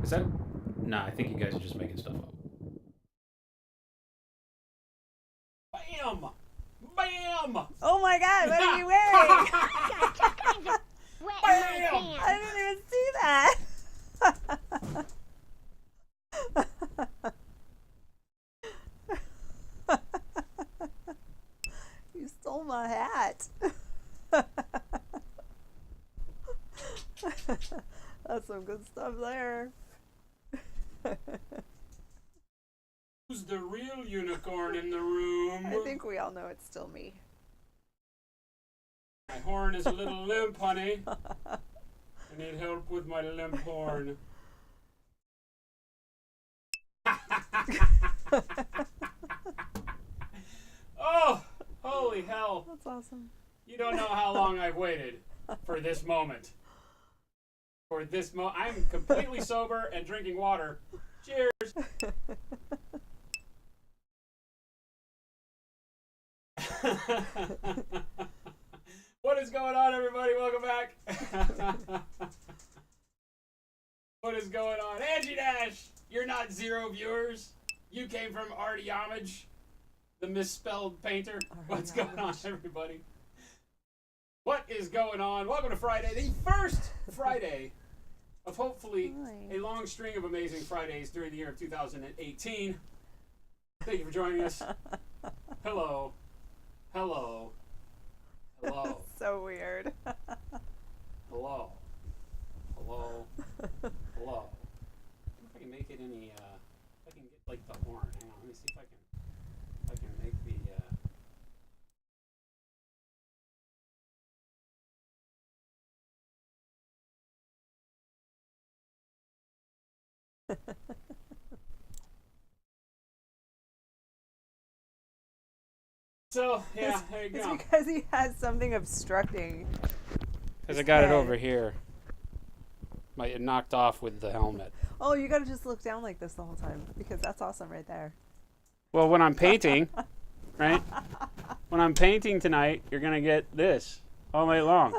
Is that? Nah, I think you guys are just making stuff up. Bam! Bam! Oh my god, what are you wearing? Bam! I didn't even see that. You stole my hat. That's some good stuff there. Who's the real unicorn in the room? I think we all know it's still me. My horn is a little limp, honey. I need help with my limp horn. awesome. You don't know how long I've waited for this moment. For this I'm completely sober and drinking water. Cheers. What is going on, everybody? Welcome back. What is going on? Angie Dash, you're not 0 viewers. You came from Artie Homage, the misspelled painter. What's going on, everybody? What is going on? Welcome to Friday, the first Friday of hopefully a long string of amazing Fridays during the year of 2018. Thank you for joining us. Hello. Hello. Hello. So weird. Hello. Hello. Hello. If I can make it any, if I can get like the horn. Hang on, let me see if I can make the, So, yeah, there you It's go. because he has something obstructing. Because I got it head. over here. It knocked off with the helmet. Oh, you gotta just look down like this the whole time because that's awesome right there. Well, when I'm painting, right? When I'm painting tonight, you're going to get this all night long.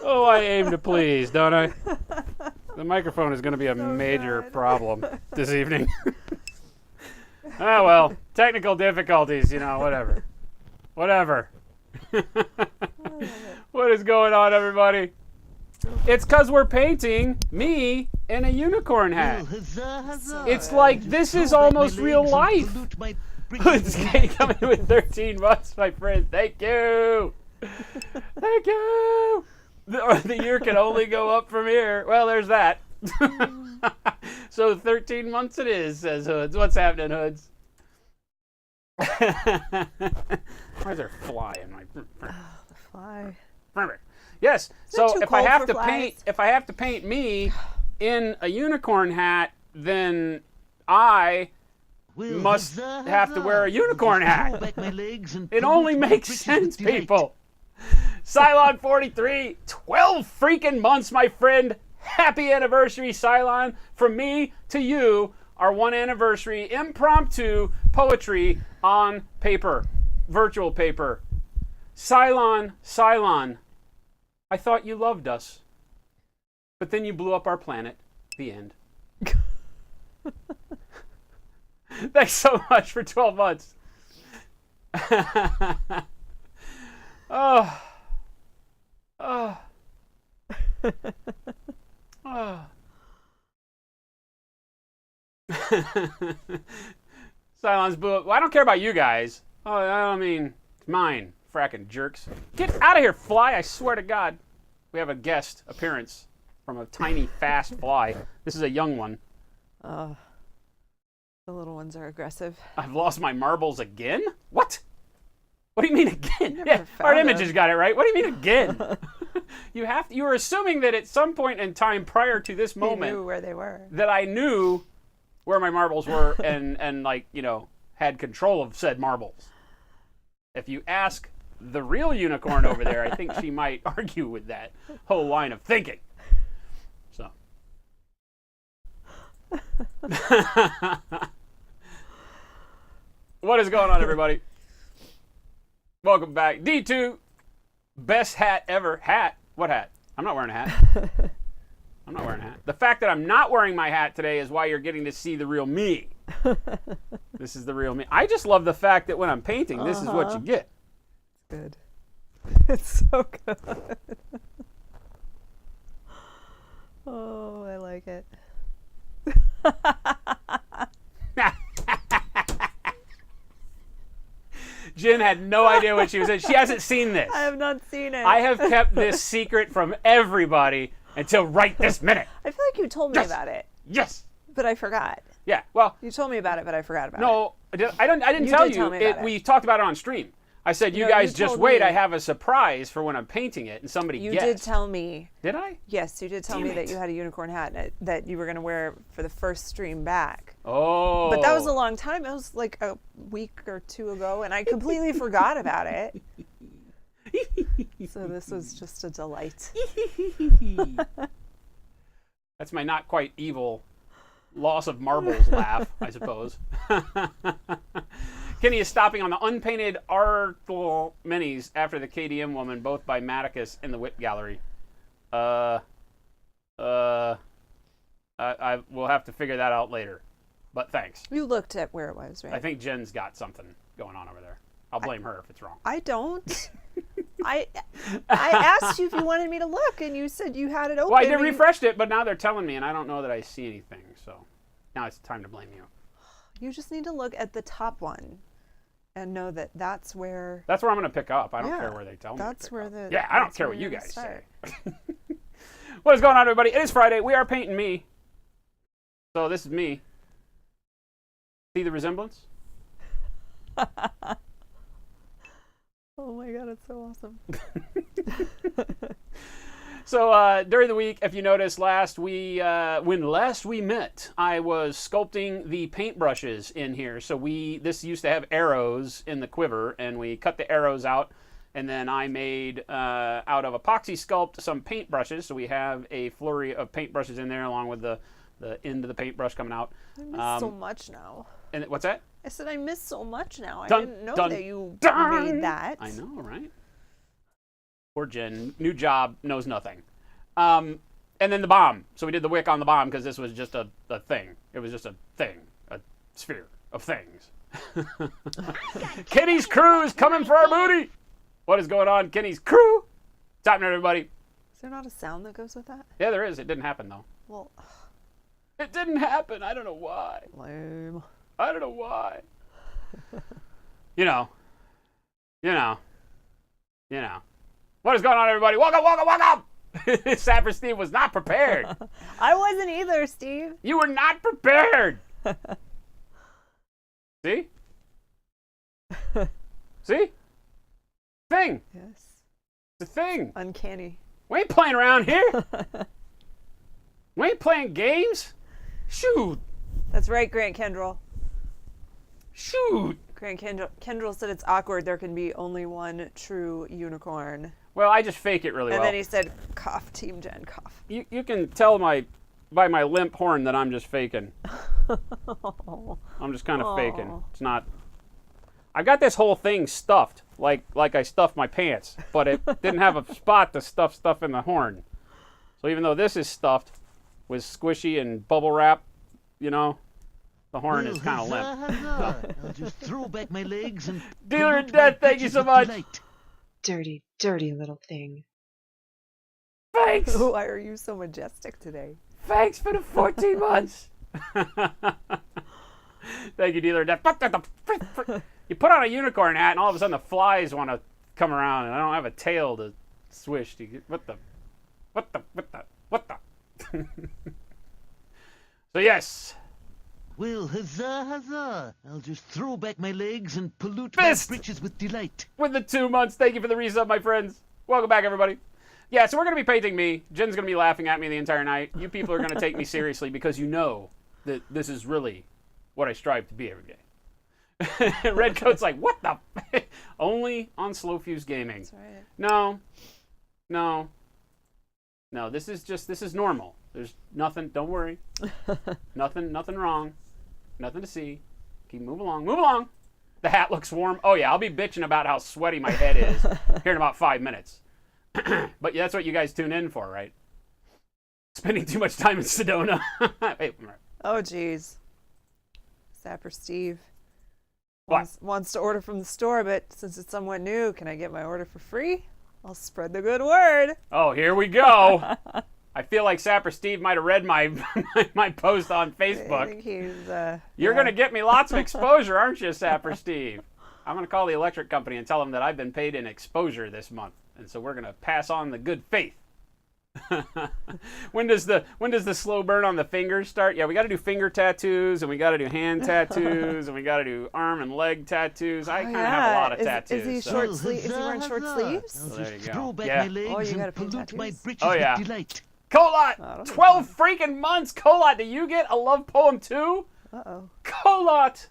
Oh, I aim to please, don't I? The microphone is going to be a major God. problem this evening. Ah, well, technical difficulties, whatever. Whatever. What is going on, everybody? It's because we're painting me in a unicorn hat. It's like this is almost real life. It's coming with 13 months, my friend. Thank you. Thank you. The year can only go up from here. Well, there's that. So 13 months it is, says Hoods. What's happening, Hoods? Why is there a fly in my... The fly. Yes. So too if I cold have for to flies? paint me in a unicorn hat, then I must have to wear a unicorn hat. It only makes sense, people. Cylon 43, 12 freaking months, my friend. Happy anniversary, Cylon. From me to you, our 1 anniversary impromptu poetry on paper, virtual paper. Cylon, Cylon, I thought you loved us, but then you blew up our planet. The end. Thanks so much for 12 months. Oh. Oh. Oh. Cylon's blew up. Well, I don't care about you guys. Oh, I mean, it's mine. Fracking jerks. Get out of here, fly. I swear to God. We have a guest appearance from a tiny, fast fly. This is a young one. The little ones are aggressive. I've lost my marbles again? What? What do you mean again? Never Yeah, found Art them. Images got it right. What do you mean again? You were assuming that at some point in time prior to this He moment knew where they were. that I knew where my marbles were and like, had control of said marbles. If you ask the real unicorn over there, I think she might argue with that whole line of thinking. So. What is going on, everybody? Welcome back. D2, best hat ever. Hat? What hat? I'm not wearing a hat. I'm not wearing a hat. The fact that I'm not wearing my hat today is why you're getting to see the real me. This is the real me. I just love the fact that when I'm painting, this is what you get. Good. It's so good. Oh, I like it. Jen had no idea what she was in. She hasn't seen this. I have not seen it. I have kept this secret from everybody until right this minute. I feel like you told me Yes. about it, Yes. but I forgot. Yeah. Well, You told me about it, but I forgot about it. no, I didn't You tell did you. tell me about it. We talked about it on stream. I said, you No, guys you just told wait. me. I have a surprise for when I'm painting it, and somebody You guessed. did tell me. Did I? Yes, you did tell Damn me that it. you had a unicorn hat that you were going to wear for the first stream back. Oh. But that was a long time. It was like a week or two ago, and I completely forgot about it. So this was just a delight. That's my not quite evil loss of marbles laugh, I suppose. Kenny is stopping on the unpainted Arthur minis after the KDM woman, both by Maticus in the Whip Gallery. I will have to figure that out later. But thanks. You looked at where it was, right? I think Jen's got something going on over there. I'll blame her if it's wrong. I don't. I asked you if you wanted me to look, and you said you had it open. Well, I did and- refreshed it, but now they're telling me, and I don't know that I see anything. So now it's time to blame you. You just need to look at the top one and know that that's where. That's where I'm going to pick up. I don't Yeah, care where they tell me. that's to pick where up. the- Yeah, I don't that's care where what you you're guys gonna say. What is going on, everybody? It is Friday. We are painting me. So this is me. See the resemblance? Oh my god, it's so awesome. So during the week, if you noticed, when last we met, I was sculpting the paintbrushes in here. So this used to have arrows in the quiver, and we cut the arrows out, and then I made out of epoxy sculpt some paintbrushes. So we have a flurry of paintbrushes in there, along with the end of the paintbrush coming out. I miss so much now. And what's that? I said I miss so much now. I Dun, didn't know dun, that you dun. made that. I know, right? Poor Jen, new job, knows nothing. And then the bomb. So we did the wick on the bomb because this was just a thing. It was just a thing, a sphere of things. Kenny's crew is coming for our booty. What is going on, Kenny's crew? What's happening, everybody? Is there not a sound that goes with that? Yeah, there is. It didn't happen, though. Well, It didn't happen. I don't know why. lame. I don't know why. You know. What is going on, everybody? Welcome, welcome, welcome! Sapper Steve was not prepared. I wasn't either, Steve. You were not prepared. See? See? Thing. Yes. It's a thing. Uncanny. We ain't playing around here. We ain't playing games. Shoot. That's right, Grant Kendall. Shoot. Grant Kendall said it's awkward. There can be only one true unicorn. Well, I just fake it really And well. then he said, cough, Team Jen, cough. You can tell by my limp horn that I'm just faking. I'm just kind of faking. Aw. It's not. I got this whole thing stuffed, like I stuffed my pants, but it didn't have a spot to stuff stuff in the horn. So even though this is stuffed with squishy and bubble wrap, the horn is kind of limp. I'll just throw back my legs and Dealer pollute of my Death, thank you britches so with much. delight. Dirty, dirty little thing. Thanks. Why are you so majestic today? Thanks for the 14 months. Thank you, Dealer of Death. You put on a unicorn hat, and all of a sudden the flies want to come around, and I don't have a tail to swish. What the? So yes. Well, huzzah, huzzah. I'll just throw back my legs and pollute Fist. my britches with delight. With the 2 months. Thank you for the resub, my friends. Welcome back, everybody. Yeah, so we're going to be painting me. Jen's going to be laughing at me the entire night. You people are going to take me seriously because you know that this is really what I strive to be every day. Redcoat's like, what the? Only on Slow Fuse Gaming. That's right. No. This is normal. There's nothing. Don't worry. Nothing wrong. Nothing to see. Keep moving along. Move along. The hat looks warm. Oh yeah, I'll be bitching about how sweaty my head is here in about 5 minutes. But that's what you guys tune in for, right? Spending too much time in Sedona. Wait, Oh, geez. Sapper Steve What? wants to order from the store, but since it's somewhat new, can I get my order for free? I'll spread the good word. Oh, here we go. I feel like Sapper Steve might have read my my post on I Facebook. think he's, You're yeah. going to get me lots of exposure, aren't you, Sapper Steve? I'm going to call the electric company and tell them that I've been paid in exposure this month. And so we're going to pass on the good faith. When does the slow burn on the fingers start? Yeah, we got to do finger tattoos, and we got to do hand tattoos, and we got to do arm and leg tattoos. I kind of have a lot of tattoos. Is he so- short sleeve? Is he wearing short sleeves? I'll there just you go. throw back Yeah. my legs Oh, you gotta and paint pollute my tattoos? britches Oh, yeah. with delight. Colot, that'll be 12 freaking months. Colot, do you get a love poem too? Uh-oh. Colot.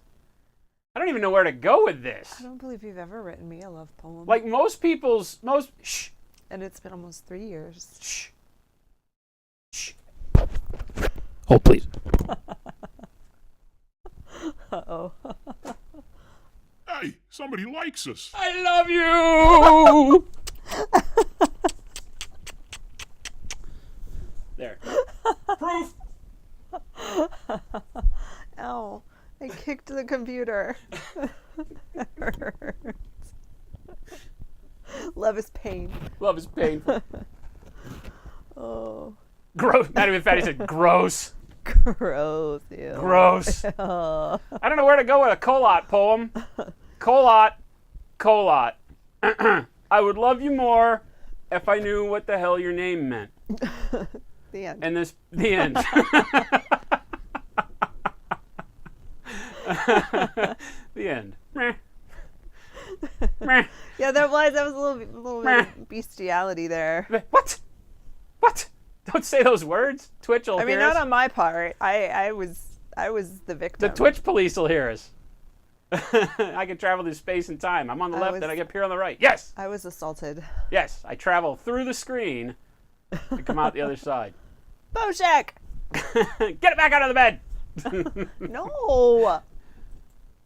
I don't even know where to go with this. I don't believe you've ever written me a love poem. Like shh, And it's been almost 3 years. shh, shh. Hold, please. Uh-oh. Hey, somebody likes us. I love you. There. Proof. Ow. I kicked the computer. It hurts. Love is pain. Love is painful. Oh. Gross. Not even Fatty said gross. Gross. Ew. Gross. Oh. I don't know where to go with a Colot poem. Colot. I would love you more if I knew what the hell your name meant. The end. And the end. The end. Meh. Meh. Yeah, that was a little bit of bestiality there. What? What? Don't say those words. Twitch will I mean, hear not us. on my part. I was the victim. The Twitch police will hear us. I can travel through space and time. I'm on the I left was- and I get here on the right. Yes. I was assaulted. Yes. I travel through the screen to come out the other side. Boshek! Get it back out of the bed. No.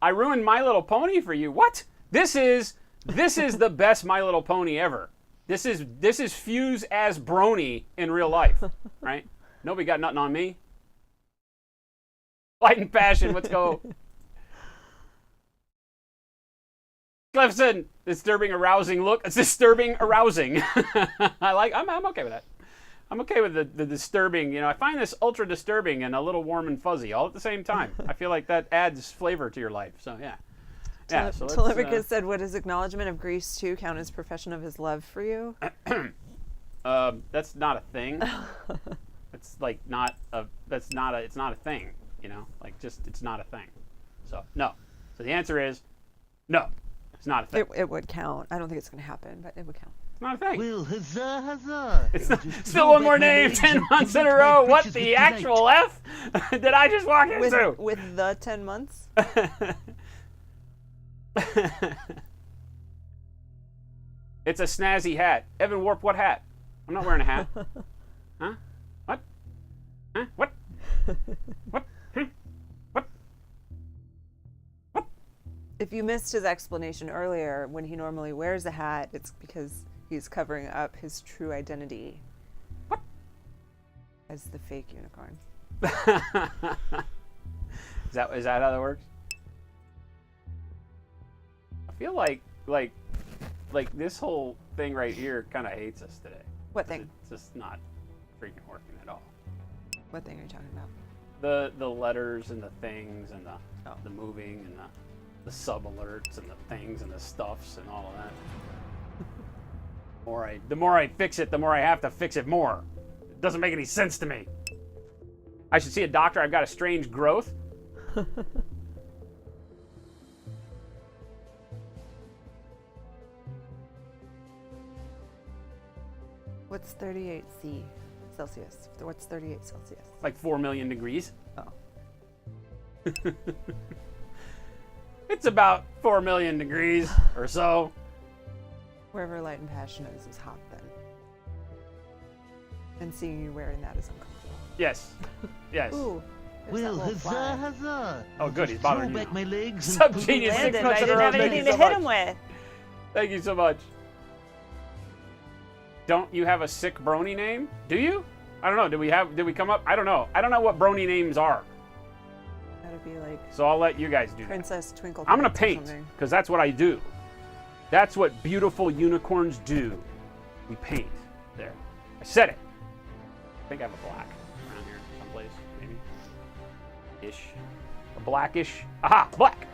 I ruined My Little Pony for you. What? This is the best My Little Pony ever. This is Fuse as Brony in real life, right? Nobody got nothing on me. Light and passion. Let's go. Clefson, disturbing, arousing look. It's disturbing, arousing. I'm okay with that. I'm okay with the disturbing. You know, I find this ultra disturbing and a little warm and fuzzy all at the same time. I feel like that adds flavor to your life. So yeah. Yeah. So let's, Telemachus said, would his acknowledgement of Greece 2 count as profession of his love for you? that's not a thing. It's like not a. It's not a thing. You know, like just it's not a thing. So no. So the answer is no. It's not a thing. It would count. I don't think it's going to happen, but it would count. It's not a thing. Well, huzzah, huzzah. It's I'll not, just still throw one back more my name, legs 10 and months in a pollute my row. What britches the with delight. actual F did I just walk into? With the 10 months? It's a snazzy hat. Evan Warp, what hat? I'm not wearing a hat. Huh? What? Huh? What? What? Hmm? What? What? If you missed his explanation earlier, when he normally wears a hat, it's because he's covering up his true identity. What? As the fake unicorn. Is that how that works? I feel like this whole thing right here kind of hates us today. What thing? It's just not freaking working at all. What thing are you talking about? The letters and the things and the moving and the sub alerts and the things and the stuffs and all of that. The more I fix it, the more I have to fix it more. It doesn't make any sense to me. I should see a doctor. I've got a strange growth. What's 38 C Celsius? What's 38 Celsius? Like 4 million degrees. Oh. It's about 4 million degrees or so. Wherever light and passion is hot then. And seeing you wearing that is uncomfortable. Yes. Yes. Ooh. there's that Well, little huzzah, fly. huzzah. Oh, good, he's Just bothering throw you back now. my legs and Sub pollute genius my 6 Landed, months I in a didn't row. have Thank anything you to so hit much. him with. Thank you so much. Don't you have a sick brony name? Do you? I don't know. Did we come up? I don't know. I don't know what brony names are. That'd be like So I'll let you guys do that. Princess Twinkle. I'm gonna Pants or paint something. because that's what I do. That's what beautiful unicorns do. We paint. There. I said it. I think I have a black around here someplace, maybe. Ish. A blackish. Aha! Black!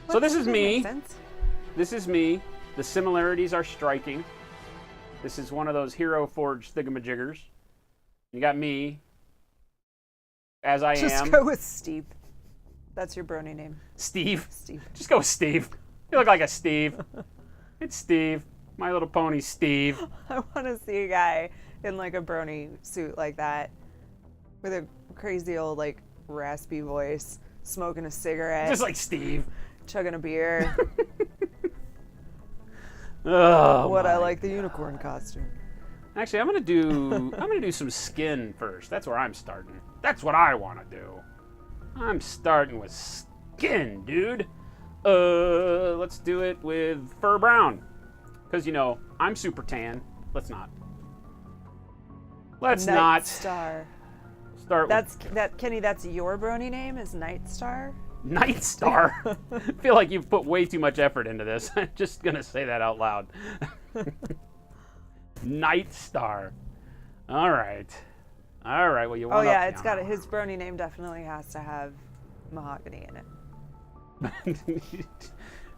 So What? this is That makes me. sense. This is me. The similarities are striking. This is one of those Hero Forge thingamajiggers. You got me, as I Just am. go with Steve. That's your brony name. Steve. Steve. Just go with Steve. You look like a Steve. It's Steve. My Little Pony Steve. I want to see a guy in like a brony suit like that with a crazy old like raspy voice, smoking a cigarette, Just like Steve. chugging a beer. Oh, What I my like the unicorn costume. Actually, I'm gonna do some skin first. That's where I'm starting. That's what I want to do. I'm starting with skin, dude. Let's do it with fur brown, because you know I'm super tan. Let's not. Let's Night not Star. start Kenny. That's your brony name is Night Star. with Night Star. I feel like you've put way too much effort into this. I'm just gonna say that out loud. Night Star. All right. Well, you Oh want yeah, it's got his brony name definitely has to have mahogany in it.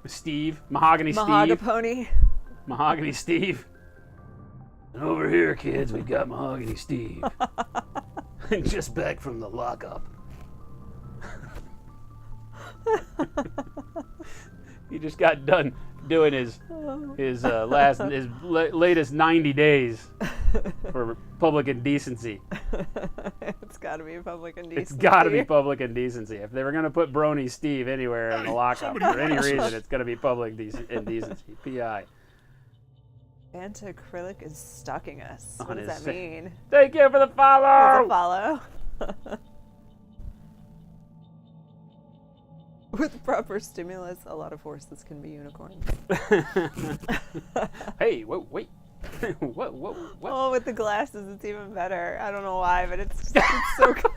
Steve, Mahogany Steve, Mahogapony. Mahogany Steve. And over here, kids, we got Mahogany Steve. Just back from the lockup. He just got done doing his latest 90 days for public indecency. It's got to be public indecency. It's got to be public indecency. If they were going to put Brony Steve anywhere in the lockup for any reason, it's going to be public indecency. PI. Anti-acrylic is stalking us. On What does his that mean? Thank you for the It's a follow. follow. With proper stimulus, a lot of horses can be unicorns. Hey, wait. What? Oh, with the glasses, it's even better. I don't know why, but it's so cool.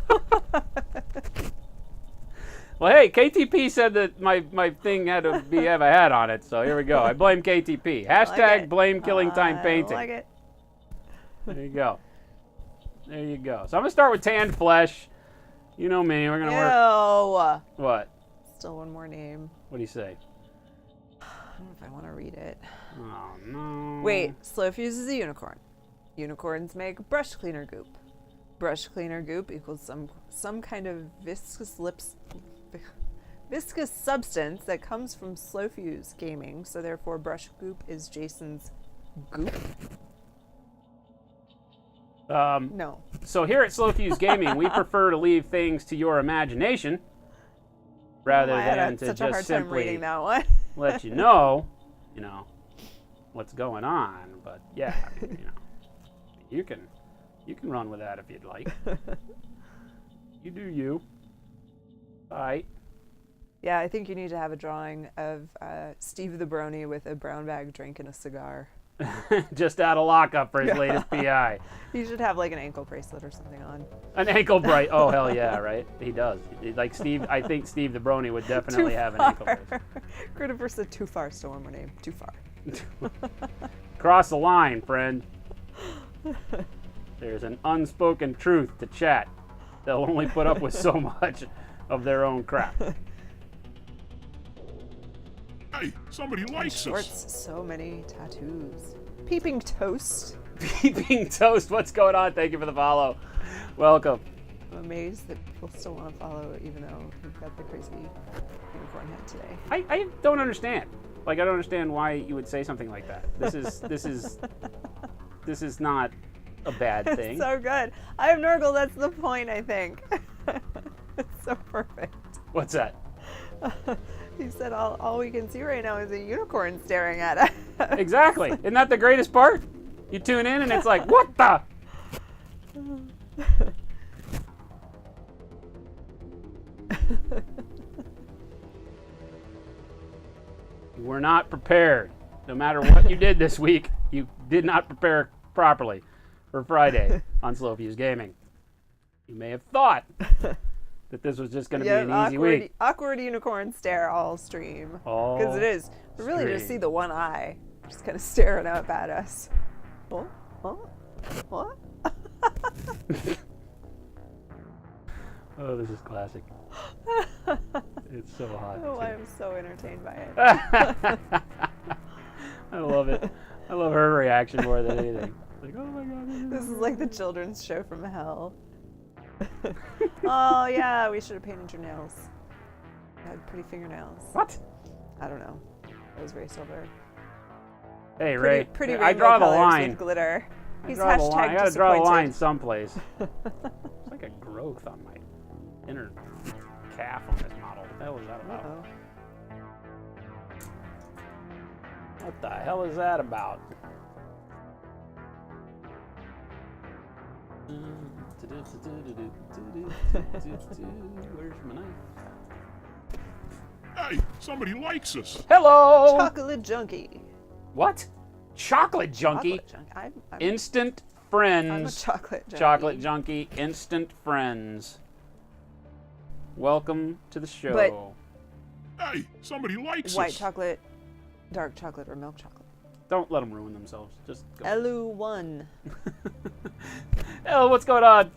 Well, hey, KTP said that my thing had to have a hat on it, so here we go. I blame KTP. Hashtag it. blame killing time painting. I like it. There you go. There you go. So I'm gonna start with tanned flesh. You know me. We're gonna work. Ew. What? Still one more name. What do you say? I don't know if I want to read it. Oh no. Wait, Slowfuse is a unicorn. Unicorns make brush cleaner goop. Brush cleaner goop equals some kind of viscous substance that comes from Slowfuse gaming, so therefore brush goop is Jason's goop? No. So here at Slowfuse Gaming, we prefer to leave things to your imagination rather I had than to such a hard just time simply reading that one. let you know, what's going on. But yeah, I mean, you can run with that if you'd like. You do you. All right. Yeah, I think you need to have a drawing of Steve the Brony with a brown bag drink and a cigar. Just out of lockup for his latest PI. You should have like an ankle bracelet or something on. An ankle bracelet. Oh, hell yeah, right? He does. Like Steve, I think Steve the Brony would definitely have an ankle bracelet. Christopher said too far, still one more name. Too far. Cross the line, friend. There's an unspoken truth to chat. They'll only put up with so much of their own crap. Hey, somebody likes us. Shorts, so many tattoos. Peeping Toast. Peeping Toast, what's going on? Thank you for the follow. Welcome. I'm amazed that people still want to follow even though we've got the crazy unicorn head today. I don't understand. Like, I don't understand why you would say something like that. This is not a bad thing. It's so good. I have Nurgle, that's the point, I think. It's so perfect. What's that? He said all we can see right now is a unicorn staring at us. Exactly. Isn't that the greatest part? You tune in and it's like, what the? You were not prepared. No matter what you did this week, you did not prepare properly for Friday on Slowfuse Gaming. You may have thought that this was just going to be an easy week. Awkward unicorn stare all stream. Because it is. We really just see the one eye just kind of staring up at us. Oh, what? Oh, this is classic. It's so hot. Oh, I'm so entertained by it. I love it. I love her reaction more than anything. Like, oh my god. This is like the children's show from hell. Oh yeah, we should have painted your nails. You had pretty fingernails. What? I don't know. It was Ray Silver. Hey, Ray. Pretty I draw the line. with glitter. I He's draw the line. I gotta draw the line disappointed. someplace. It's like a growth on my inner calf on this model. What the hell is that about? Uh-oh. What the hell is that about? Where's my knife? Hey, somebody likes us. Hello! Chocolate junkie. What? Chocolate junkie? Chocolate junkie. Instant I'm a friends. chocolate junkie. Chocolate junkie. Instant friends. Welcome to the show. But- Hey, somebody likes White us. chocolate, dark chocolate, or milk chocolate. Don't let them ruin themselves. Just go. LU1. Hello, what's going on?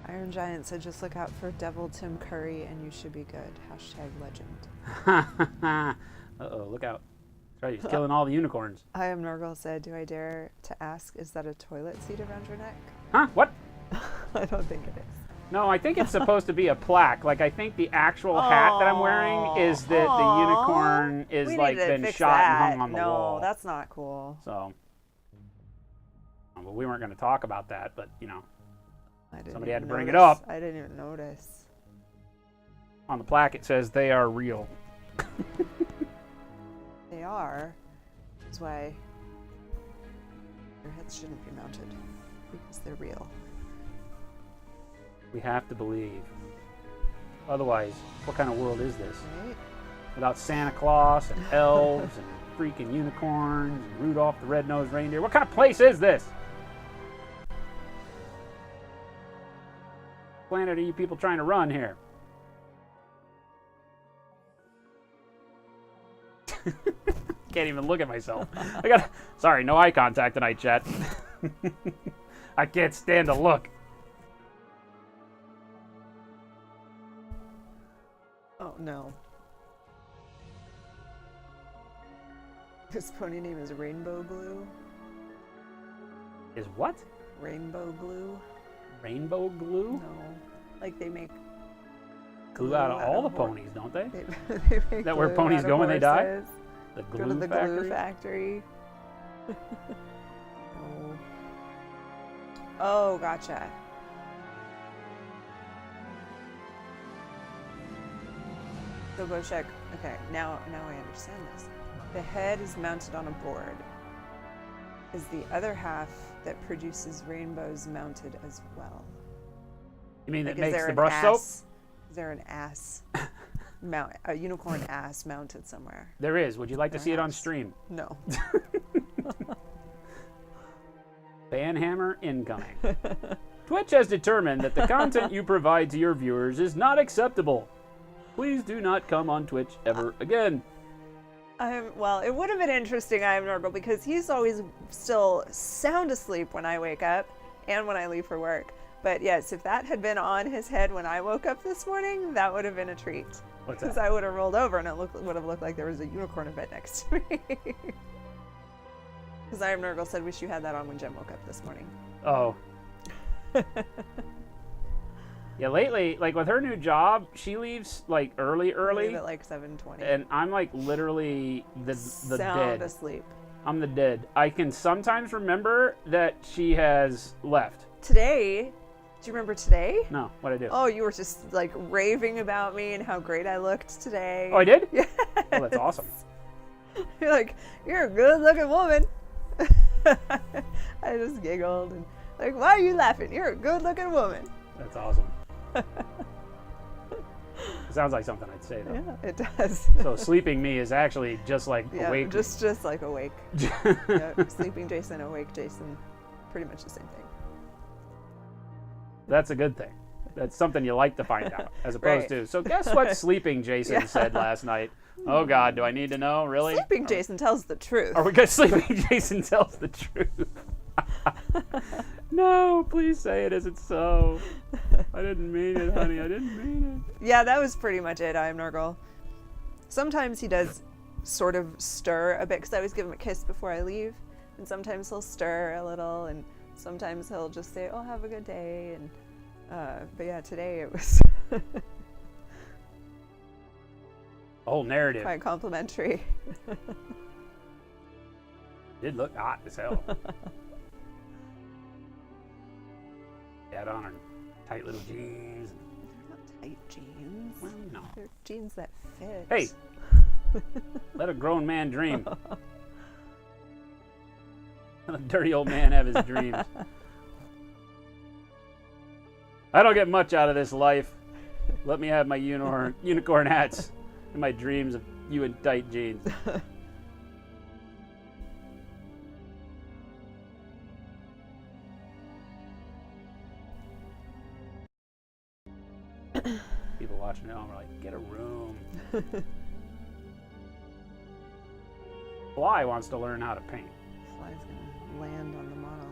Iron Giant said just look out for Devil Tim Curry and you should be good. #legend. Uh-oh, look out. That's right, he's killing all the unicorns. I am Nurgle said, do I dare to ask, is that a toilet seat around your neck? Huh? What? I don't think it is. No, I think it's supposed to be a plaque. Like, I think the actual hat that I'm wearing is that the unicorn is, We like, need to been fix shot that. and hung on the wall. No, that's not cool. So, well, we weren't going to talk about that, but, you know, I didn't somebody had even to bring it notice. up. I didn't even notice. On the plaque it says they are real. They are. That's why your heads shouldn't be mounted. Because they're real. We have to believe. Otherwise, what kind of world is this? Right? Without Santa Claus and elves and freaking unicorns and Rudolph the Red-Nosed Reindeer. What kind of place is this? What planet are you people trying to run here? Can't even look at myself. Sorry, no eye contact tonight, chat. I can't stand to look. Oh no. His pony name is Rainbow Glue. Is what? Rainbow Glue? Rainbow glue? No. Like they make Glue out of all the hor- ponies, don't they? they make That where glue ponies out of go when they die? horses. The Go glue to the factory? glue factory. No. Oh, gotcha. So go check. Okay, now I understand this. The head is mounted on a board. Is the other half that produces rainbows mounted as well? You mean Like, that is makes there the an brush soap? ass- Is there an ass a unicorn ass mounted somewhere? There is. Would you like to see it on Perhaps. stream? No. Banhammer incoming. Twitch has determined that the content you provide to your viewers is not acceptable. Please do not come on Twitch ever again. Well, it would have been interesting, I am Nurgle, because he's always still sound asleep when I wake up and when I leave for work. But yes, if that had been on his head when I woke up this morning, that would have been a treat. What's Because that? I would have rolled over and it would have looked like there was a unicorn in bed next to me. Because I am Nurgle said, wish you had that on when Jem woke up this morning. Oh. Yeah, lately, like with her new job, she leaves like early, Leave at like 7:20. and I'm like literally the sound dead. asleep. I'm the dead. I can sometimes remember that she has left. Today, do you remember today? No, what'd I do? Oh, you were just like raving about me and how great I looked today. Oh, I did? Yeah. Oh, that's awesome. You're like, you're a good-looking woman. I just giggled and like, why are you laughing? You're a good-looking woman. That's awesome. Sounds like something I'd say though. Yeah, it does. So sleeping me is actually just like Yeah, awake. just like awake. Yep, sleeping Jason, awake Jason, pretty much the same thing. That's a good thing. That's something you like to find out, as opposed Right. to. So guess what sleeping Jason Yeah. said last night? Oh God, do I need to know? Really? Sleeping Jason tells the truth. Are we good? Sleeping Jason tells the truth. No, please say it isn't so. I didn't mean it, honey. I didn't mean it. Yeah, that was pretty much it, I am Nurgle. Sometimes he does sort of stir a bit, because I always give him a kiss before I leave. And sometimes he'll stir a little, and sometimes he'll just say, oh, have a good day. And but yeah, today it was The whole narrative quite complimentary. did look hot as hell. Had on her tight little jeans. They're not tight jeans. Well, no. They're jeans that fit. Hey, let a grown man dream. Let a dirty old man have his dreams. I don't get much out of this life. Let me have my unicorn hats and my dreams of you in tight jeans. People watching at home are like, get a room. Fly wants to learn how to paint. Fly's gonna land on the model.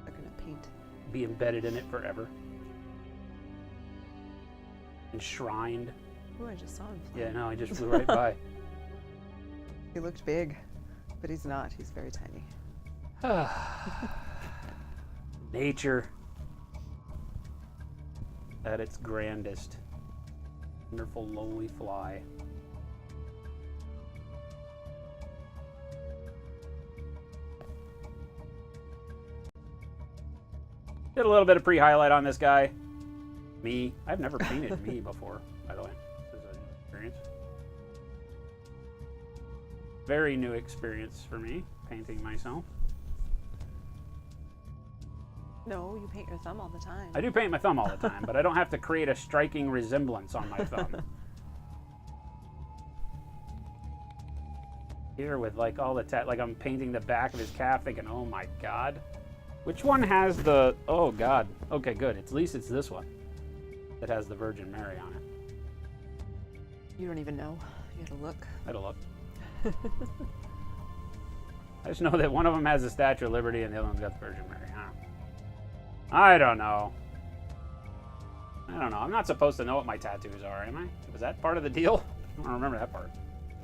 They're gonna paint. Be embedded in it forever. Enshrined. Oh, I just saw him fly. Yeah, no, he just flew right by. He looked big, but he's not. He's very tiny. Nature at its grandest. Wonderful lowly fly. Did a little bit of pre-highlight on this guy. Me. I've never painted me before, by the way. This is a new experience. Very new experience for me, painting myself. No, you paint your thumb all the time. I do paint my thumb all the time, but I don't have to create a striking resemblance on my thumb. Here with like all the like I'm painting the back of his calf thinking, oh my god. Which one has the, oh god. Okay, good. At least it's this one that has the Virgin Mary on it. You don't even know. You gotta look. I don't look. I just know that one of them has the Statue of Liberty and the other one's got the Virgin Mary. I don't know. I'm not supposed to know what my tattoos are, am I? Was that part of the deal? I don't remember that part.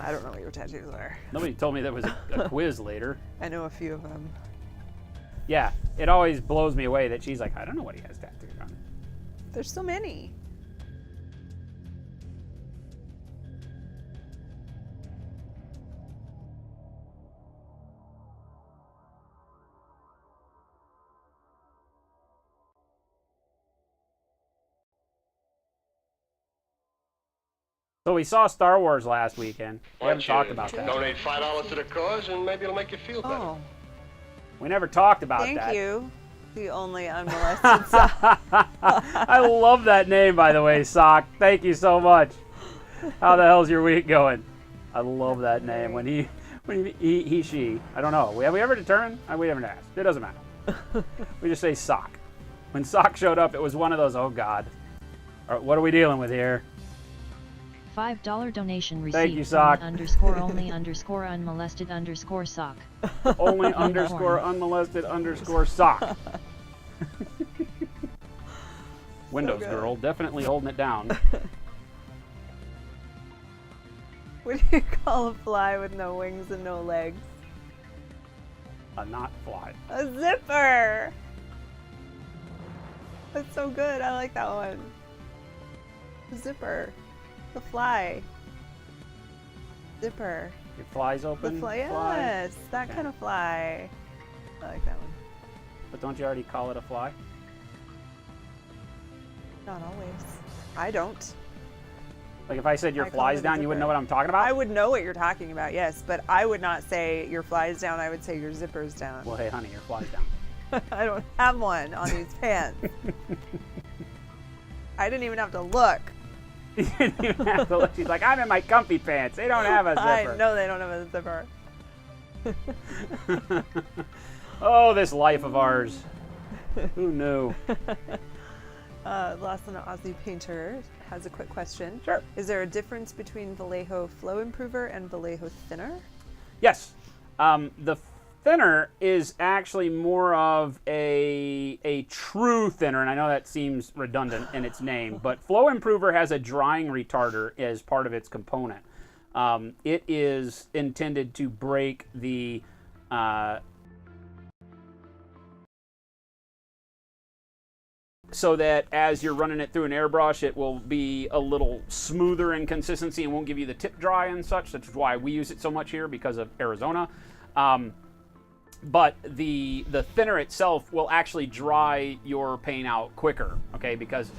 I don't know what your tattoos are. Nobody told me there was a quiz later. I know a few of them. Yeah, it always blows me away that she's like, I don't know what he has tattooed on. There's so many. So we saw Star Wars last weekend. We haven't talked about that. Donate $5 to the cause, and maybe it'll make you feel better. Oh, We never talked about that. thank you. The only unmolested son. I love that name, by the way, Sock. Thank you so much. How the hell's your week going? I love that name. When she, I don't know. Have we ever determined? We haven't asked. It doesn't matter. We just say Sock. When Sock showed up, it was one of those, oh God. What are we dealing with here? $5 donation received Thank you, Sock. only unmolested sock. Only unmolested sock. Windows girl, definitely holding it down. What do you call a fly with no wings and no legs? A not fly. A zipper! That's so good. I like that one. Zipper. The fly. Zipper. Your fly's The open? fly, yes. That Okay. kind of fly. I like that one. But don't you already call it a fly? Not always. I don't. Like if I said your I call fly's it a down, you wouldn't know zipper. what I'm talking about? I would know what you're talking about, yes, but I would not say your fly's down. I would say your zipper's down. Well, hey, honey, your fly's down. I don't have one on these pants. I didn't even have to look. You didn't even have to look. She's like, I'm in my comfy pants. They don't have a zipper. I know they don't have a zipper. Oh, this life of ours. Who knew? Last than an Aussie painter has a quick question. Sure. Is there a difference between Vallejo Flow Improver and Vallejo Thinner? Yes. The thinner is actually more of a true thinner, and I know that seems redundant in its name, but Flow Improver has a drying retarder as part of its component. It is intended to break the so that as you're running it through an airbrush, it will be a little smoother in consistency and won't give you the tip dry and such. That's why we use it so much here because of Arizona. But the thinner itself will actually dry your paint out quicker, okay? Because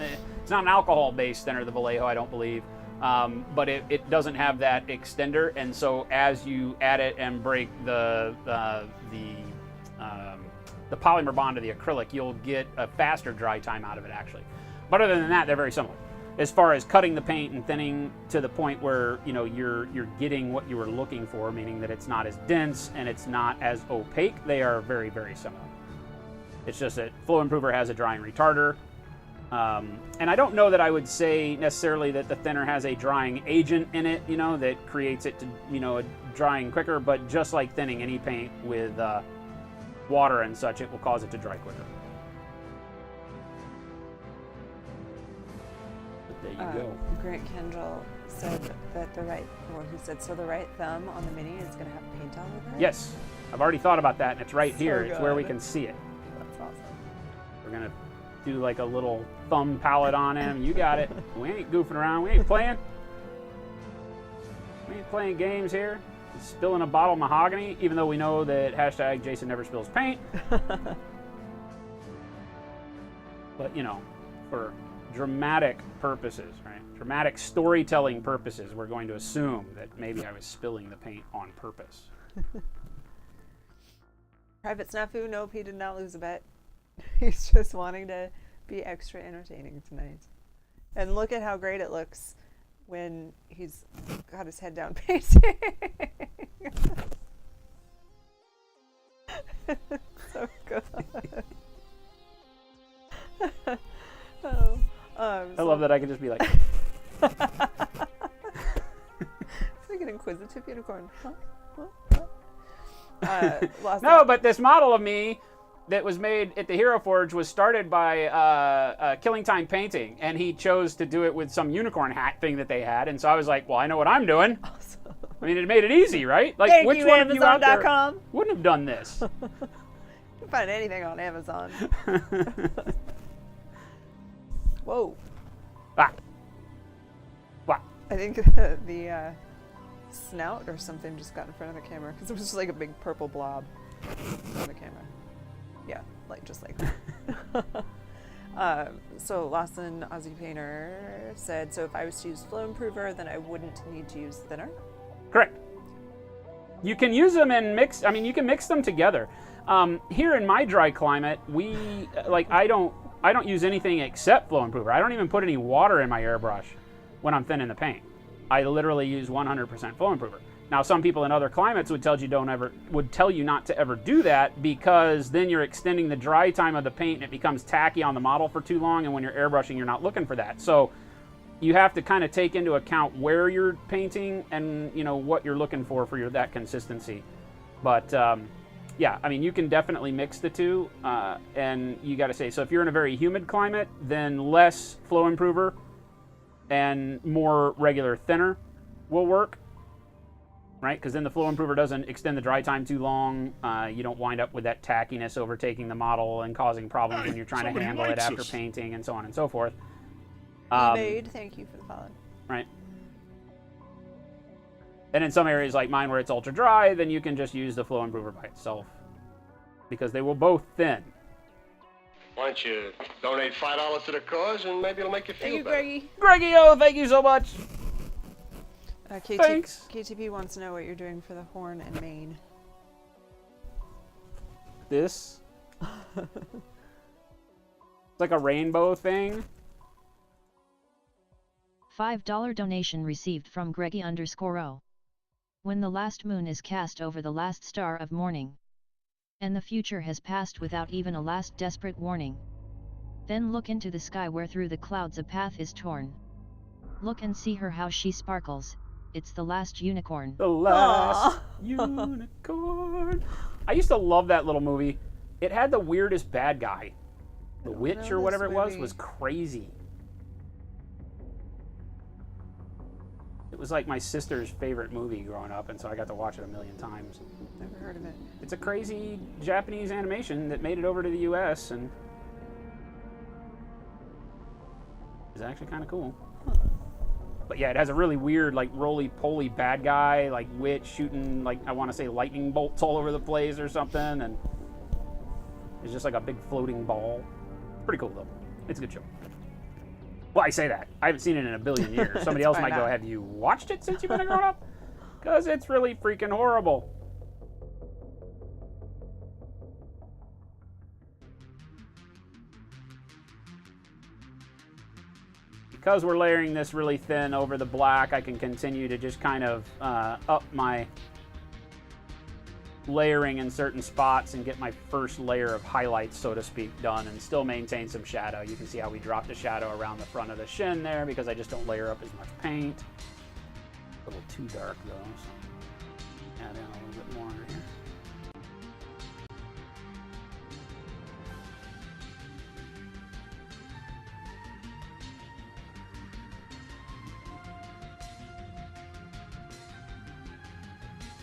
it's not an alcohol-based thinner, the Vallejo, I don't believe. But it doesn't have that extender, and so as you add it and break the polymer bond to the acrylic, you'll get a faster dry time out of it, actually. But other than that, they're very similar. As far as cutting the paint and thinning to the point where you're getting what you were looking for, meaning that it's not as dense and it's not as opaque, they are very, very similar. It's just that Flow Improver has a drying retarder. And I don't know that I would say necessarily that the thinner has a drying agent in it, that creates it to, drying quicker, but just like thinning any paint with water and such, it will cause it to dry quicker. But there you go. Grant Kendall said that the right thumb on the Mini is going to have paint all over it? Yes, I've already thought about that, and it's right here. So it's where we good. can see it. That's awesome. We're going to do like a little thumb palette on him. You got it. We ain't goofing around. We ain't playing. We ain't playing games here. Spilling a bottle of mahogany, even though we know that hashtag Jason never spills paint. But, for dramatic purposes, right? Dramatic storytelling purposes, we're going to assume that maybe I was spilling the paint on purpose. Private Snafu, nope, he did not lose a bet. He's just wanting to be extra entertaining tonight. And look at how great it looks when he's got his head down painting. So good. I love that I can just be like, It's like an inquisitive unicorn. no, but this model of me that was made at the Hero Forge was started by Killing Time Painting, and he chose to do it with some unicorn hat thing that they had, and so I was like, well, I know what I'm doing. Awesome. I mean, it made it easy, right? Like, Thank which you, one of you out there Amazon.com. wouldn't have done this? You can find anything on Amazon. Whoa. Ah. Wow. I think the snout or something just got in front of the camera because it was just like a big purple blob on the camera. Yeah, just like that. So Lawson Aussie Painter said, so if I was to use Flow Improver, then I wouldn't need to use thinner? Correct. You can use them and mix. I mean, you can mix them together. Here in my dry climate, I don't use anything except Flow Improver. I don't even put any water in my airbrush when I'm thinning the paint. I literally use 100% Flow Improver. Now, some people in other climates would tell you not to ever do that, because then you're extending the dry time of the paint and it becomes tacky on the model for too long, and when you're airbrushing, you're not looking for that. So you have to kind of take into account where you're painting and what you're looking for that consistency. But yeah, I mean, you can definitely mix the two, and you got to say, so if you're in a very humid climate, then less Flow Improver and more regular thinner will work, right? Because then the Flow Improver doesn't extend the dry time too long. You don't wind up with that tackiness overtaking the model and causing problems when you're trying to handle it after painting and so on and so forth. Made, thank you for the follow. Right. And in some areas like mine where it's ultra dry, then you can just use the Flow Improver by itself, because they will both thin. Why don't you donate $5 to the cause, and maybe it'll make you feel Thank you, better. Greggy. Greggy-o, thank you so much. Thanks. KTP wants to know what you're doing for the horn and mane. This. It's like a rainbow thing. $5 donation received from Greggy_O. When the last moon is cast over the last star of morning, and the future has passed without even a last desperate warning, then look into the sky where through the clouds a path is torn. Look and see her how she sparkles, it's the last unicorn. The last unicorn. I used to love that little movie. It had the weirdest bad guy. The don't Witch know or whatever this it was movie. crazy. It was like my sister's favorite movie growing up, and so I got to watch it a million times. Never heard of it. It's a crazy Japanese animation that made it over to the US and is actually kind of cool. But yeah, it has a really weird, like, roly-poly bad guy, like witch shooting, like, I want to say lightning bolts all over the place or something, and it's just like a big floating ball. Pretty cool, though. It's a good show. Well, I say that. I haven't seen it in a billion years. Somebody else Let's might find go, out. have you watched it since you've been growing up? Because it's really freaking horrible. Because we're layering this really thin over the black, I can continue to just kind of up my layering in certain spots and get my first layer of highlights, so to speak, done and still maintain some shadow. You can see how we dropped the shadow around the front of the shin there because I just don't layer up as much paint. A little too dark though, so add in a little bit more under here.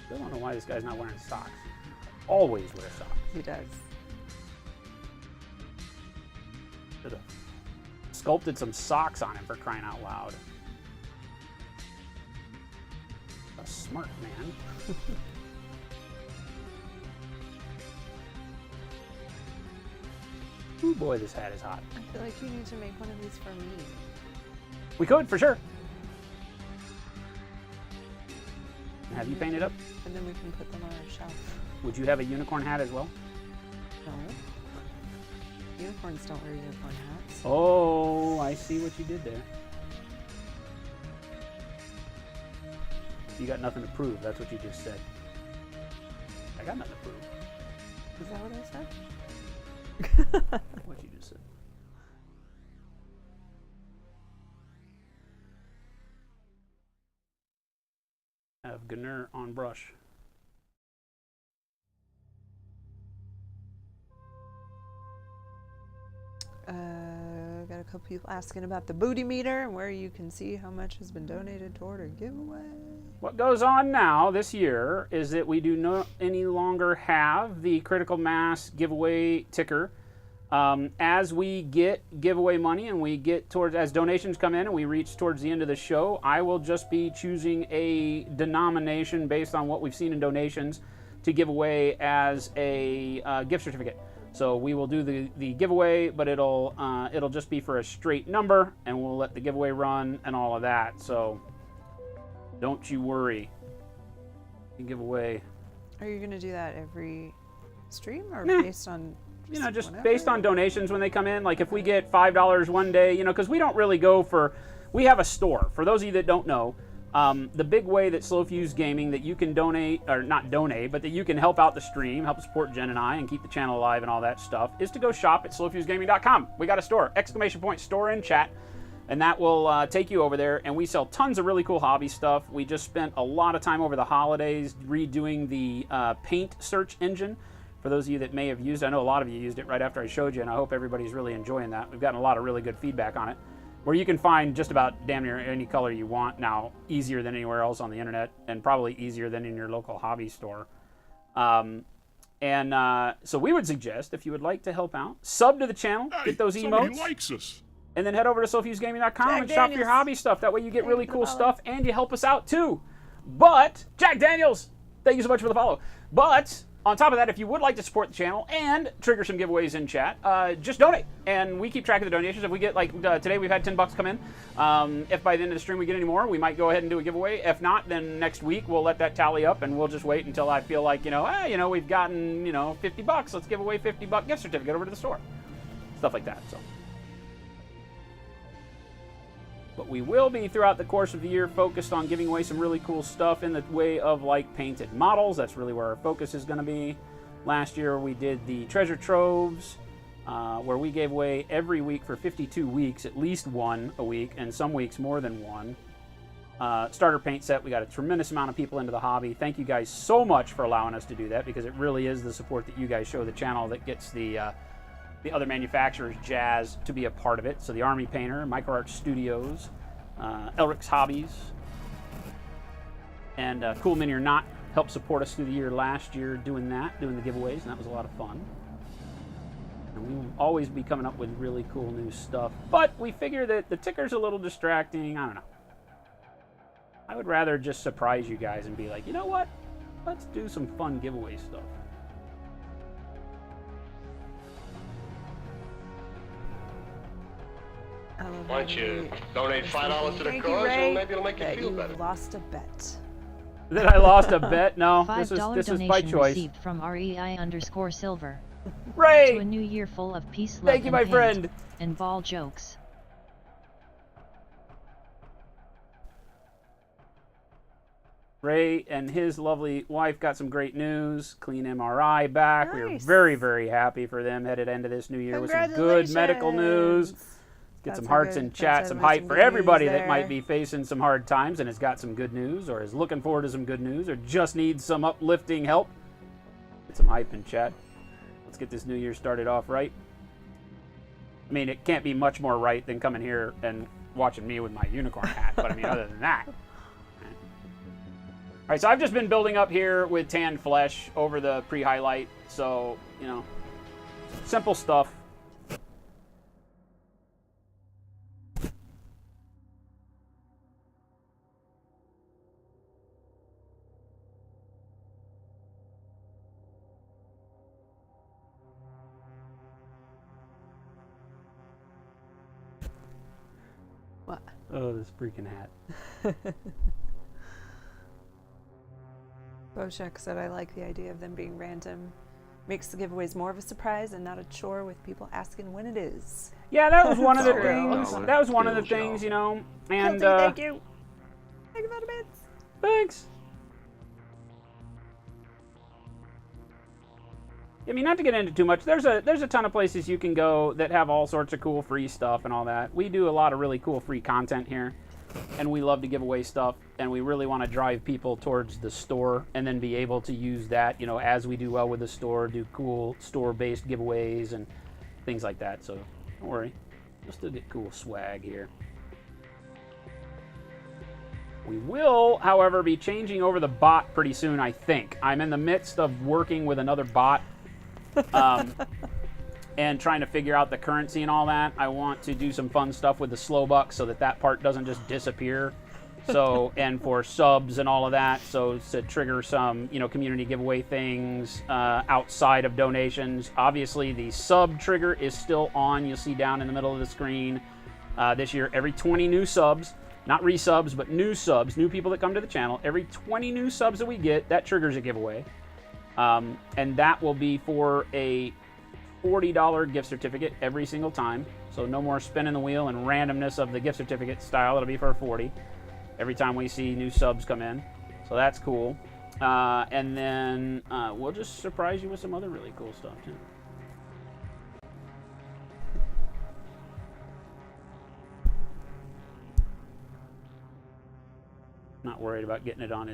Still don't know why this guy's not wearing socks. Always wear socks. He does. Should have sculpted some socks on him for crying out loud. A smart man. Ooh boy, this hat is hot. I feel like you need to make one of these for me. We could, for sure. Have you painted up? And then we can put them on our shelf. Would you have a unicorn hat as well? No. Unicorns don't wear unicorn hats. Oh, I see what you did there. You got nothing to prove. That's what you just said. I got nothing to prove. Is that what I said? What you just said. Have Gunnar on brush. Got a couple people asking about the booty meter and where you can see how much has been donated toward a giveaway. What goes on now this year is that we do not any longer have the Critical Mass giveaway ticker. As we get giveaway money and we get towards, as donations come in and we reach towards the end of the show, I will just be choosing a denomination based on what we've seen in donations to give away as a gift certificate. So we will do the giveaway, but it'll just be for a straight number, and we'll let the giveaway run and all of that. So don't you worry. You can give away. Are you going to do that every stream or Nah. based on You know, just whenever? based on donations when they come in. Like if we get $5 one day, you know, because we don't really go for, we have a store. For those of you that don't know, the big way that Slow Fuse Gaming, that you can donate, or not donate, but that you can help out the stream, help support Jen and I, and keep the channel alive and all that stuff, is to go shop at slowfusegaming.com. We got a store, ! Store in chat, and that will take you over there, and we sell tons of really cool hobby stuff. We just spent a lot of time over the holidays redoing the paint search engine. For those of you that may have used it, I know a lot of you used it right after I showed you, and I hope everybody's really enjoying that. We've gotten a lot of really good feedback on it, where you can find just about damn near any color you want now, easier than anywhere else on the internet, and probably easier than in your local hobby store. So we would suggest, if you would like to help out, sub to the channel, Hey, get those somebody emotes, likes us. and then head over to SoFuseGaming.com Jack and shop for your Daniels. hobby stuff. That way you get Thank really you for cool the follow. stuff, and you help us out too. But, Jack Daniels, thank you so much for the follow. But, on top of that, if you would like to support the channel and trigger some giveaways in chat, just donate. And we keep track of the donations. If we get, like, today we've had $10 come in. If by the end of the stream we get any more, we might go ahead and do a giveaway. If not, then next week we'll let that tally up, and we'll just wait until I feel like, we've gotten, $50. Let's give away a $50 gift certificate over to the store. Stuff like that, so. But we will be, throughout the course of the year, focused on giving away some really cool stuff in the way of, like, painted models. That's really where our focus is going to be. Last year we did the treasure troves, where we gave away every week for 52 weeks, at least one a week, and some weeks more than one. starter paint set. We got a tremendous amount of people into the hobby. Thank you guys so much for allowing us to do that, because it really is the support that you guys show the channel that gets the other manufacturers jazzed to be a part of it. So the Army Painter, MicroArts Studios, Elric's Hobbies, and Cool Mini or Not helped support us through the year last year doing the giveaways, and that was a lot of fun. And we will always be coming up with really cool new stuff, but we figure that the ticker's a little distracting. I don't know. I would rather just surprise you guys and be like, you know what? Let's do some fun giveaway stuff. Why don't you donate $5 to the Thank cause, you, Ray, and maybe it'll make you that feel you better. lost a bet. That I lost a bet? No, $5 this is donation by choice. received from REI_silver. To a Ray! new year full of peace, love, Thank you, and my paint, friend. and ball jokes. Ray and his lovely wife got some great news. Clean MRI back. We are Nice. very, very happy for them headed into this new year with some good medical news. Get That's some a hearts good- in chat, that's some a hype good for news everybody that there. might be facing some hard times and has got some good news, or is looking forward to some good news, or just needs some uplifting help. Get some hype in chat. Let's get this new year started off right. I mean, it can't be much more right than coming here and watching me with my unicorn hat, but I mean, other than that. All right, so I've just been building up here with tan flesh over the pre-highlight, so, you know, simple stuff. What? Oh, this freaking hat. Boshek said, I like the idea of them being random. Makes the giveaways more of a surprise and not a chore with people asking when it is. Yeah, that was one of the True. things. That was one of the things, you know. And Guilty, thank you. Thank you for the bits. thanks. I mean, not to get into too much. There's a ton of places you can go that have all sorts of cool free stuff and all that. We do a lot of really cool free content here, and we love to give away stuff, and we really want to drive people towards the store and then be able to use that, you know, as we do well with the store, do cool store-based giveaways and things like that. So don't worry, you'll still get cool swag here. We will, however, be changing over the bot pretty soon, I think. I'm in the midst of working with another bot and trying to figure out the currency and all that. I want to do some fun stuff with the slow bucks so that part doesn't just disappear. So, and for subs and all of that, so to trigger some, you know, community giveaway things outside of donations. Obviously, the sub trigger is still on. You'll see down in the middle of the screen this year, every 20 new subs, not resubs, but new subs, new people that come to the channel, every 20 new subs that we get, that triggers a giveaway. And that will be for a $40 gift certificate every single time. So no more spinning the wheel and randomness of the gift certificate style. It'll be for 40 every time we see new subs come in. So that's cool. And then we'll just surprise you with some other really cool stuff too. Not worried about getting it on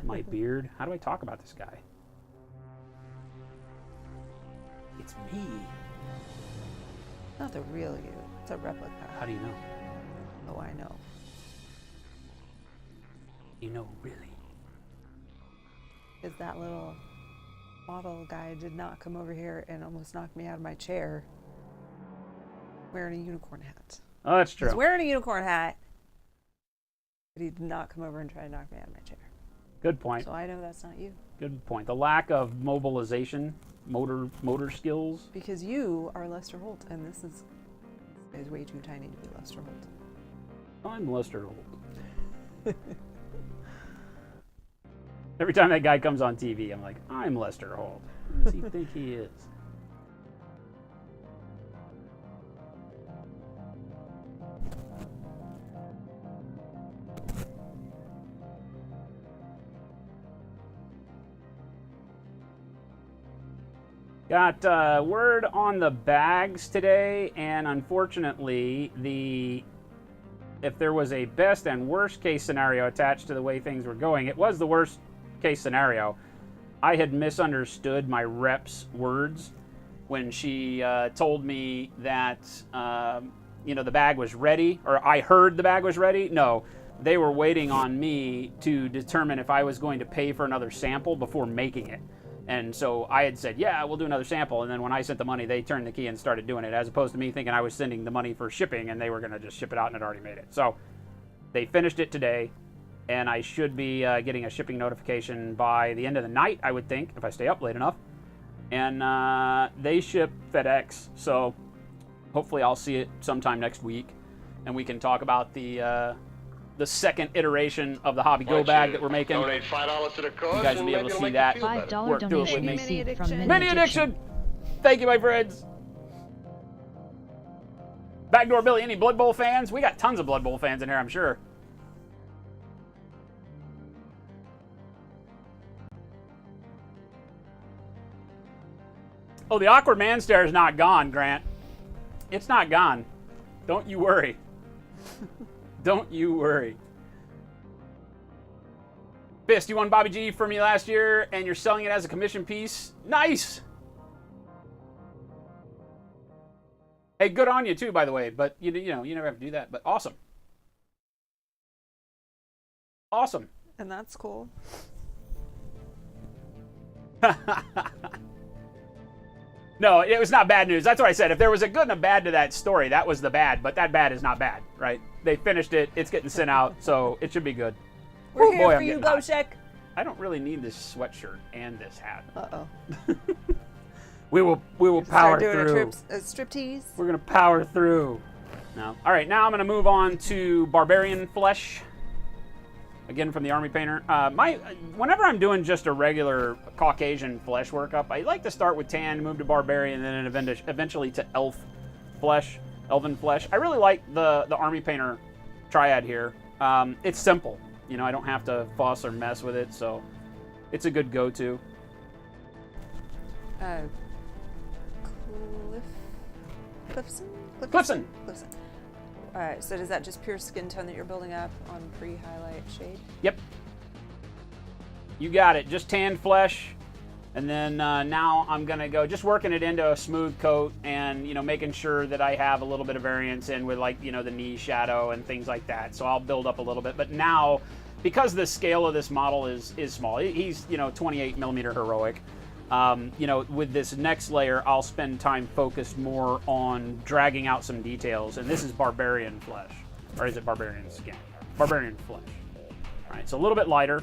my beard. How do I talk about this guy? It's me. Not the real you. It's a replica. How do you know? Oh, I know. You know, really. Because that little model guy did not come over here and almost knock me out of my chair wearing a unicorn hat. Oh, that's true. He's wearing a unicorn hat, but he did not come over and try to knock me out of my chair. Good point. So I know that's not you. Good point. The lack of mobilization, motor skills. Because you are Lester Holt, and this is way too tiny to be Lester Holt. I'm Lester Holt. Every time that guy comes on TV, I'm like, I'm Lester Holt. Who does he think he is? Got word on the bags today, and unfortunately, if there was a best and worst case scenario attached to the way things were going, it was the worst case scenario. I had misunderstood my rep's words when she told me that the bag was ready, or I heard the bag was ready. No, they were waiting on me to determine if I was going to pay for another sample before making it. And so I had said, yeah, we'll do another sample. And then when I sent the money, they turned the key and started doing it, as opposed to me thinking I was sending the money for shipping and they were going to just ship it out and it already made it. So they finished it today, and I should be getting a shipping notification by the end of the night, I would think, if I stay up late enough. And they ship FedEx, so hopefully I'll see it sometime next week, and we can talk about the second iteration of the Hobby Go bag that we're making. Donate $5 to the cause. You guys will be able to see that. $5 Work through it with donation me. received from Mini Mini Addiction! Thank you, my friends. Backdoor Billy, any Blood Bowl fans? We got tons of Blood Bowl fans in here, I'm sure. Oh, the awkward man stare is not gone, Grant. It's not gone. Don't you worry. Don't you worry. Fist, you won Bobby G for me last year, and you're selling it as a commission piece. Nice! Hey, good on you, too, by the way. But, you never have to do that. But awesome. Awesome. And that's cool. No, it was not bad news. That's what I said. If there was a good and a bad to that story, that was the bad. But that bad is not bad, right? They finished it. It's getting sent out, so it should be good. We're Oh, here boy, for I'm you, getting hot. Goshek. I don't really need this sweatshirt and this hat. Uh-oh. We will power Start doing through. a striptease. We're gonna power through. No. All right, now I'm gonna move on to Barbarian Flesh. Again, from the Army Painter. Whenever I'm doing just a regular Caucasian flesh workup, I like to start with tan, move to Barbarian, and then eventually to Elven Flesh. I really like the Army Painter triad here. It's simple. I don't have to fuss or mess with it, so it's a good go-to. Cliffson. Alright, so is that just pure skin tone that you're building up on pre-highlight shade? Yep. You got it. Just tan flesh. And then now I'm going to go just working it into a smooth coat and, making sure that I have a little bit of variance in with, like, the knee shadow and things like that. So I'll build up a little bit. But now, because the scale of this model is small, he's, 28 millimeter heroic. With this next layer, I'll spend time focused more on dragging out some details. And this is Barbarian Flesh. Or is it Barbarian Skin? Barbarian Flesh. All right, so a little bit lighter.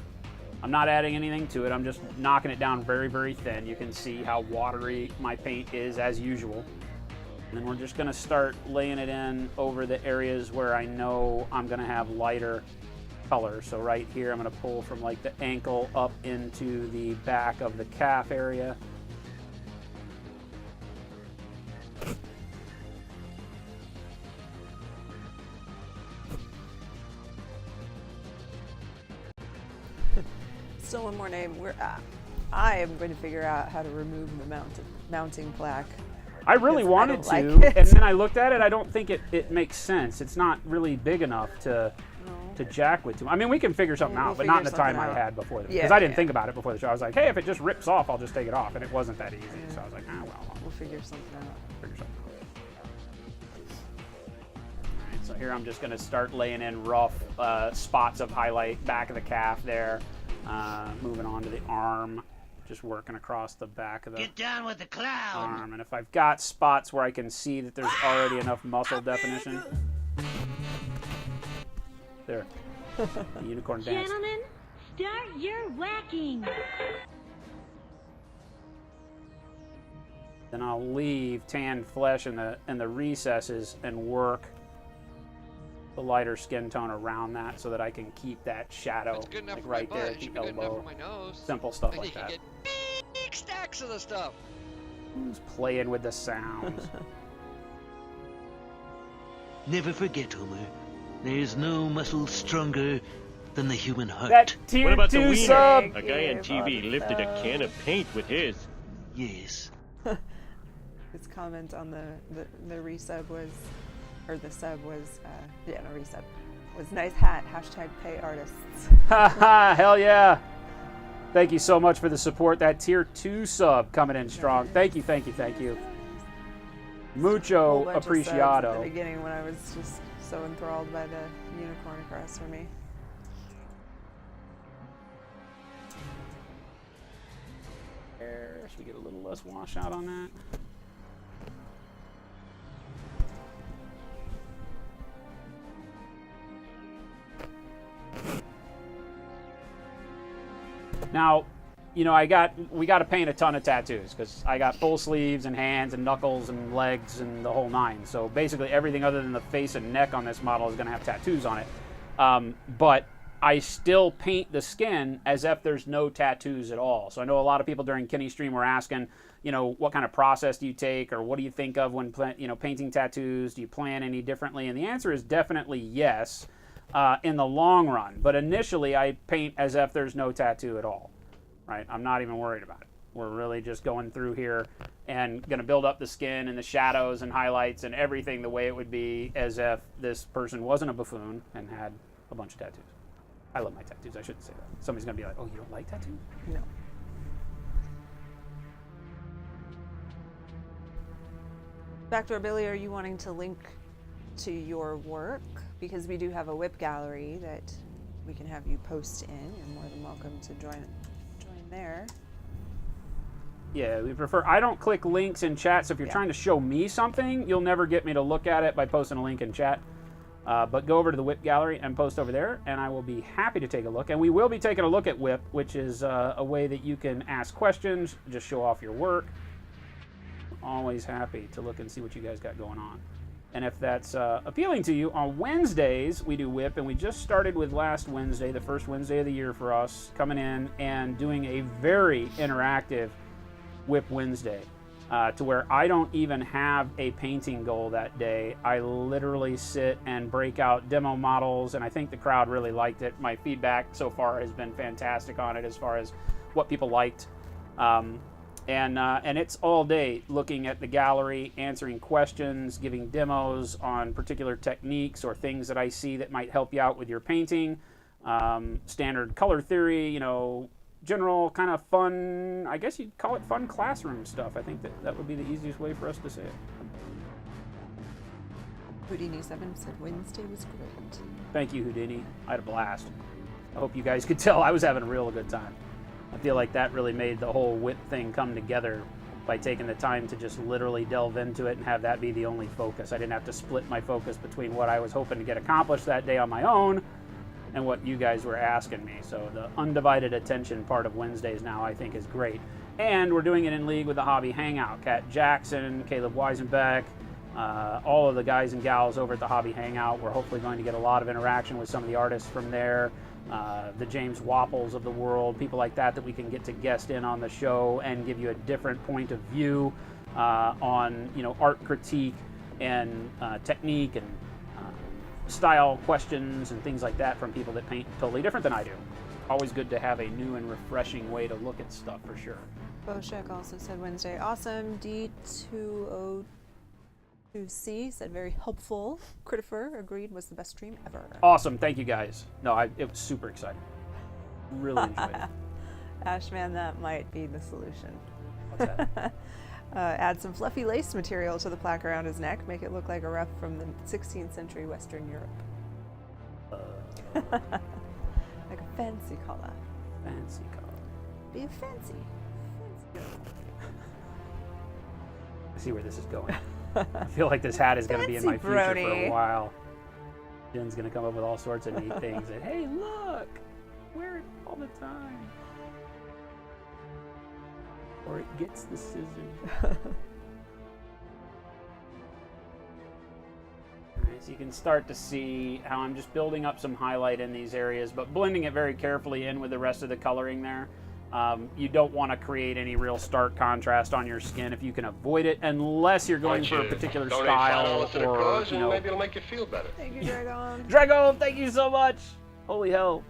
I'm not adding anything to it. I'm just knocking it down very, very thin. You can see how watery my paint is as usual. And then we're just going to start laying it in over the areas where I know I'm going to have lighter color. So right here, I'm going to pull from like the ankle up into the back of the calf area. Still one more name. I am going to figure out how to remove the mounting plaque. I really Because I wanted don't to, like it. and then I looked at it. I don't think it makes sense. It's not really big enough to jack with too. I mean, we can figure something We'll out, but not in the figure time I something out. had before. Because Yeah, I didn't yeah. think about it before the show. I was like, hey, if it just rips off, I'll just take it off, and it wasn't that easy. So I was like, well, We'll figure something out. I'll figure something out. All right, so here I'm just going to start laying in rough spots of highlight, back of the calf there, moving on to the arm. Just working across the back of the Get down with the cloud. arm. And if I've got spots where I can see that there's already enough muscle definition. There. The unicorn dance. Gentlemen, start your whacking. Then I'll leave tanned flesh in the recesses and work the lighter skin tone around that so that I can keep that shadow That's good enough like for right my there butt. at It should the be good enough elbow. for my nose. Simple stuff I like think that. you get big stacks of the stuff. Who's playing with the sounds? Never forget, Homer. There's no muscle stronger than the human heart. That tier What about the 2 wiener? sub? A guy on TV lifted a can of paint with his. Yes. His comment on the resub was, or the sub was, yeah, no, resub, was nice hat, hashtag pay artists. Haha, hell yeah. Thank you so much for the support. That tier 2 sub coming in strong. Thank you, thank you, thank you. Mucho apreciado. At the beginning when I was just so enthralled by the unicorn across from me. Should we get a little less washout on that? Now, you know, we got to paint a ton of tattoos because I got full sleeves and hands and knuckles and legs and the whole nine. So basically everything other than the face and neck on this model is going to have tattoos on it. But I still paint the skin as if there's no tattoos at all. So I know a lot of people during Kenny's stream were asking, you know, what kind of process do you take, or what do you think of when painting tattoos? Do you plan any differently? And the answer is definitely yes. In the long run, but initially I paint as if there's no tattoo at all, right? I'm not even worried about it. We're really just going through here and going to build up the skin and the shadows and highlights and everything the way it would be as if this person wasn't a buffoon and had a bunch of tattoos. I love my tattoos. I shouldn't say that. Somebody's going to be like, oh, you don't like tattoos? No. Backdoor Billy, are you wanting to link to your work? Because we do have a whip gallery that we can have you post in. You're more than welcome to join there. Yeah, we prefer. I don't click links in chat, so if you're trying to show me something, you'll never get me to look at it by posting a link in chat. But go over to the whip gallery and post over there, and I will be happy to take a look. And we will be taking a look at whip, which is a way that you can ask questions, just show off your work. Always happy to look and see what you guys got going on. And if that's appealing to you, on Wednesdays we do whip, and we just started with last Wednesday, the first Wednesday of the year for us, coming in and doing a very interactive Whip Wednesday, to where I don't even have a painting goal that day. I literally sit and break out demo models, and I think the crowd really liked it. My feedback so far has been fantastic on it as far as what people liked. And it's all day looking at the gallery, answering questions, giving demos on particular techniques or things that I see that might help you out with your painting. Standard color theory, you know, general kind of fun, I guess you'd call it fun classroom stuff. I think that would be the easiest way for us to say it. Houdini7 said Wednesday was great. Thank you, Houdini. I had a blast. I hope you guys could tell I was having a real good time. I feel like that really made the whole whip thing come together by taking the time to just literally delve into it and have that be the only focus. I didn't have to split my focus between what I was hoping to get accomplished that day on my own and what you guys were asking me. So the undivided attention part of Wednesdays now I think is great. And we're doing it in league with the Hobby Hangout. Kat Jackson, Caleb Weisenbeck, all of the guys and gals over at the Hobby Hangout. We're hopefully going to get a lot of interaction with some of the artists from there. The James Wapples of the world, people like that we can get to guest in on the show and give you a different point of view on, you know, art critique and technique and style questions and things like that from people that paint totally different than I do. Always good to have a new and refreshing way to look at stuff for sure. Boshek also said Wednesday awesome. D202C said very helpful. Critifer agreed was the best stream ever. Awesome, thank you guys. No, it was super exciting. Really enjoyed it. Ashman, that might be the solution. What's that? Add some fluffy lace material to the plaque around his neck. Make it look like a ruff from the 16th century Western Europe. Like a fancy collar. Fancy collar. Be a fancy girl. I see where this is going. I feel like this hat is going to be in my future for a while. Jen's going to come up with all sorts of neat things. And, hey, look! Wear it all the time. Or it gets the scissors. So you can start to see how I'm just building up some highlight in these areas, but blending it very carefully in with the rest of the coloring there. You don't want to create any real stark contrast on your skin if you can avoid it, unless you're going for a particular style or, you know. Maybe it'll make you feel better. Thank you, Dragon. Drago, thank you so much. Holy hell.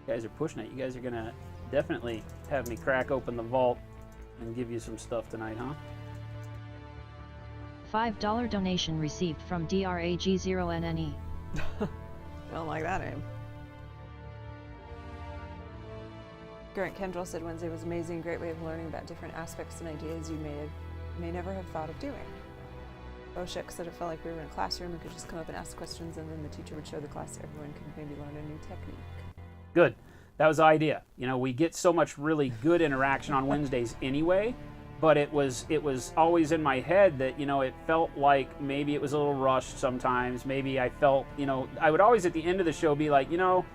You guys are pushing it. You guys are going to definitely have me crack open the vault and give you some stuff tonight, huh? $5 donation received from DRAG0NNE. I don't like that name. Grant Kendrell said Wednesday was amazing, great way of learning about different aspects and ideas you may never have thought of doing. Boshek said it felt like we were in a classroom and could just come up and ask questions, and then the teacher would show the class so everyone could maybe learn a new technique. Good. That was the idea. You know, we get so much really good interaction on Wednesdays anyway, but it was always in my head that, you know, it felt like maybe it was a little rushed sometimes. Maybe I felt, you know, I would always at the end of the show be like, you know,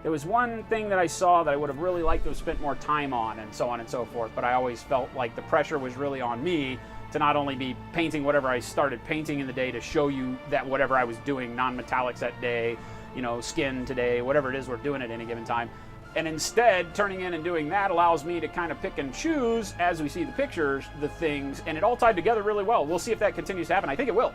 there was one thing that I saw that I would have really liked to have spent more time on, and so on and so forth, but I always felt like the pressure was really on me to not only be painting whatever I started painting in the day to show you that whatever I was doing, non-metallics that day, you know, skin today, whatever it is we're doing at any given time. And instead, turning in and doing that allows me to kind of pick and choose, as we see the pictures, the things, and it all tied together really well. We'll see if that continues to happen. I think it will.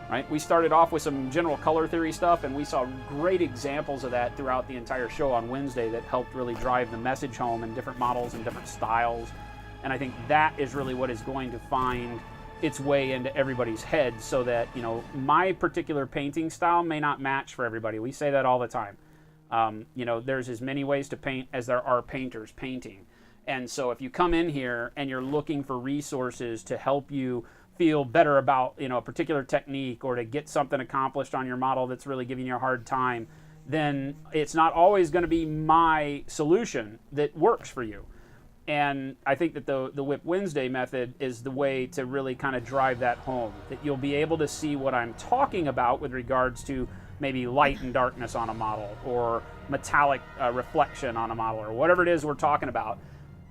Right? We started off with some general color theory stuff, and we saw great examples of that throughout the entire show on Wednesday that helped really drive the message home in different models and different styles. And I think that is really what is going to find its way into everybody's head, so that, you know, my particular painting style may not match for everybody. We say that all the time. You know, there's as many ways to paint as there are painters painting. And so if you come in here and you're looking for resources to help you feel better about, you know, a particular technique, or to get something accomplished on your model that's really giving you a hard time, then it's not always going to be my solution that works for you. And I think that the Whip Wednesday method is the way to really kind of drive that home, that you'll be able to see what I'm talking about with regards to maybe light and darkness on a model, or metallic reflection on a model, or whatever it is we're talking about.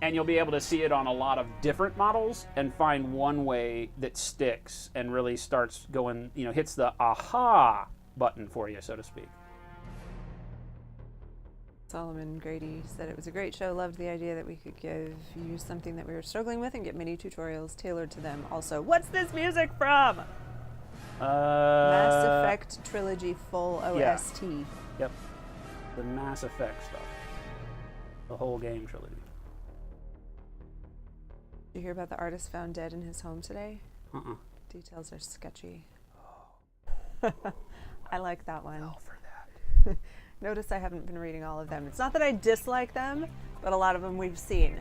And you'll be able to see it on a lot of different models and find one way that sticks and really starts going, you know, hits the aha button for you, so to speak. Solomon Grady said it was a great show, loved the idea that we could give you something that we were struggling with and get mini tutorials tailored to them. Also, what's this music from? Mass Effect Trilogy Full OST. Yeah. Yep. The Mass Effect stuff. The whole game trilogy. Did you hear about the artist found dead in his home today? Uh-uh. Details are sketchy. I like that one. Hell for that. Notice I haven't been reading all of them. It's not that I dislike them, but a lot of them we've seen.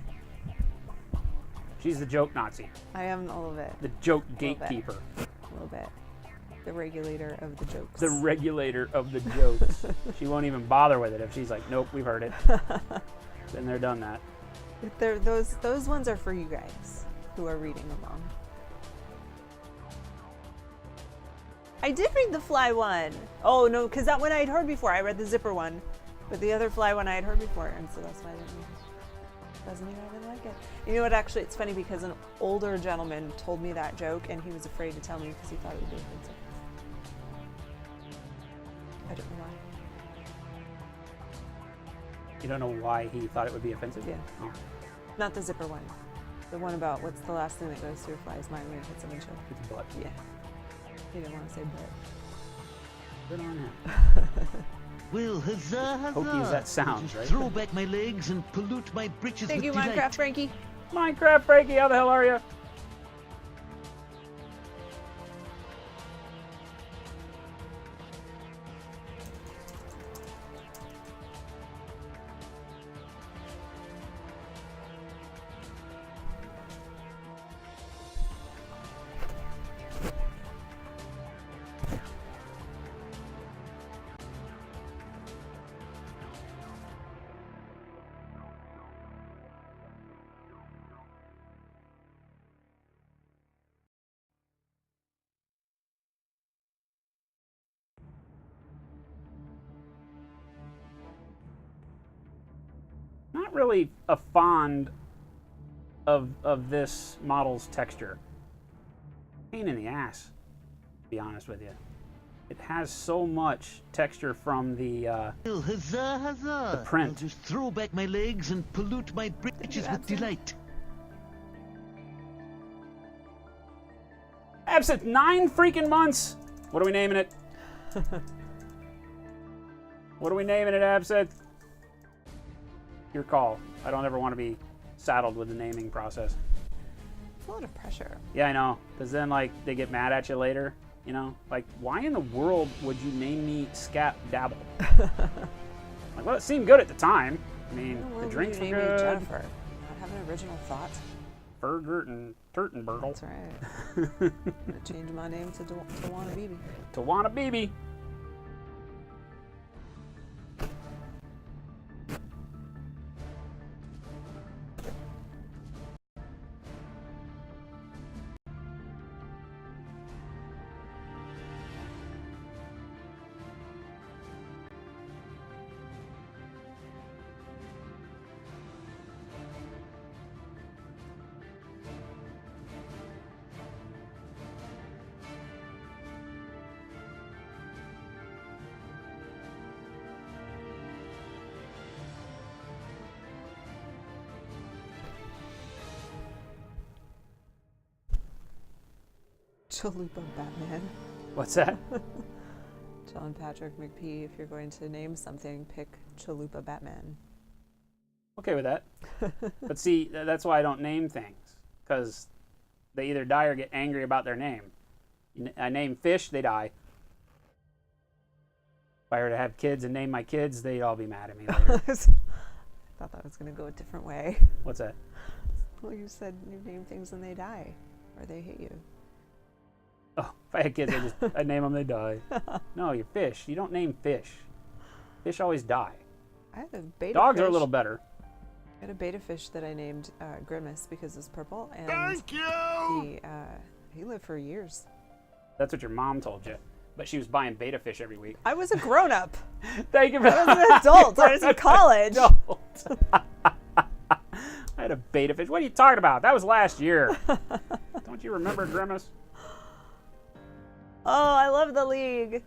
She's the joke Nazi. I am a little bit. The joke gatekeeper. A little bit. The regulator of the jokes. The regulator of the jokes. She won't even bother with it if she's like, nope, we've heard it. Been there, done that. Those ones are for you guys who are reading along. I did read the Fly one. Oh no, because that one I had heard before. I read the Zipper one, but the other Fly one I had heard before, and so that's why I didn't read it. Doesn't mean I didn't like it. You know what? Actually, it's funny because an older gentleman told me that joke, and he was afraid to tell me because he thought it would be offensive. I don't know why. You don't know why he thought it would be offensive? Yeah. Oh. Not the Zipper one. The one about what's the last thing that goes through a fly's mind when it hits a windshield. It's butt. Yeah. He didn't want to say butt. Good on him. Well, huzzah, huzzah. Hokey as that sounds, Just right? throw back my legs and pollute my britches Thank with you, delight. Minecraft Frankie. Minecraft Frankie, how the hell are you? Not really a fond of this model's texture. Pain in the ass, to be honest with you. It has so much texture from the Well, huzzah, huzzah. the print. I'll just throw back my legs and pollute my britches with delight. Absinthe, 9 freaking months! What are we naming it? What are we naming it, Absinthe? Your call. I don't ever want to be saddled with the naming process. That's a lot of pressure. Yeah, I know. Because then, like, they get mad at you later. You know? Like, why in the world would you name me Scat Dabble? Like, well, it seemed good at the time. I mean, the drinks were name you good. Jennifer. Not have an original thought. Fergert and Turtenbergle. That's right. I'm gonna change my name to Tawana Bibi. Tawana Bibi. Chalupa Batman. What's that? John Patrick McPhee, if you're going to name something, pick Chalupa Batman. Okay with that. But see, that's why I don't name things. Because they either die or get angry about their name. I name fish, they die. If I were to have kids and name my kids, they'd all be mad at me later. I thought that was going to go a different way. What's that? Well, you said you name things and they die. Or they hate you. Oh, if I had kids, I'd name them, they die. No, you're fish. You don't name fish. Fish always die. I had a beta Dogs fish. are a little better. I had a beta fish that I named Grimace because it's purple, and Thank you! he lived for years. That's what your mom told you. But she was buying beta fish every week. I was a grown-up. Thank you for I was an adult. I was in college. I had a beta fish. What are you talking about? That was last year. Don't you remember Grimace? Oh, I love the League.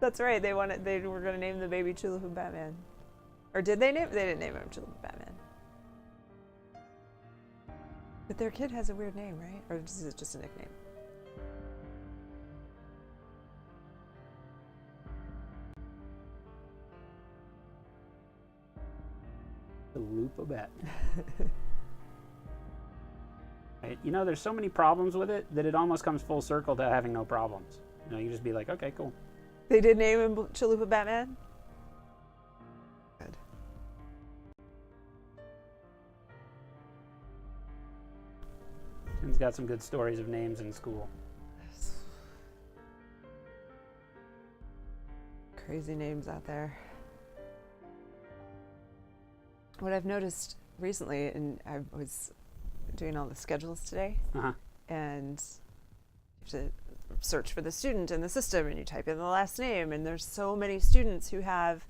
That's right. They were going to name the baby Chalupa Batman. Or did they name? They didn't name him Chalupa Batman. But their kid has a weird name, right? Or is it just a nickname? Chalupa Batman. Right? You know, there's so many problems with it that it almost comes full circle to having no problems. You know, you just be like, okay, cool. They did name him Chalupa Batman? Good. Tim's got some good stories of names in school. Crazy names out there. What I've noticed recently, and I was doing all the schedules today, and you have to search for the student in the system, and you type in the last name, and there's so many students who have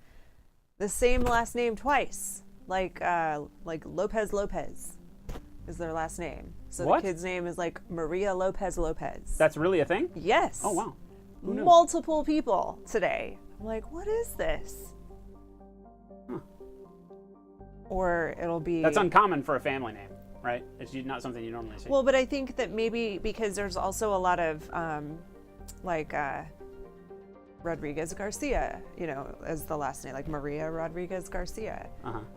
the same last name twice, like Lopez Lopez is their last name. So What? the kid's name is like Maria Lopez Lopez. That's really a thing? Yes. Oh, wow. Who knew? Multiple people today. I'm like, what is this? Huh. Or it'll be... That's uncommon for a family name, right? It's not something you normally see. Well, but I think that maybe because there's also a lot of Rodriguez Garcia, you know, as the last name, like Maria Rodriguez Garcia.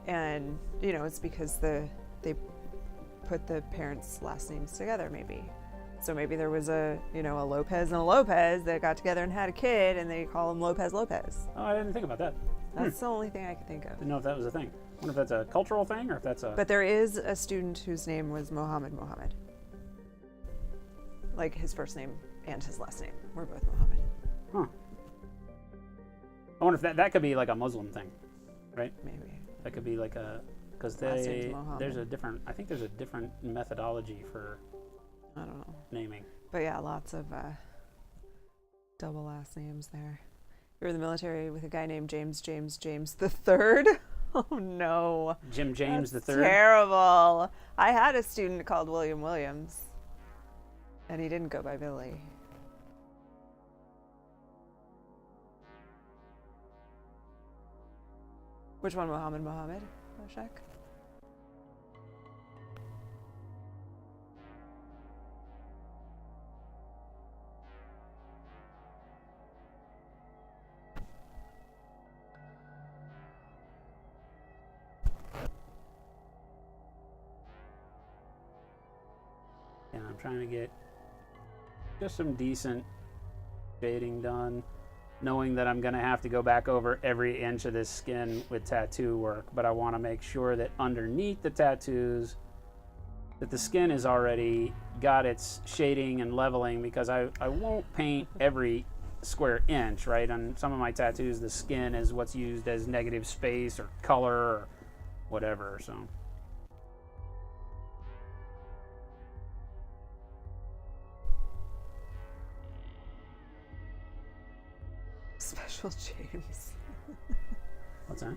And, you know, it's because they put the parents' last names together, maybe. So maybe there was a Lopez and a Lopez that got together and had a kid, and they call him Lopez Lopez. Oh, I didn't think about that. That's the only thing I could think of. Didn't know if that was a thing. I wonder if that's a cultural thing or if that's a... But there is a student whose name was Mohammed. Like his first name and his last name were both Mohammed. Huh. I wonder if that could be like a Muslim thing, right? Maybe. That could be like a... Because Last name's Mohammed. there's a different... I think there's a different methodology for... I don't know. Naming. But yeah, lots of double last names there. You were in the military with a guy named James the Third. Oh no. Jim James That's the Third. Terrible. I had a student called William Williams, and he didn't go by Billy. Which one, Mohammed? Moshek? I'm trying to get just some decent shading done, knowing that I'm going to have to go back over every inch of this skin with tattoo work, but I want to make sure that underneath the tattoos that the skin has already got its shading and leveling, because I won't paint every square inch, right? On some of my tattoos, the skin is what's used as negative space or color or whatever, so. Special James. What's that?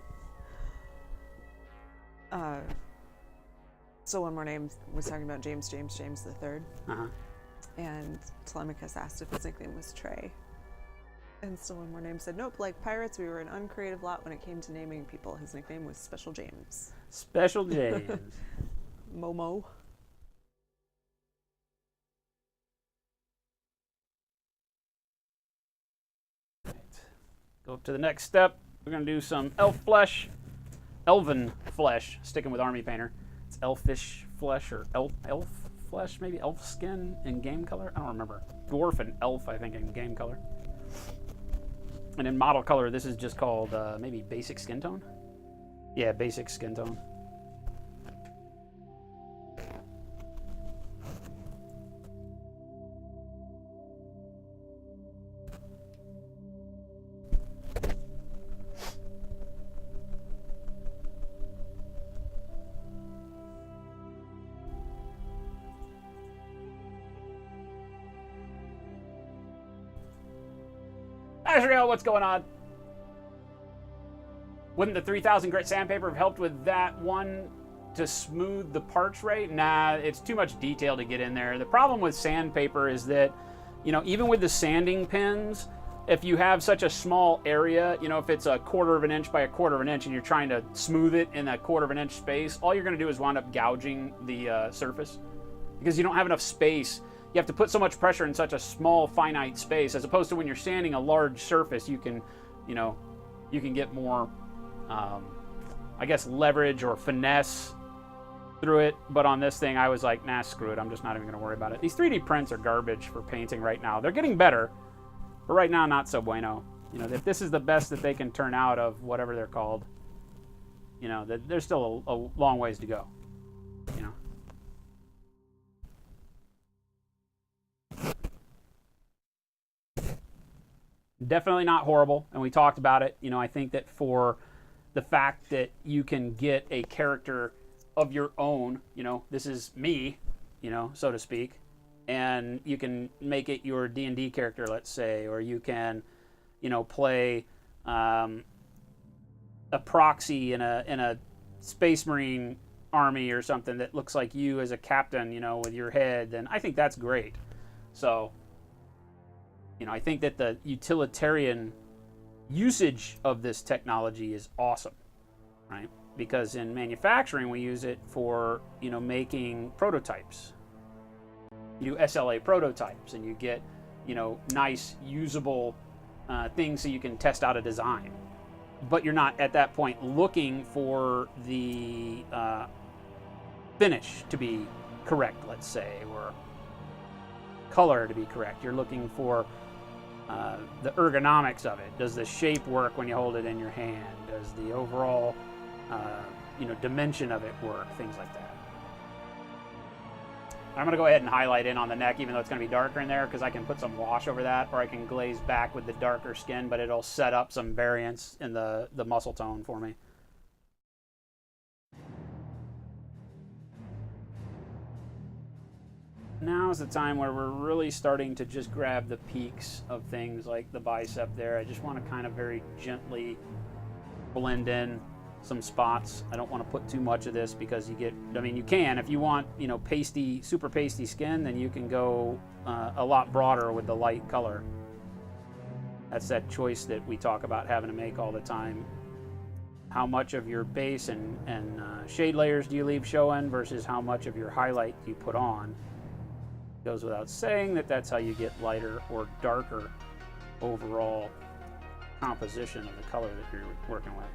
So one more name was talking about James the Third, and Telemachus asked if his nickname was Trey. And still one more name said, nope, like pirates, we were an uncreative lot when it came to naming people. His nickname was Special James. Special James. Momo. Right. Go up to the next step. We're going to do some elf flesh. Elven flesh, sticking with Army Painter. It's elfish flesh or elf flesh, maybe elf skin in game color. I don't remember. Dwarf and elf, I think, in game color. And in model color, this is just called maybe basic skin tone. Yeah, basic skin tone. Azrael, what's going on? Wouldn't the 3000 grit sandpaper have helped with that one to smooth the parch rate? Nah, it's too much detail to get in there. The problem with sandpaper is that, you know, even with the sanding pins, if you have such a small area, you know, if it's a 1/4 of an inch by a 1/4 of an inch and you're trying to smooth it in that 1/4 of an inch space, all you're going to do is wind up gouging the surface because you don't have enough space. You have to put so much pressure in such a small, finite space, as opposed to when you're sanding a large surface, you can, you know, you can get more, I guess, leverage or finesse through it. But on this thing, I was like, nah, screw it. I'm just not even going to worry about it. These 3D prints are garbage for painting right now. They're getting better, but right now, not so bueno. You know, if this is the best that they can turn out of whatever they're called, you know, there's still a long ways to go, you know. Definitely not horrible, and we talked about it. You know, I think that for the fact that you can get a character of your own, you know, this is me, you know, so to speak, and you can make it your D&D character, let's say, or you can, you know, play a proxy in a Space Marine army or something that looks like you as a captain, you know, with your head, then I think that's great. So, you know, I think that the utilitarian usage of this technology is awesome, right? Because in manufacturing, we use it for, you know, making prototypes. You do SLA prototypes, and you get, you know, nice, usable things so you can test out a design. But you're not, at that point, looking for the finish to be correct, let's say, or color to be correct. You're looking for the ergonomics of it. Does the shape work when you hold it in your hand? Does the overall, you know, dimension of it work? Things like that. I'm going to go ahead and highlight in on the neck, even though it's going to be darker in there, because I can put some wash over that, or I can glaze back with the darker skin, but it'll set up some variance in the muscle tone for me. Now is the time where we're really starting to just grab the peaks of things like the bicep there. I just want to kind of very gently blend in some spots. I don't want to put too much of this because you get, I mean, you can, if you want, you know, pasty, super pasty skin, then you can go a lot broader with the light color. That's that choice that we talk about having to make all the time. How much of your base and shade layers do you leave showing versus how much of your highlight do you put on? Goes without saying that that's how you get lighter or darker overall composition of the color that you're working with.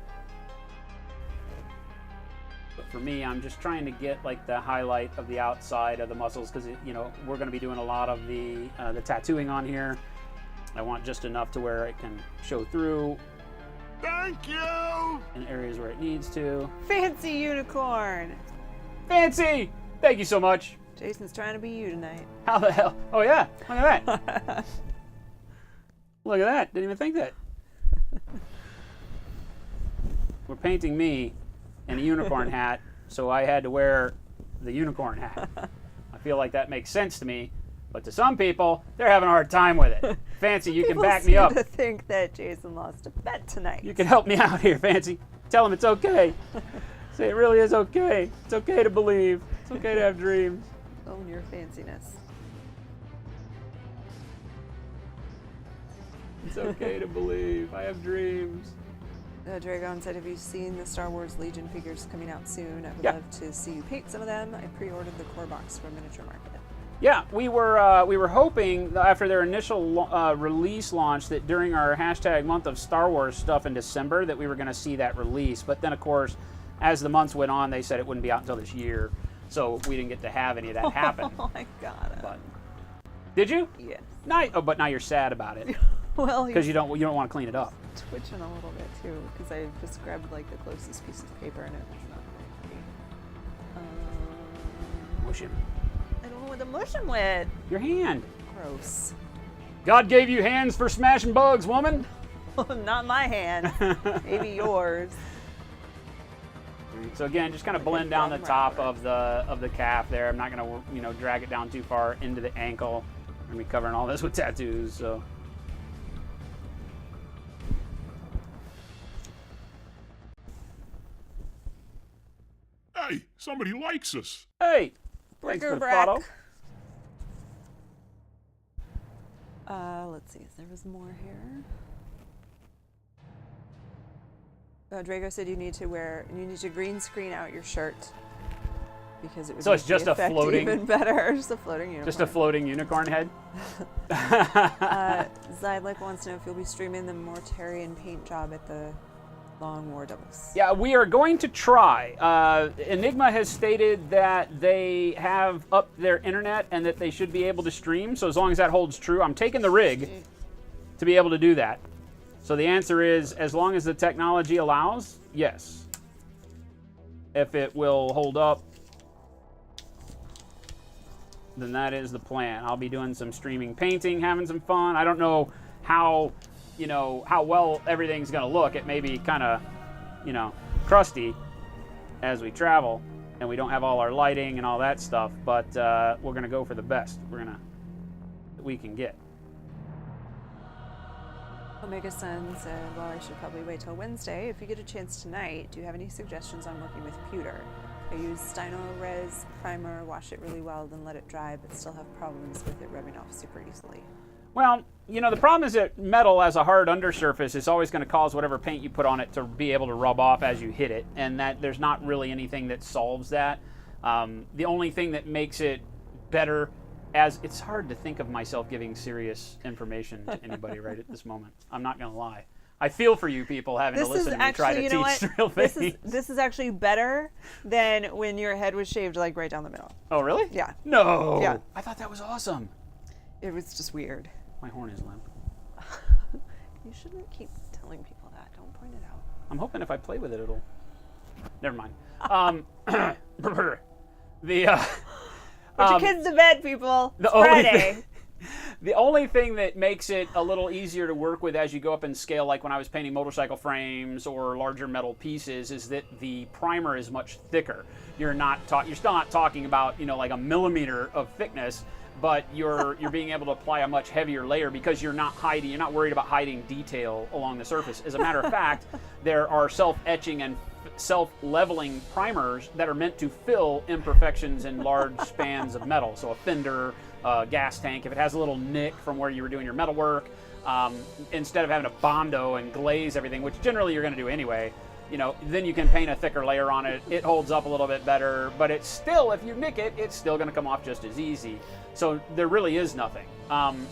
But for me, I'm just trying to get like the highlight of the outside of the muscles because, you know, we're going to be doing a lot of the tattooing on here. I want just enough to where it can show through. Thank you! In areas where it needs to. Fancy unicorn! Fancy! Thank you so much. Jason's trying to be you tonight. How the hell? Oh, yeah. Look at that. Look at that. Didn't even think that. We're painting me in a unicorn hat, so I had to wear the unicorn hat. I feel like that makes sense to me, but to some people, they're having a hard time with it. Fancy, you can back me up. People seem to think that Jason lost a bet tonight. You can help me out here, Fancy. Tell him it's okay. Say it really is okay. It's okay to believe. It's okay to have dreams. Own your fanciness. It's okay to believe. I have dreams. Dragon said, have you seen the Star Wars Legion figures coming out soon? I would Yeah. love to see you paint some of them. I pre-ordered the core box for Miniature Market. Yeah, we were hoping after their initial release launch that during our hashtag month of Star Wars stuff in December that we were going to see that release. But then, of course, as the months went on, they said it wouldn't be out until this year. So we didn't get to have any of that happen. Oh, I got it. But, did you? Yes. Nice. Oh, but now you're sad about it Well, because you don't want to clean it up. twitching a little bit too because I just grabbed like the closest piece of paper and it was not very pretty. Mush him. I don't know what to mush him with. Your hand. Gross. God gave you hands for smashing bugs, woman. Not my hand. Maybe yours. So again, just kind of blend down the top of the calf there. I'm not gonna drag it down too far into the ankle. I'm gonna be covering all this with tattoos. So. Hey, somebody likes us. Hey, thanks for the follow. Let's see if there was more here. Drago said you need to green screen out your shirt because it would So it's make just the a effect floating, even better. Just a floating unicorn. just a floating unicorn head. Zydlik wants to know if you'll be streaming the Mortarian paint job at the Long War Doubles. Yeah, we are going to try. Enigma has stated that they have upped their internet and that they should be able to stream. So as long as that holds true, I'm taking the rig to be able to do that. So the answer is, as long as the technology allows, yes. If it will hold up, then that is the plan. I'll be doing some streaming painting, having some fun. I don't know how well everything's going to look. It may be kind of, crusty as we travel and we don't have all our lighting and all that stuff, but we're going to go for the best that we can get. Omega Sun said, well, I should probably wait till Wednesday. If you get a chance tonight, do you have any suggestions on working with pewter? I use Stino Res primer, wash it really well, then let it dry, but still have problems with it rubbing off super easily. Well, the problem is that metal as a hard undersurface is always going to cause whatever paint you put on it to be able to rub off as you hit it, and that there's not really anything that solves that. The only thing that makes it better, as it's hard to think of myself giving serious information to anybody right at this moment. I'm not going to lie. I feel for you people having to listen to me try to teach real things. This is actually better than when your head was shaved like right down the middle. Oh, really? Yeah. No. Yeah. I thought that was awesome. It was just weird. My horn is limp. You shouldn't keep telling people that. Don't point it out. I'm hoping if I play with it, it'll... Never mind. Put your kids to bed, people. It's Friday. The only thing that makes it a little easier to work with as you go up in scale, like when I was painting motorcycle frames or larger metal pieces, is that the primer is much thicker. You're still not talking about, like a millimeter of thickness, but you're being able to apply a much heavier layer because you're not worried about hiding detail along the surface. As a matter of fact, there are self-etching and self-leveling primers that are meant to fill imperfections in large spans of metal. So a fender, gas tank, if it has a little nick from where you were doing your metal work, instead of having to Bondo and glaze everything, which generally you're going to do anyway, then you can paint a thicker layer on it. It holds up a little bit better, but it's still, if you nick it, it's still going to come off just as easy. So there really is nothing.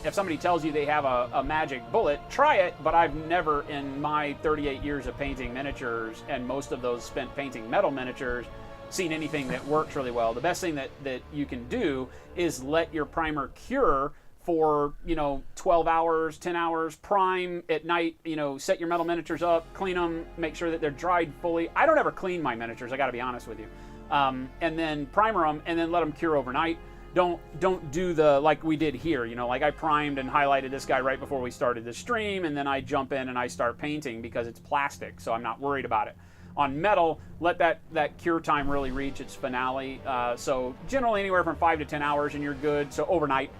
If somebody tells you they have a magic bullet, try it, but I've never in my 38 years of painting miniatures, and most of those spent painting metal miniatures, seen anything that works really well. The best thing that you can do is let your primer cure for 12 hours, 10 hours, prime at night, set your metal miniatures up, clean them, make sure that they're dried fully. I don't ever clean my miniatures, I got to be honest with you. And then primer them and then let them cure overnight. Don't do the like we did here, like I primed and highlighted this guy right before we started the stream, and then I jump in and I start painting because it's plastic, so I'm not worried about it. On metal, let that cure time really reach its finale. So generally anywhere from 5 to 10 hours and you're good, so overnight.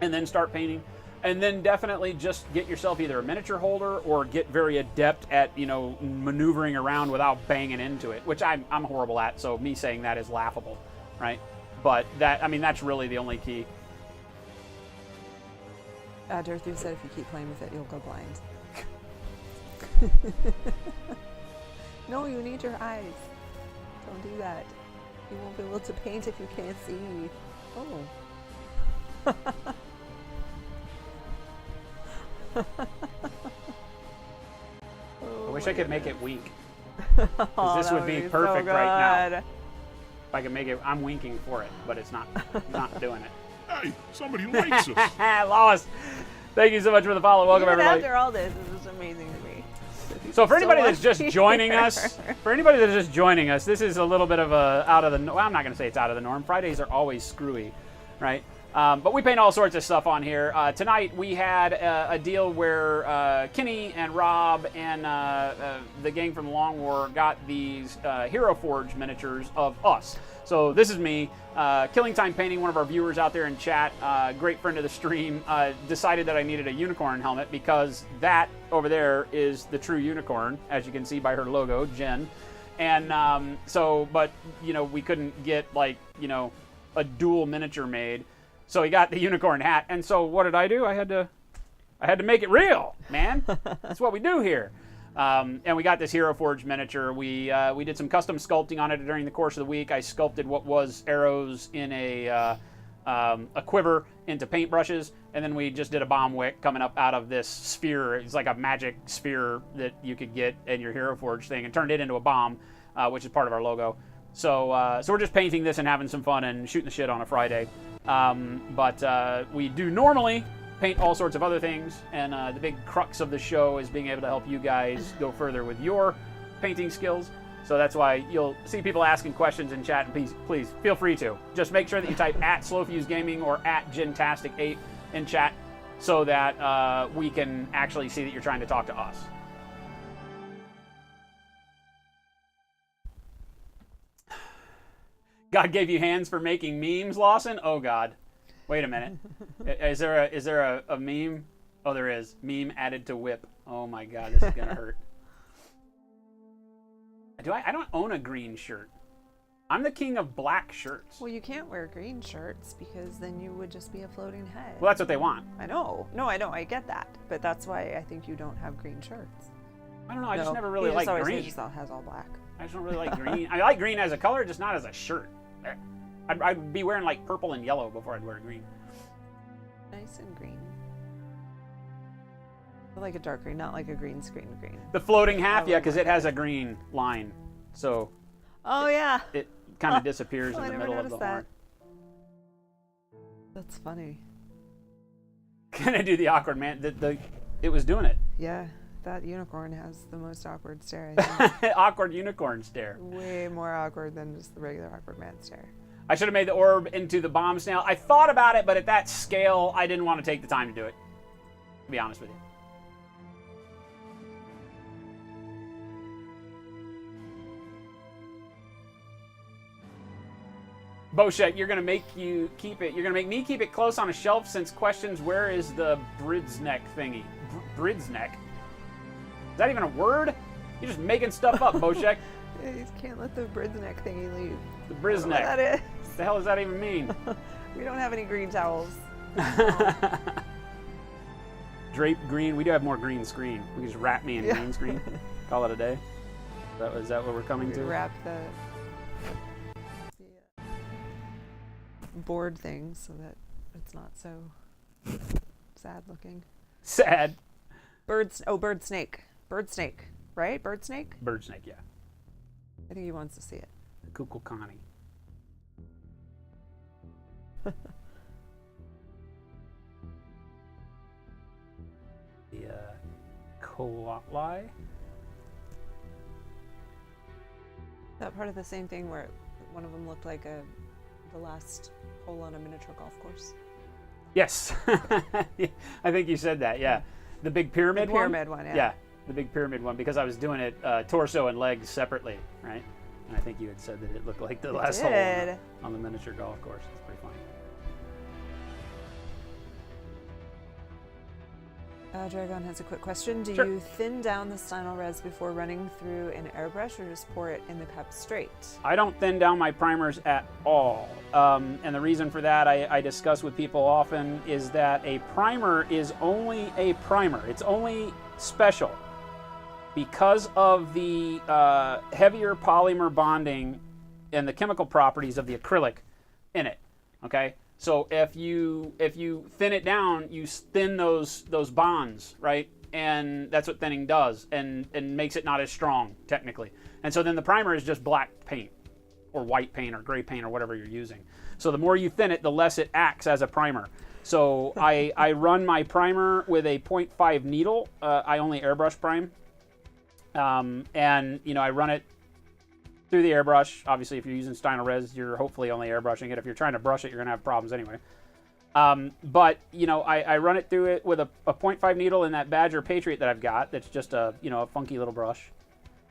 And then start painting. And then definitely just get yourself either a miniature holder or get very adept at, maneuvering around without banging into it, which I'm horrible at, so me saying that is laughable, right? But that's really the only key. Dorothy said if you keep playing with it, you'll go blind. No, you need your eyes. Don't do that. You won't be able to paint if you can't see. Oh. I wish I could make it wink. Because this would be perfect right now. If I could make it, I'm winking for it, but it's not doing it. Hey, somebody likes us. Lois, thank you so much for the follow. Welcome, Even everybody. after all this is amazing to me. So for anybody that's just joining us, this is a little bit of a I'm not going to say it's out of the norm. Fridays are always screwy, right? But we paint all sorts of stuff on here. Tonight we had a deal where Kenny and Rob and the gang from the Long War got these Hero Forge miniatures of us. So this is me, Killing Time Painting, one of our viewers out there in chat, great friend of the stream, decided that I needed a unicorn helmet because that over there is the true unicorn, as you can see by her logo, Jen. And but we couldn't get a dual miniature made. So he got the unicorn hat, and so what did I do? I had to make it real, man. That's what we do here. And we got this Hero Forge miniature. We did some custom sculpting on it during the course of the week. I sculpted what was arrows in a quiver into paintbrushes, and then we just did a bomb wick coming up out of this sphere. It's like a magic sphere that you could get in your Hero Forge thing, and turned it into a bomb, which is part of our logo. So we're just painting this and having some fun and shooting the shit on a Friday. But we do normally paint all sorts of other things, and the big crux of the show is being able to help you guys go further with your painting skills. So that's why you'll see people asking questions in chat, and please feel free to. Just make sure that you type at SlowFuseGaming or at Gentastic8 in chat so that we can actually see that you're trying to talk to us. God gave you hands for making memes, Lawson? Oh, God. Wait a minute. Is there a meme? Oh, there is. Meme added to whip. Oh, my God. This is going to hurt. I don't own a green shirt. I'm the king of black shirts. Well, you can't wear green shirts because then you would just be a floating head. Well, that's what they want. I know. No, I know. I get that. But that's why I think you don't have green shirts. I don't know. I just never really liked green. He just has all black. I just don't really like green. I like green as a color, just not as a shirt. I'd be wearing like purple and yellow before I'd wear green. Nice and green. I like a dark green, not like a green screen green. The floating half, yeah, because it has a green line. So. Oh, yeah. It kind of disappears in the middle of the horn. That's funny. Can I do the awkward man? It was doing it. Yeah. That unicorn has the most awkward stare, I think. Awkward unicorn stare. Way more awkward than just the regular awkward man stare. I should have made the orb into the bomb snail. I thought about it, but at that scale, I didn't want to take the time to do it. To be honest with you. Boshek, you're gonna make me keep it close on a shelf since questions where is the Bridsneck thingy? Bridsneck? Is that even a word? You're just making stuff up, Boshek. Yeah, you can't let the Bridsneck thingy leave. The Bridsneck. That is. What the hell does that even mean? We don't have any green towels. Drape green. We do have more green screen. We can just wrap me in green screen. Call it a day. Is that what we're coming to? Wrap the board thing so that it's not so sad looking. Sad. Bird snake. Bird snake, right? Bird snake? Bird snake, yeah. I think he wants to see it. Kukulkani. The Kolotli. That part of the same thing where one of them looked like the last hole on a miniature golf course. Yes. I think you said that, yeah. The big pyramid one? The pyramid one, yeah. Yeah, the big pyramid one, because I was doing it torso and legs separately, right? And I think you had said that it looked like the last hole on the miniature golf course. It's pretty funny. Dragon has a quick question. Do Sure. you thin down the Stynylrez before running through an airbrush, or just pour it in the cup straight? I don't thin down my primers at all. And the reason for that, I discuss with people often, is that a primer is only a primer. It's only special because of the heavier polymer bonding and the chemical properties of the acrylic in it. Okay? So if you thin it down, you thin those bonds, right? And that's what thinning does, and makes it not as strong, technically. And so then the primer is just black paint, or white paint, or gray paint, or whatever you're using. So the more you thin it, the less it acts as a primer. So I run my primer with a 0.5 needle. I only airbrush prime. And, you know, I run it through the airbrush. Obviously, if you're using Stynylrez, you're hopefully only airbrushing it. If you're trying to brush it, you're going to have problems anyway. But, you know, I run it through it with a 0.5 needle in that Badger Patriot that I've got. That's just a, you know, a funky little brush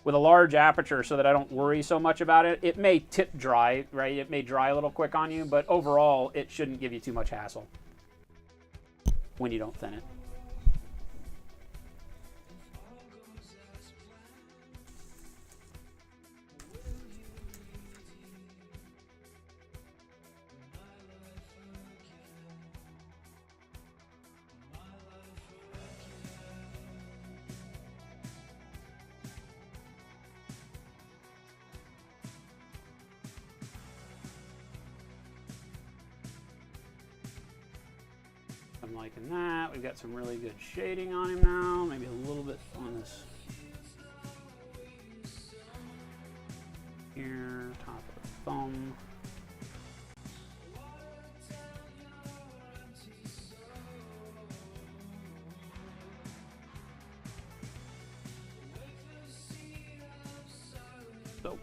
with a large aperture so that I don't worry so much about it. It may tip dry, right? It may dry a little quick on you, but overall, it shouldn't give you too much hassle when you don't thin it. I'm liking that. We've got some really good shading on him now. Maybe a little bit on this here, top of the thumb. So,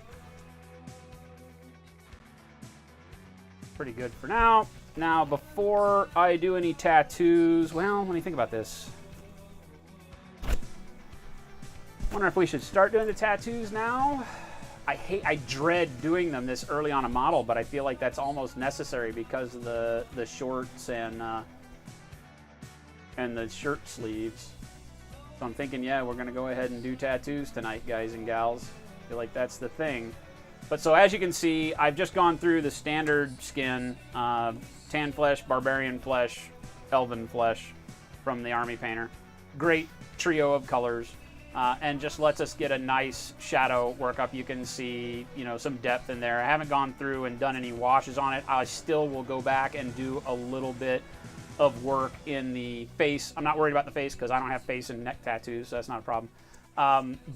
pretty good for now. Now, before I do any tattoos, well, let me think about this. Wonder if we should start doing the tattoos now. I dread doing them this early on a model, but I feel like that's almost necessary because of the shorts and the shirt sleeves. So I'm thinking, yeah, we're gonna go ahead and do tattoos tonight, guys and gals. I feel like that's the thing. But so as you can see, I've just gone through the standard skin, tan flesh, barbarian flesh, elven flesh from the Army Painter. Great trio of colors, and just lets us get a nice shadow workup. You can see, you know, some depth in there. I haven't gone through and done any washes on it. I still will go back and do a little bit of work in the face. I'm not worried about the face because I don't have face and neck tattoos, so that's not a problem.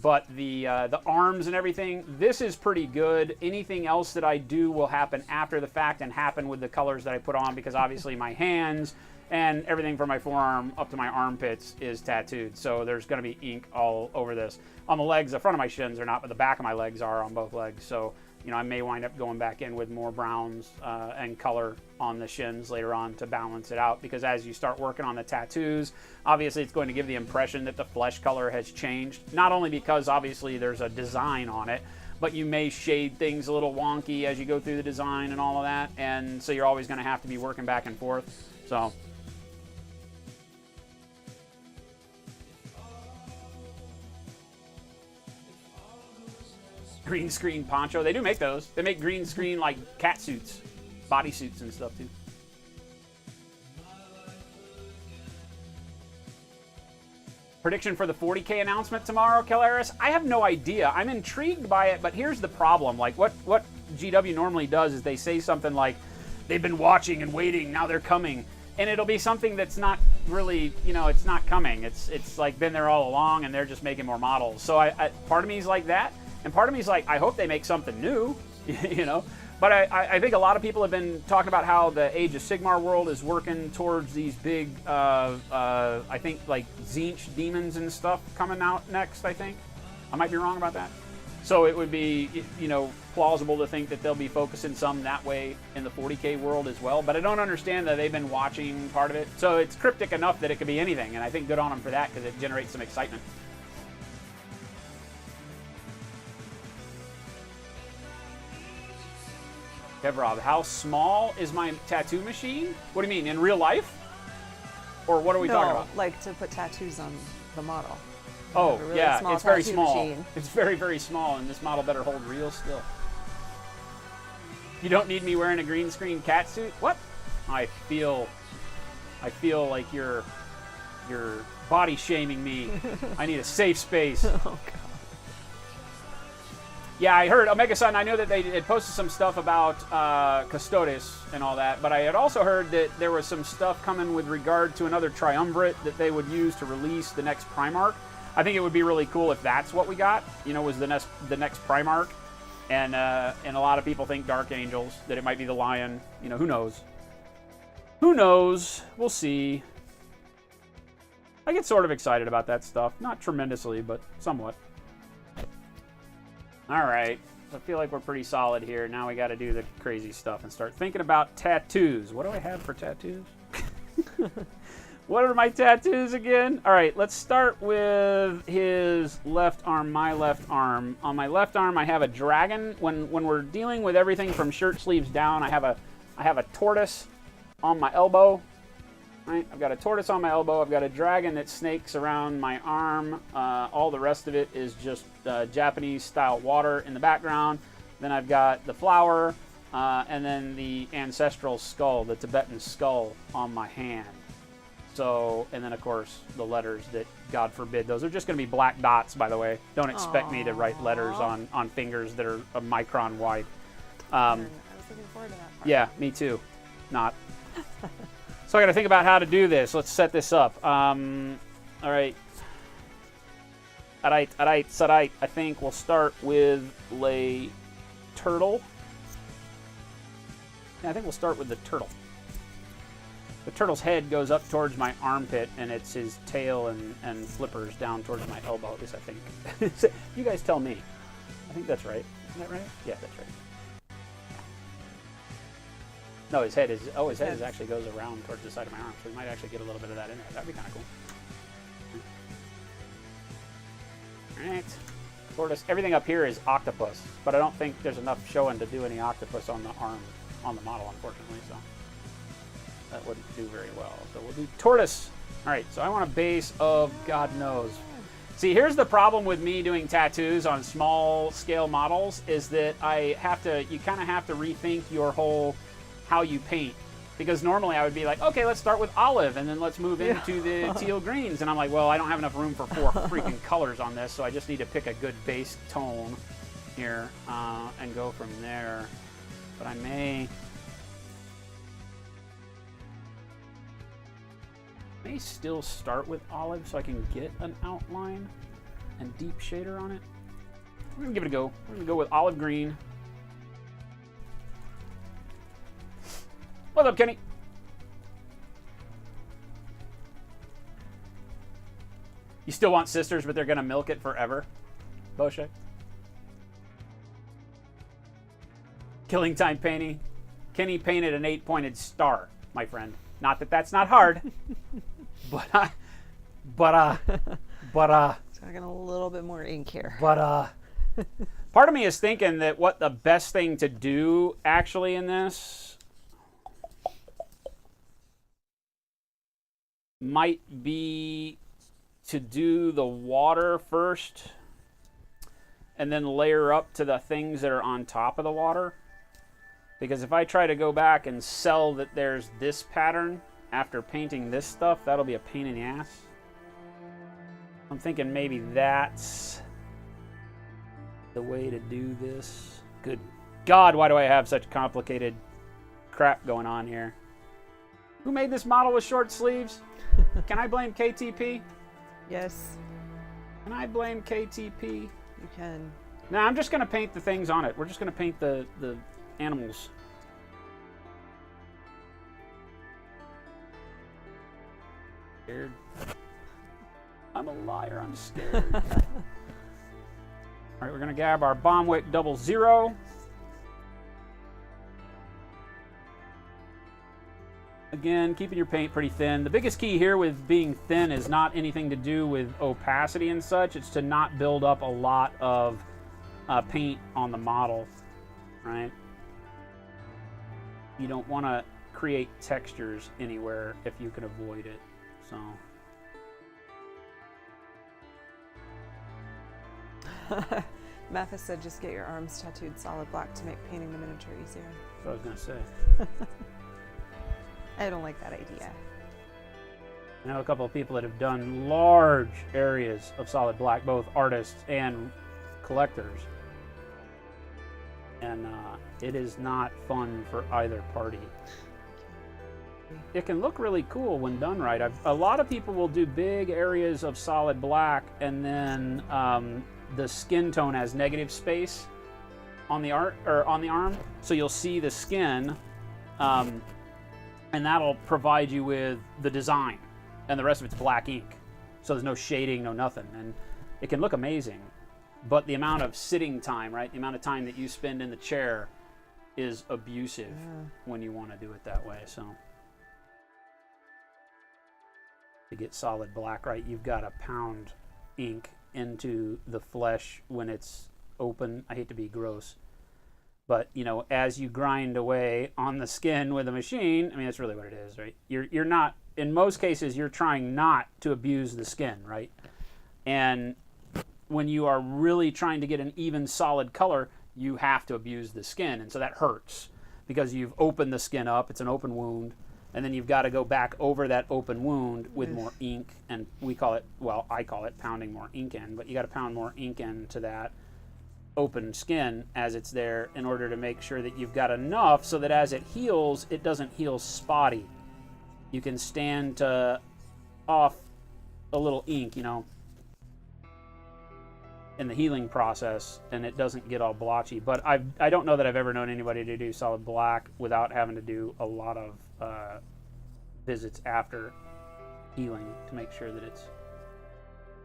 But the arms and everything, this is pretty good. Anything else that I do will happen after the fact and happen with the colors that I put on, because obviously my hands and everything from my forearm up to my armpits is tattooed. So there's going to be ink all over this. On the legs, the front of my shins are not, but the back of my legs are on both legs. So, you know, I may wind up going back in with more browns and color on the shins later on to balance it out, because as you start working on the tattoos, obviously it's going to give the impression that the flesh color has changed, not only because obviously there's a design on it, but you may shade things a little wonky as you go through the design and all of that, and so you're always going to have to be working back and forth. So green screen poncho. They do make those. They make green screen like cat suits, body suits and stuff too. Prediction for the 40K announcement tomorrow, Kelleris? I have no idea. I'm intrigued by it, but here's the problem. Like what GW normally does is they say something like, they've been watching and waiting, now they're coming. And it'll be something that's not really, you know, it's not coming. It's like been there all along and they're just making more models. So I part of me is like that. And part of me is like, I hope they make something new. you know. But I think a lot of people have been talking about how the Age of Sigmar world is working towards these big, I think, like, Tzeentch demons and stuff coming out next, I think. I might be wrong about that. So it would be, you know, plausible to think that they'll be focusing some that way in the 40K world as well. But I don't understand that they've been watching part of it. So it's cryptic enough that it could be anything. And I think good on them for that because it generates some excitement. Kevrov, how small is my tattoo machine? What do you mean, in real life? Or what are we talking about? Like to put tattoos on the model. Oh, Really yeah, small it's very tattoo small. machine. It's very, very small, and this model better hold real still. You don't need me wearing a green screen cat suit? What? I feel like you're body shaming me. I need a safe space. Oh, God. Yeah, I heard Omega Sun. I know that they had posted some stuff about Custodes and all that, but I had also heard that there was some stuff coming with regard to another triumvirate that they would use to release the next Primarch. I think it would be really cool if that's what we got. You know, was the next Primarch, and a lot of people think Dark Angels, that it might be the Lion. You know, who knows? Who knows? We'll see. I get sort of excited about that stuff, not tremendously, but somewhat. All right, so I feel like we're pretty solid here. Now we got to do the crazy stuff and start thinking about tattoos. What do I have for tattoos? What are my tattoos again? All right, let's start with his left arm, my left arm. On my left arm, I have a dragon. When we're dealing with everything from shirt sleeves down, I have a tortoise on my elbow. Right? I've got a tortoise on my elbow. I've got a dragon that snakes around my arm. All the rest of it is just Japanese-style water in the background. Then I've got the flower, and then the ancestral skull, the Tibetan skull, on my hand. So, and then, of course, the letters that, God forbid, those are just going to be black dots, by the way. Don't expect me to write letters on fingers that are a micron wide. I was looking forward to that part. Yeah, me too. Not. So I got to think about how to do this. Let's set this up. All right. All right. I think we'll start with a turtle. Yeah, I think we'll start with the turtle. The turtle's head goes up towards my armpit, and it's his tail and flippers down towards my elbow, at least I think. You guys tell me. I think that's right. Isn't that right? Yeah, that's right. No, his head is. Oh, his head actually goes around towards the side of my arm, so we might actually get a little bit of that in there. That'd be kind of cool. All right. Tortoise. Everything up here is octopus, but I don't think there's enough showing to do any octopus on the arm, on the model, unfortunately. So that wouldn't do very well. So we'll do tortoise. All right. So I want a base of God knows. See, here's the problem with me doing tattoos on small scale models is that you kind of have to rethink your whole how you paint, because normally I would be like, okay, let's start with olive and then let's move into the teal greens, and I'm like, well, I don't have enough room for 4 freaking colors on this, so I just need to pick a good base tone here and go from there. But I may still start with olive so I can get an outline and deep shader on it. We're gonna give it a go. We're gonna go with olive green. What's up, Kenny? You still want sisters, but they're going to milk it forever? Boshe? Killing Time Painting. Kenny painted an 8-pointed star, my friend. Not that that's not hard. but Talking a little bit more ink here. But part of me is thinking that what the best thing to do actually in this might be to do the water first and then layer up to the things that are on top of the water. Because if I try to go back and sell that there's this pattern after painting this stuff, that'll be a pain in the ass. I'm thinking maybe that's the way to do this. Good God, why do I have such complicated crap going on here? Who made this model with short sleeves? Can I blame KTP? Yes. Can I blame KTP? You can. Now I'm just going to paint the things on it. We're just going to paint the animals. Scared. I'm a liar. I'm scared. All right, we're going to grab our Bombwick 00. Again, keeping your paint pretty thin. The biggest key here with being thin is not anything to do with opacity and such. It's to not build up a lot of paint on the model, right? You don't want to create textures anywhere if you can avoid it. So. Mathis said just get your arms tattooed solid black to make painting the miniature easier. That's what I was going to say. I don't like that idea. I know a couple of people that have done large areas of solid black, both artists and collectors. And it is not fun for either party. It can look really cool when done right. A lot of people will do big areas of solid black, and then the skin tone has negative space on the art or on the arm, so you'll see the skin, and that'll provide you with the design, and the rest of it's black ink, so there's no shading, no nothing, and it can look amazing. But the amount of sitting time, right? The amount of time that you spend in the chair is abusive when you want to do it that way. So to get solid black right, you've got to pound ink into the flesh when it's open. I hate to be gross, but you know, as you grind away on the skin with a machine, I mean, that's really what it is, right? You're not, in most cases, you're trying not to abuse the skin, right? And when you are really trying to get an even solid color, you have to abuse the skin, and so that hurts because you've opened the skin up. It's an open wound, and then you've got to go back over that open wound with more ink, and we call it, well, I call it pounding more ink in, but you got to pound more ink into that open skin as it's there in order to make sure that you've got enough so that as it heals, it doesn't heal spotty. You can stand off a little ink, you know, in the healing process, and it doesn't get all blotchy. But I don't know that I've ever known anybody to do solid black without having to do a lot of visits after healing to make sure that it's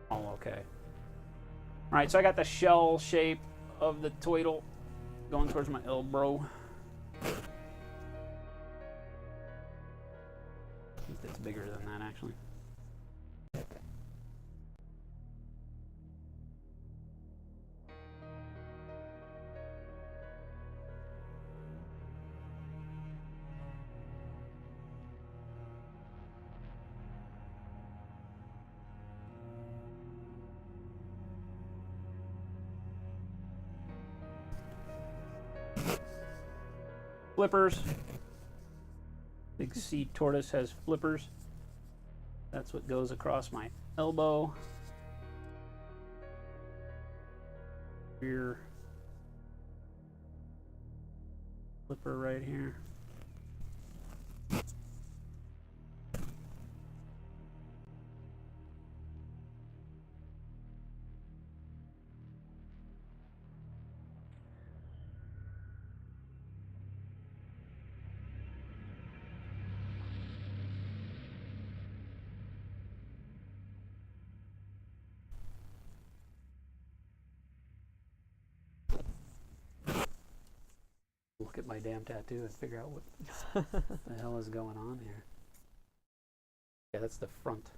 all okay. All right, so I got the shell shape of the turtle going towards my elbow. I think that's bigger than that, actually. Flippers. Big sea tortoise has flippers. That's what goes across my elbow. Rear flipper right here. Look at my damn tattoo and figure out what the hell is going on here. Yeah, that's the front.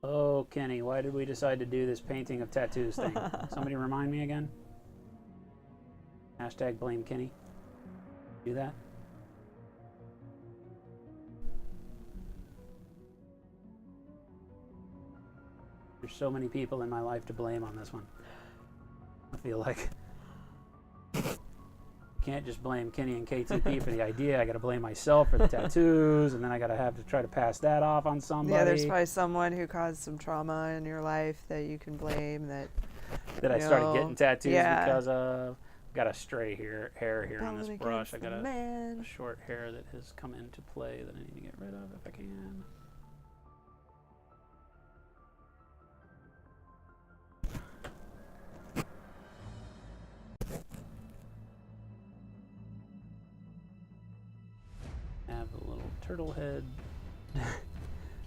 Oh, Kenny, why did we decide to do this painting of tattoos thing? Somebody remind me again? Hashtag blame Kenny. Do that? There's so many people in my life to blame on this one. I feel like can't just blame Kenny and KTP for the idea. I got to blame myself for the tattoos, and then I got to have to try to pass that off on somebody. Yeah, there's probably someone who caused some trauma in your life that you can blame. That I started getting tattoos because of. Got a stray hair here on this brush. I got a short hair that has come into play that I need to get rid of if I can. Have a little turtle head.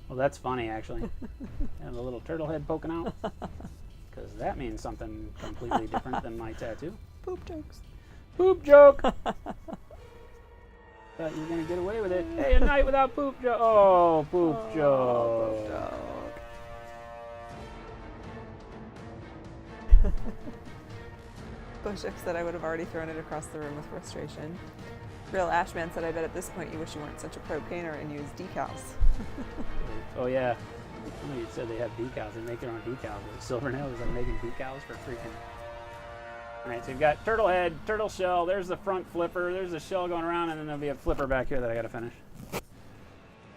Well, that's funny actually. Have a little turtle head poking out. Because that means something completely different than my tattoo. Poop jokes. Poop joke! Thought you were going to get away with it. Hey, a night without poop joke. Oh, poop joke. Poop joke. Bushwick said I would have already thrown it across the room with frustration. Real Ashman said, I bet at this point you wish you weren't such a pro painter and used decals. Oh, yeah. Oh, you said they have decals. They make their own decals. Silvernail is like making decals for freaking... Alright, so you've got turtle head, turtle shell. There's the front flipper. There's a shell going around, and then there'll be a flipper back here that I got to finish.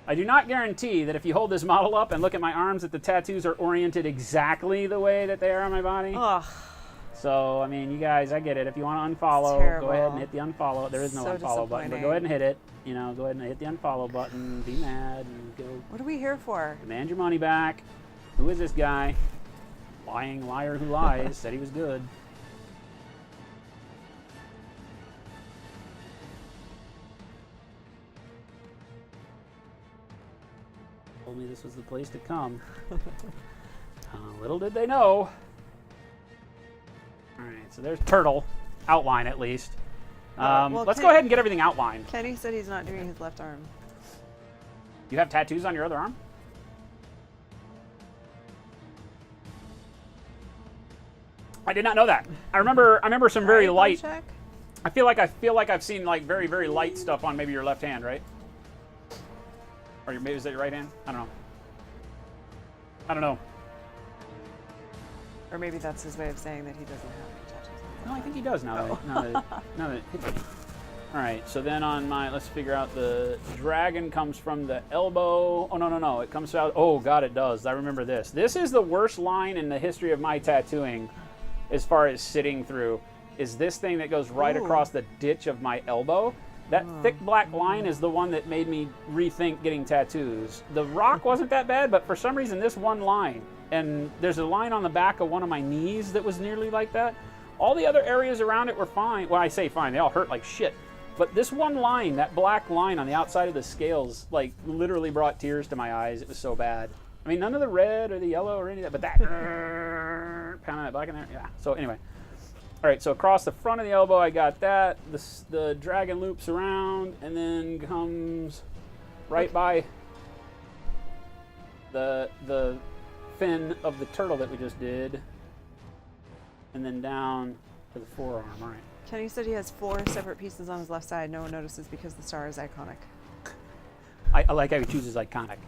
I do not guarantee that if you hold this model up and look at my arms that the tattoos are oriented exactly the way that they are on my body. Ugh. So, I mean, you guys, I get it. If you want to unfollow, go ahead and hit the unfollow. There is no unfollow button, but go ahead and hit it. You know, go ahead and hit the unfollow button. Be mad and go. What are we here for? Demand your money back. Who is this guy? Lying liar who lies. Said he was good. Told me this was the place to come. Little did they know. Alright, so there's turtle. Outline, at least. Let's go ahead and get everything outlined. Kenny said he's not doing his left arm. You have tattoos on your other arm? I did not know that. I remember some very light. Check? I feel like I've seen like very, very light stuff on maybe your left hand, right? Or maybe is that your right hand? I don't know. Or maybe that's his way of saying that he doesn't have any tattoos. No, I think he does now. Now that it hits me. All right, so then on my, let's figure out the dragon comes from the elbow. Oh, no. It comes out. Oh, God, it does. I remember this. This is the worst line in the history of my tattooing as far as sitting through, is this thing that goes right across the ditch of my elbow. That thick black line is the one that made me rethink getting tattoos. The rock wasn't that bad, but for some reason this one line, and there's a line on the back of one of my knees that was nearly like that. All the other areas around it were fine. Well, I say fine, they all hurt like shit. But this one line, that black line on the outside of the scales, like literally brought tears to my eyes. It was so bad. I mean, none of the red or the yellow or any of that, but that pounding that black in there, yeah. So anyway. All right, so across the front of the elbow, I got that. The dragon loops around and then comes right by the fin of the turtle that we just did, and then down to the forearm. All right. Kenny said he has 4 separate pieces on his left side. No one notices because the star is iconic. I like how he chooses iconic.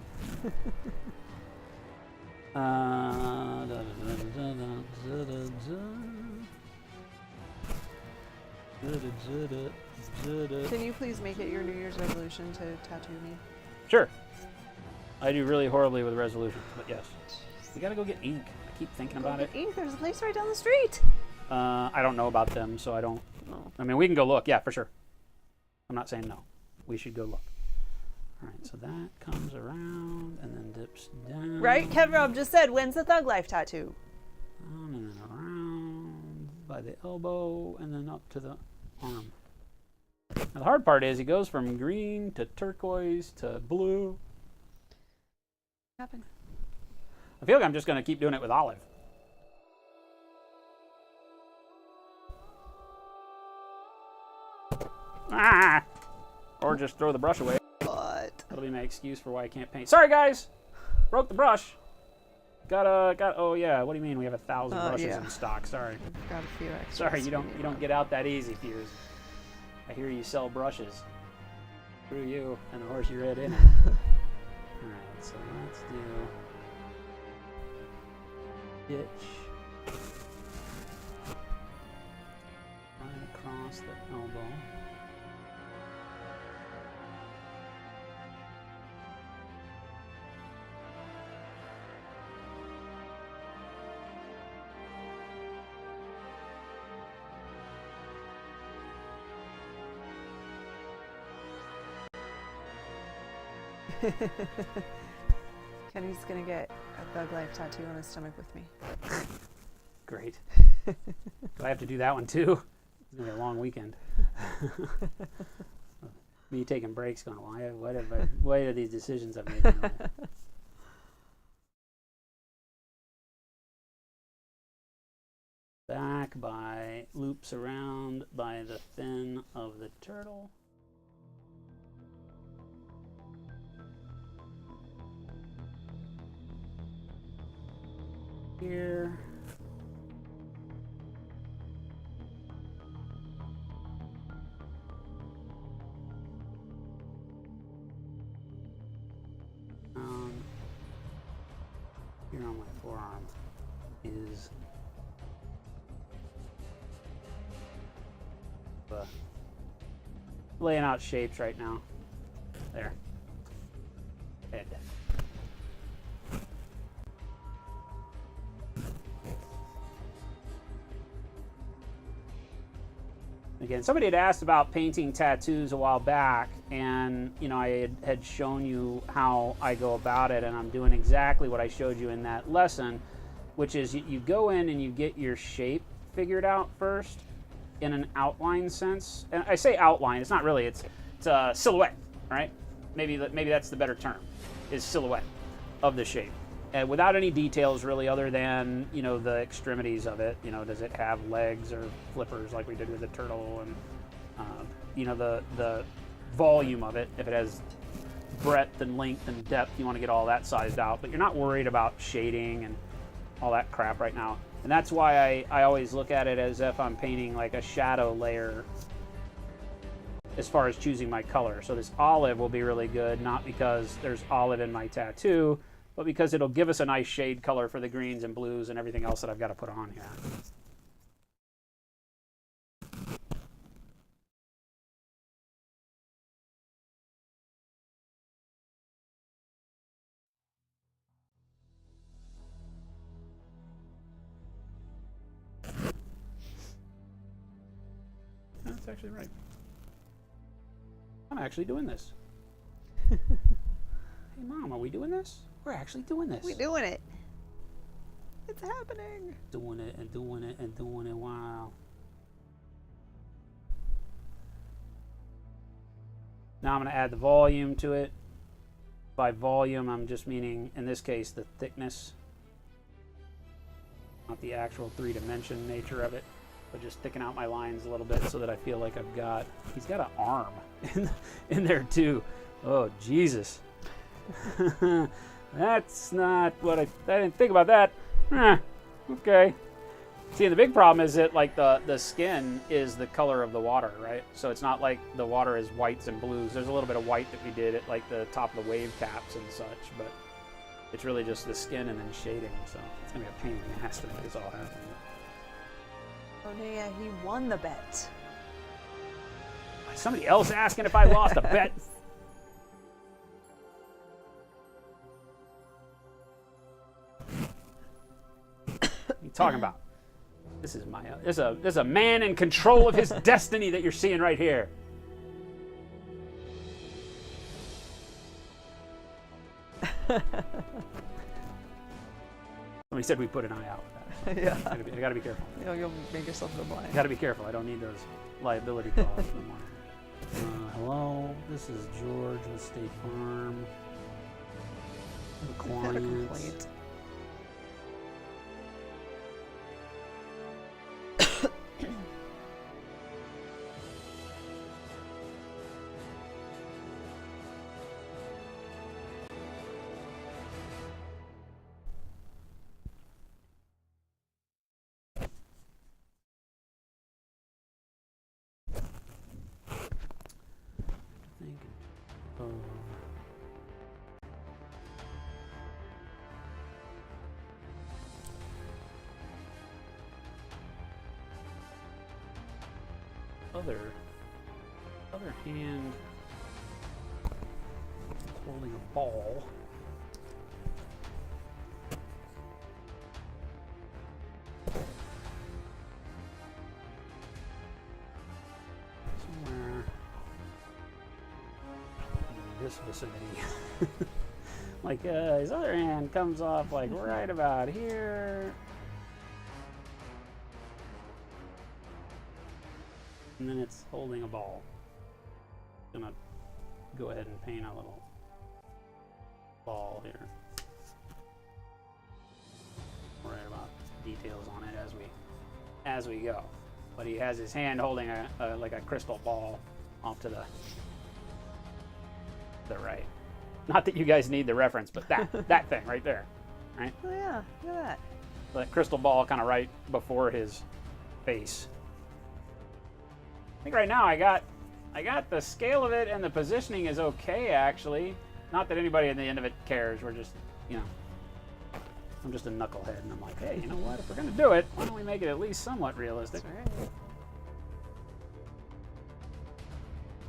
Can you please make it your New Year's resolution to tattoo me? Sure. I do really horribly with resolutions, but yes. We gotta go get ink. I keep thinking about it. Ink? There's a place right down the street. I don't know about them, so I don't. No. I mean, we can go look. Yeah, for sure. I'm not saying no. We should go look. All right, so that comes around and then dips down. Right? Kev Rob just said, when's the Thug Life tattoo? On and then around by the elbow and then up to the arm. Now, the hard part is he goes from green to turquoise to blue. Happened. I feel like I'm just going to keep doing it with olive. Ah! Or just throw the brush away. What? That'll be my excuse for why I can't paint. Sorry, guys! Broke the brush. Oh yeah, what do you mean we have 1,000 brushes in stock? Sorry. Got a few extra. Sorry, you don't get out that easy, Fuse. I hear you sell brushes. Screw you and the horse you rode in. Alright, so let's do Ditch. Right across the elbow. Kenny's gonna get a Thug Life tattoo on his stomach with me. Great. Do I have to do that one too? It's gonna be a long weekend. Me taking breaks, going, what are these decisions I've made? Now? Back by loops around by the fin of the turtle. Here. Here on my forearm is laying out shapes right now. There. Head. Again, somebody had asked about painting tattoos a while back, and you know, I had shown you how I go about it, and I'm doing exactly what I showed you in that lesson, which is you go in and you get your shape figured out first in an outline sense. And I say outline, it's not really, it's a silhouette, right? Maybe that's the better term, is silhouette of the shape. And without any details really, other than, you know, the extremities of it. You know, does it have legs or flippers like we did with the turtle, and you know, the volume of it, if it has breadth and length and depth, you want to get all that sized out. But you're not worried about shading and all that crap right now. And that's why I always look at it as if I'm painting like a shadow layer as far as choosing my color. So this olive will be really good, not because there's olive in my tattoo, but because it'll give us a nice shade color for the greens and blues and everything else that I've got to put on here. That's actually right. I'm actually doing this. Hey, Mom, are we doing this? We're actually doing this. We're doing it. It's happening. Doing it and doing it and doing it. Wow. Now I'm going to add the volume to it. By volume, I'm just meaning, in this case, the thickness. Not the actual three-dimension nature of it, but just thicken out my lines a little bit so that I feel like I've got... He's got an arm in there, too. Oh, Jesus. That's not what I didn't think about that. Okay. See, the big problem is that like the skin is the color of the water, right? So it's not like the water is whites and blues. There's a little bit of white that we did at like the top of the wave caps and such, but it's really just the skin and then shading. So it's gonna be a pain in the ass to make this all happen. Oh no, yeah, he won the bet. Somebody else asking if I lost a bet. What are you talking about? This is my there's a man in control of his destiny that you're seeing right here. Somebody said we put an eye out with that. Yeah. I gotta be careful. You'll make yourself the blind. Gotta be careful. I don't need those liability calls anymore. Hello, this is George with State Farm. I've had a complaint. other hand holding a ball. Somewhere in this vicinity. Like, his other hand comes off like right about here. And then it's holding a ball. Gonna go ahead and paint a little ball here. Worry about details on it as we go. But he has his hand holding a like a crystal ball off to the right. Not that you guys need the reference, but that thing right there, right? Oh yeah, look at that. That crystal ball kind of right before his face. I think right now I got the scale of it and the positioning is okay, actually. Not that anybody at the end of it cares. We're just, I'm just a knucklehead, and I'm like, hey, you know what? If we're gonna do it, why don't we make it at least somewhat realistic? That's right.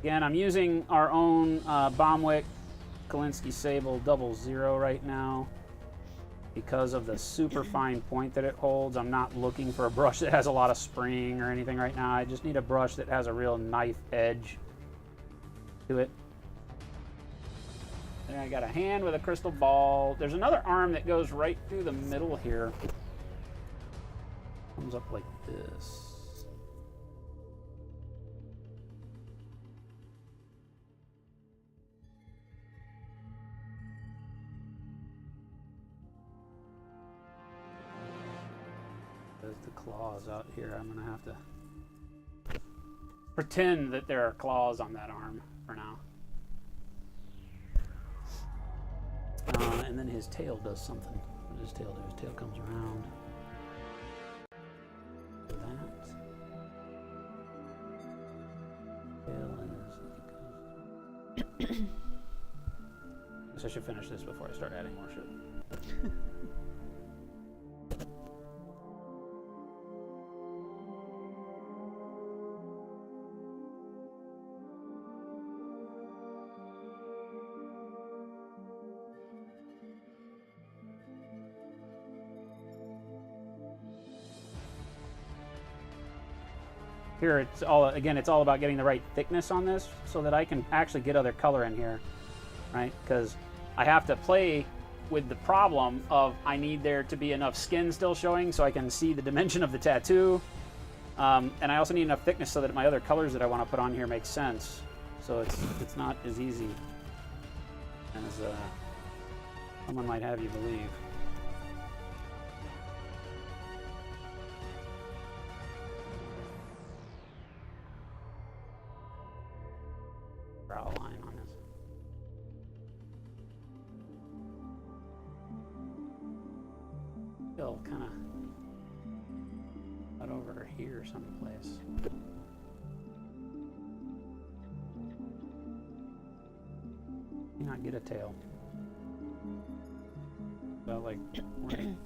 Again, I'm using our own Bomwick Kolinsky Sable 00 right now because of the super fine point that it holds. I'm not looking for a brush that has a lot of spring or anything right now. I just need a brush that has a real knife edge to it. And I got a hand with a crystal ball. There's another arm that goes right through the middle here. Comes up like this. There's the claws out here. I'm gonna have to pretend that there are claws on that arm for now. And then his tail does something. What does his tail do? His tail comes around. That. Tail is. Guess I should finish this before I start adding more shit. Here, it's all about getting the right thickness on this so that I can actually get other color in here, right? Because I have to play with the problem of I need there to be enough skin still showing so I can see the dimension of the tattoo. And I also need enough thickness so that my other colors that I want to put on here make sense. So it's not as easy as someone might have you believe. Brow line on this. Still kind of right over here someplace. May not get a tail. About like right.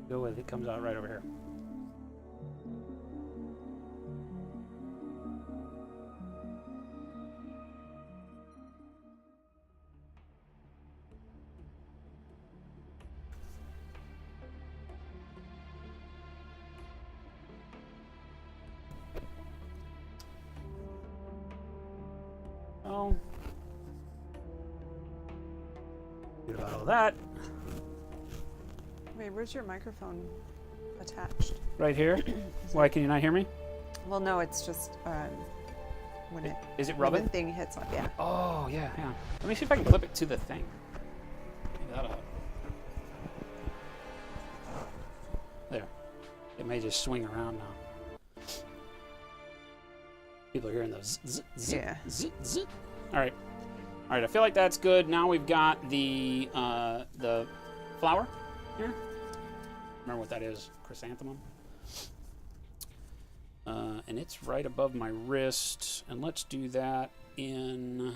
Go with it, comes out right over here. Oh, good about all that. Wait, where's your microphone attached? Right here. Why can you not hear me? Well, no, it's just when it Is it when rubbing? the thing hits on. Yeah. Oh yeah, hang on. Let me see if I can clip it to the thing. Maybe that'll help. There. It may just swing around now. People are hearing those zzz, zzz, Yeah. zzz, zzz. All right. I feel like that's good. Now we've got the flower here. Remember what that is? Chrysanthemum. And it's right above my wrist. And let's do that in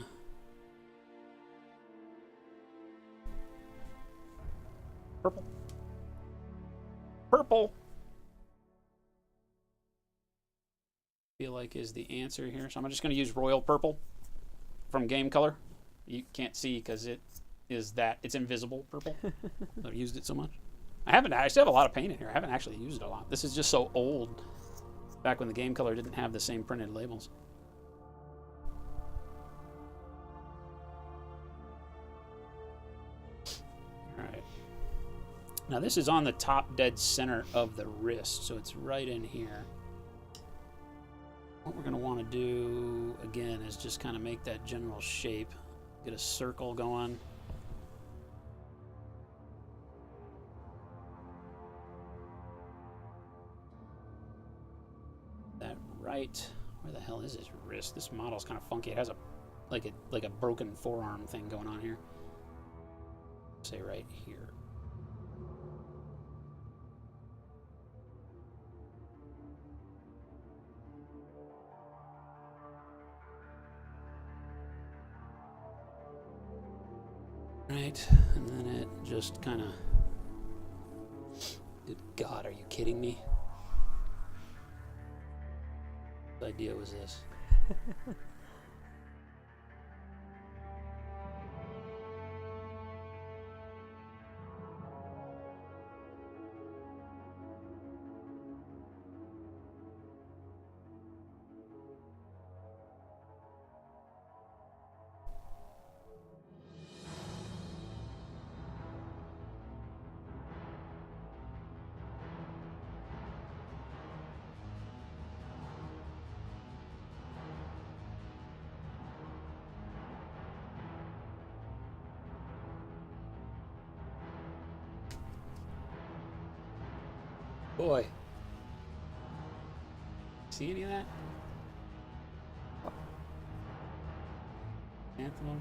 Purple. Purple. Feel like is the answer here. So I'm just going to use royal purple from Game Color. You can't see because it is that it's invisible purple. I've used it so much. I still have a lot of paint in here. I haven't actually used it a lot. This is just so old. Back when the Game Color didn't have the same printed labels. All right. Now this is on the top dead center of the wrist, so it's right in here. What we're going to want to do, again, is just kind of make that general shape. Get a circle going. That right, where the hell is his wrist? This model's kind of funky. It has a like a broken forearm thing going on here. Say right here. Right, and then it just kind of... Good God, are you kidding me? What idea was this? Boy. See any of that? Anthem?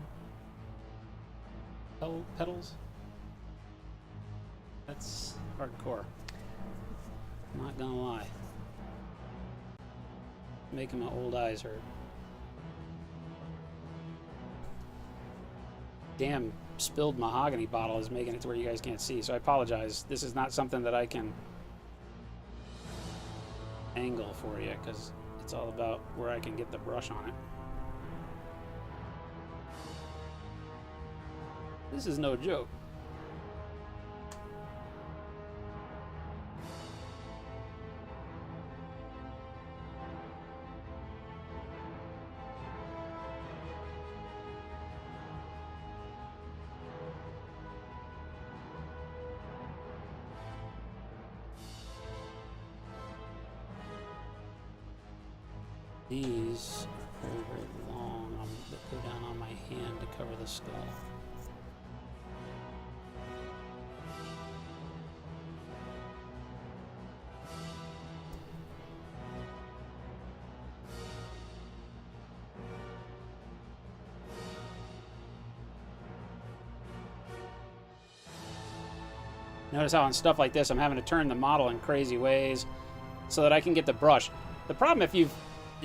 Petals? That's hardcore. I'm not gonna lie. Making my old eyes hurt. Damn spilled mahogany bottle is making it to where you guys can't see, so I apologize. This is not something that I can angle for you because it's all about where I can get the brush on it. This is no joke. These are very, very long. I'm going to go down on my hand to cover the skull. Notice how on stuff like this I'm having to turn the model in crazy ways so that I can get the brush. The problem, if you've...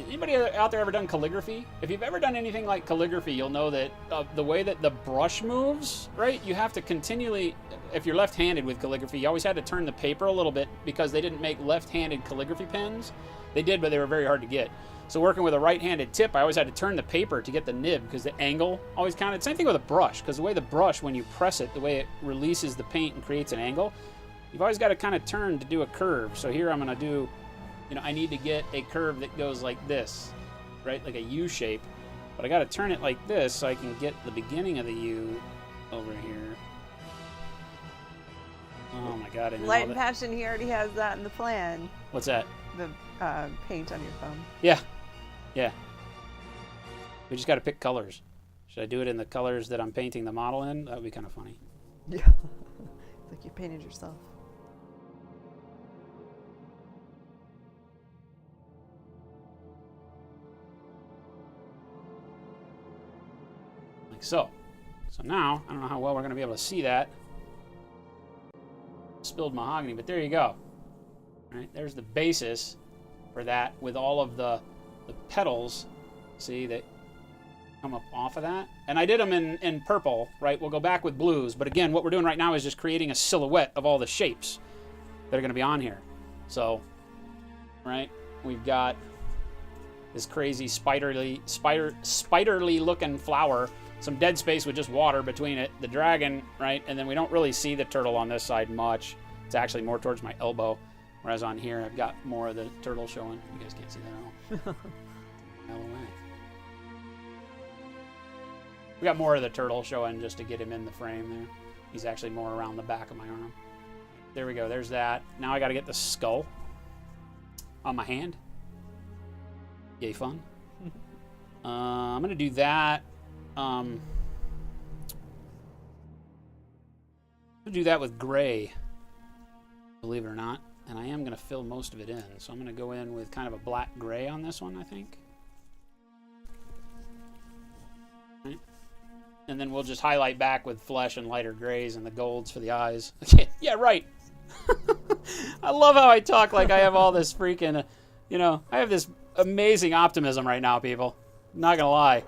Anybody out there ever done calligraphy? If you've ever done anything like calligraphy, you'll know that the way that the brush moves, right? You have to continually... If you're left-handed with calligraphy, you always had to turn the paper a little bit because they didn't make left-handed calligraphy pens. They did, but they were very hard to get. So working with a right-handed tip, I always had to turn the paper to get the nib because the angle always counted. Same thing with a brush, because the way the brush, when you press it, the way it releases the paint and creates an angle, you've always got to kind of turn to do a curve. So here I'm going to do, you know, I need to get a curve that goes like this, right? Like a U shape. But I got to turn it like this so I can get the beginning of the U over here. Oh my God. And Light and Passion, he already has that in the plan. What's that? The paint on your phone. Yeah. Yeah. We just got to pick colors. Should I do it in the colors that I'm painting the model in? That would be kind of funny. Yeah. It's like you painted yourself. Like so. So now, I don't know how well we're going to be able to see that. Spilled mahogany, but there you go. All right, there's the basis for that with all of the petals. See that come up off of that. And I did them in purple, right? We'll go back with blues. But again, what we're doing right now is just creating a silhouette of all the shapes that are going to be on here. So, right, we've got this crazy spiderly looking flower, some dead space with just water between it, the dragon, right? And then we don't really see the turtle on this side much. It's actually more towards my elbow. Whereas on here, I've got more of the turtle showing. You guys can't see that at all. Hell away. We got more of the turtle showing just to get him in the frame there. He's actually more around the back of my arm. There we go. There's that. Now I got to get the skull on my hand. Yay, fun. I'm going to do that. I'm going to do that with gray, believe it or not. And I am going to fill most of it in. So I'm going to go in with kind of a black gray on this one, I think. Right. And then we'll just highlight back with flesh and lighter grays and the golds for the eyes. Yeah, right. I love how I talk like I have all this freaking, I have this amazing optimism right now, people. I'm not going to lie.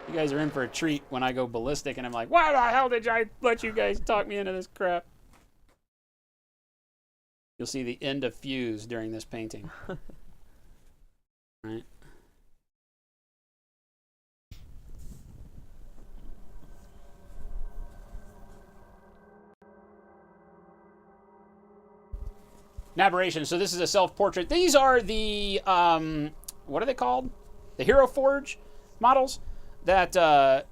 You guys are in for a treat when I go ballistic and I'm like, why the hell did I let you guys talk me into this crap? You'll see the end of Fuse during this painting. Right. An aberration. So this is a self-portrait. These are the, what are they called? The Hero Forge models that, that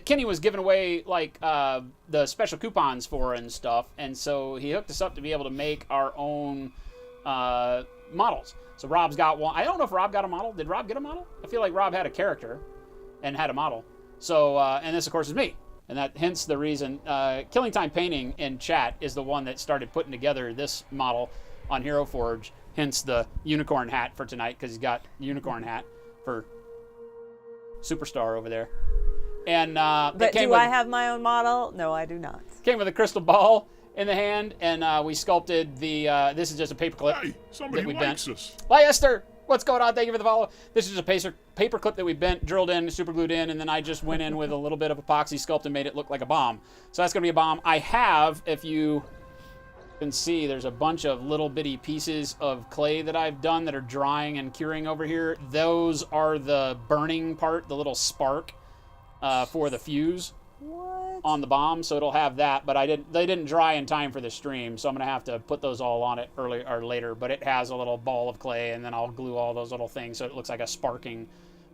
Kenny was giving away, like, the special coupons for and stuff. And so he hooked us up to be able to make our own models. So Rob's got one. I don't know if Rob got a model. Did Rob get a model? I feel like Rob had a character and had a model. So, and this, of course, is me. And that, hence the reason, Killing Time Painting in chat is the one that started putting together this model on Hero Forge. Hence the unicorn hat for tonight, because he's got unicorn hat for Superstar over there. And but do I have my own model? No, I do not. Came with a crystal ball in the hand, and we sculpted the. This is just a paperclip. Hey, somebody that we likes bent. us. Hi, Esther. What's going on? Thank you for the follow. This is just a paper clip that we bent, drilled in, super glued in, and then I just went in with a little bit of epoxy sculpt and made it look like a bomb. So that's going to be a bomb. I have, if you can see, there's a bunch of little bitty pieces of clay that I've done that are drying and curing over here. Those are the burning part, the little spark for the fuse. What? On the bomb, so it'll have that, but they didn't dry in time for the stream, so I'm gonna have to put those all on it early or later. But it has a little ball of clay, and then I'll glue all those little things so it looks like a sparking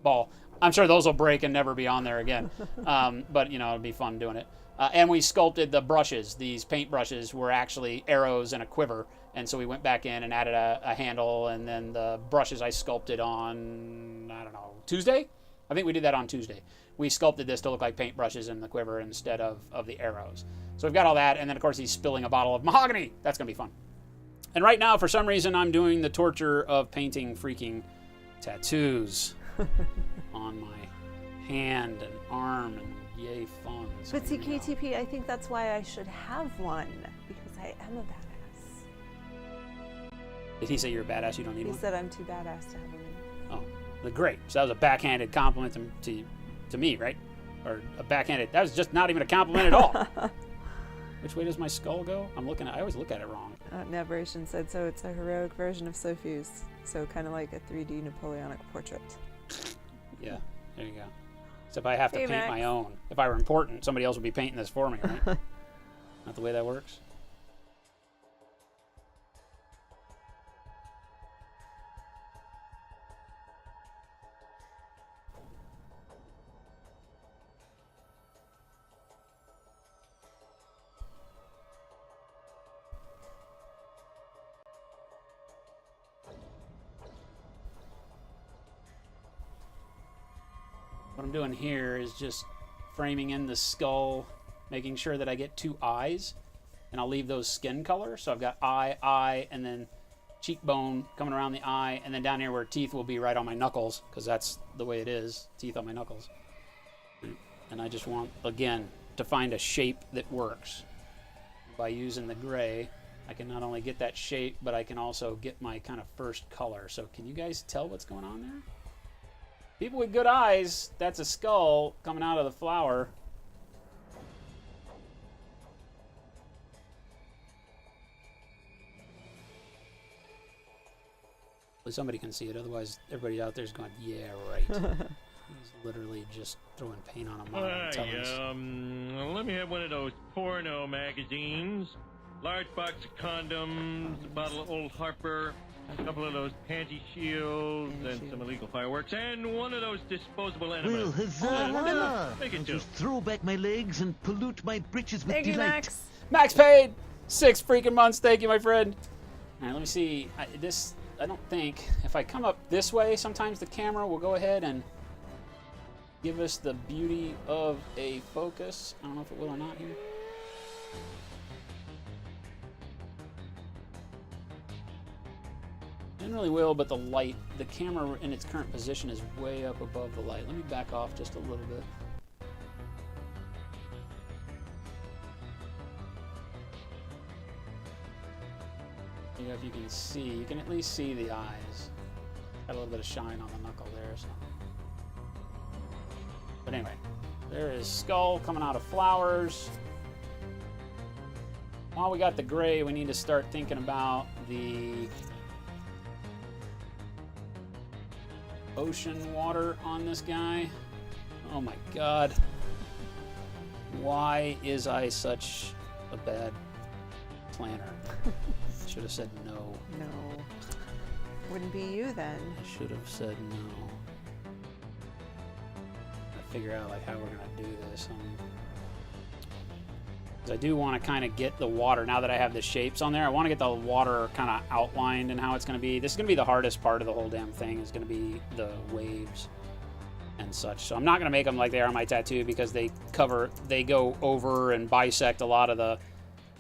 ball. I'm sure those will break and never be on there again, but it'll be fun doing it. And we sculpted the brushes. These paint brushes were actually arrows and a quiver, and so we went back in and added a handle, and then the brushes I sculpted on, I don't know, Tuesday? I think we did that on Tuesday. We sculpted this to look like paintbrushes in the quiver instead of the arrows. So we've got all that, and then, of course, he's spilling a bottle of mahogany. That's going to be fun. And right now, for some reason, I'm doing the torture of painting freaking tattoos on my hand and arm, and yay, fun. So But see, KTP, I think that's why I should have one, because I am a badass. Did he say you're a badass, you don't need He one? said I'm too badass to have one. Oh, great. So that was a backhanded compliment to me, right? Or a backhanded, that was just not even a compliment at all. Which way does my skull go? I always look at it wrong. Nabration said so. It's a heroic version of Sophie's, so kind of like a 3D Napoleonic portrait. Yeah, there you go. Except I have to Hey, paint Max. my own. If I were important, somebody else would be painting this for me, right? Not the way that works. What I'm doing here is just framing in the skull, making sure that I get two eyes, and I'll leave those skin color. So I've got eye, and then cheekbone coming around the eye, and then down here where teeth will be right on my knuckles, because that's the way it is, teeth on my knuckles. And I just want, again, to find a shape that works. By using the gray, I can not only get that shape, but I can also get my kind of first color. So can you guys tell what's going on there? People with good eyes, that's a skull coming out of the flower. Somebody can see it, otherwise everybody out there's going, yeah, right. He's literally just throwing paint on a model. Let me have one of those porno magazines. Large box of condoms, a bottle of Old Harper, a couple of those panty shields, and some illegal fireworks, and one of those disposable enemas. Well, huzzah! Make it I'll two. just throw back my legs and pollute my britches with Thank you, delight. Max. Max paid 6 freaking months. Thank you, my friend. All right, let me see. I don't think if I come up this way, sometimes the camera will go ahead and give us the beauty of a focus. I don't know if it will or not here. Generally will, but the light, the camera in its current position is way up above the light. Let me back off just a little bit. Yeah, if you can see, you can at least see the eyes. Got a little bit of shine on the knuckle there. So. But anyway, there is skull coming out of flowers. While we got the gray, we need to start thinking about the ocean water on this guy. Oh my god. Why is I such a bad planner? Should have said no. No. Wouldn't be you then. I should have said no. I figure out like how we're gonna do this. 'Cause I do want to kind of get the water now that I have the shapes on there. I want to get the water kind of outlined and how it's going to be. This is going to be the hardest part of the whole damn thing. Is going to be the waves and such. So I'm not going to make them like they are on my tattoo because they go over and bisect a lot of the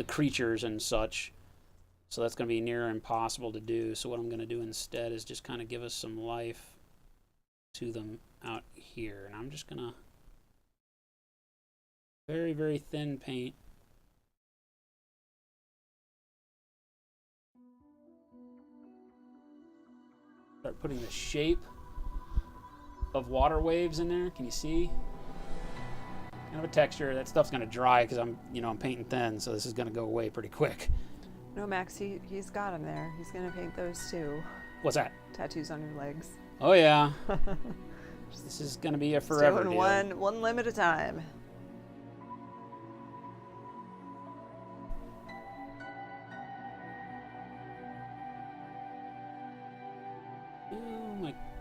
creatures and such. So that's going to be near impossible to do. So what I'm going to do instead is just kind of give us some life to them out here. And I'm just going to very, very thin paint. Start putting the shape of water waves in there. Can you see? Kind of a texture. That stuff's going to dry because I'm painting thin, so this is going to go away pretty quick. No, Max, he's got him there. He's going to paint those too. What's that? Tattoos on your legs. Oh, yeah. This is going to be a forever doing deal. one limb at a time.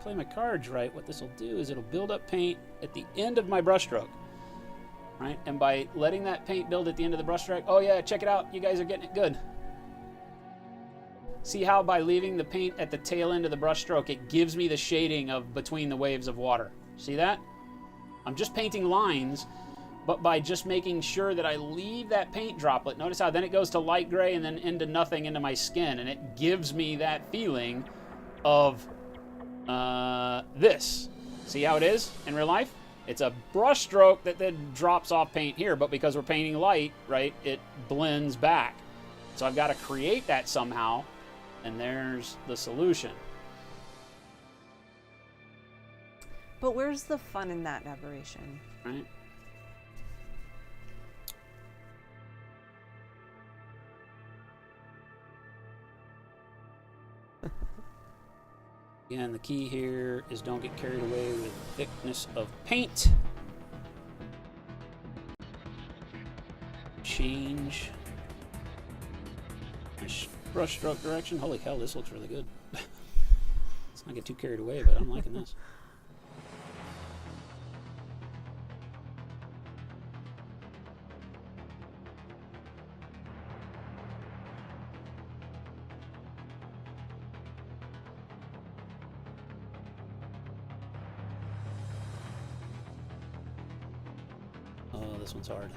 Play my cards right, what this will do is it'll build up paint at the end of my brushstroke, right? And by letting that paint build at the end of the brushstroke, oh yeah, check it out, you guys are getting it good. See how by leaving the paint at the tail end of the brushstroke, it gives me the shading of between the waves of water. See that? I'm just painting lines, but by just making sure that I leave that paint droplet, notice how then it goes to light gray and then into nothing into my skin, and it gives me that feeling of this. See how it is in real life? It's a brush stroke that then drops off paint here, but because we're painting light, right, it blends back. So I've got to create that somehow, and there's the solution. But where's the fun in that aberration? Right? Again, the key here is don't get carried away with thickness of paint. Change my brush stroke direction. Holy hell, this looks really good. Let's not get too carried away, but I'm liking this. Oh, this one's hard.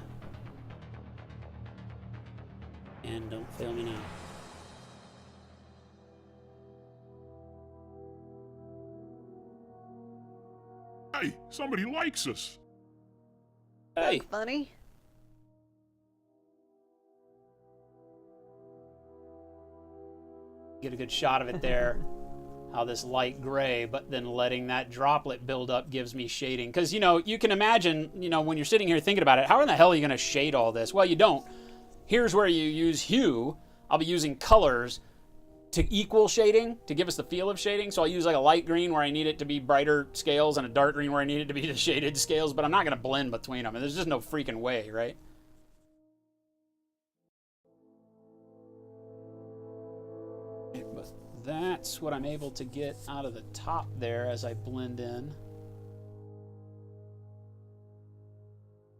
And don't fail me now. Hey, somebody likes us. Hey! That's funny. Get a good shot of it there. how this light gray, but then letting that droplet build up gives me shading. Because, you know, you can imagine, you know, when you're sitting here thinking about it, how in the hell are you going to shade all this? Well, you don't. Here's where you use hue. I'll be using colors to equal shading, to give us the feel of shading. So I'll use like a light green where I need it to be brighter scales and a dark green where I need it to be the shaded scales, but I'm not going to blend between them. And there's just no freaking way, right? But that's what I'm able to get out of the top there as I blend in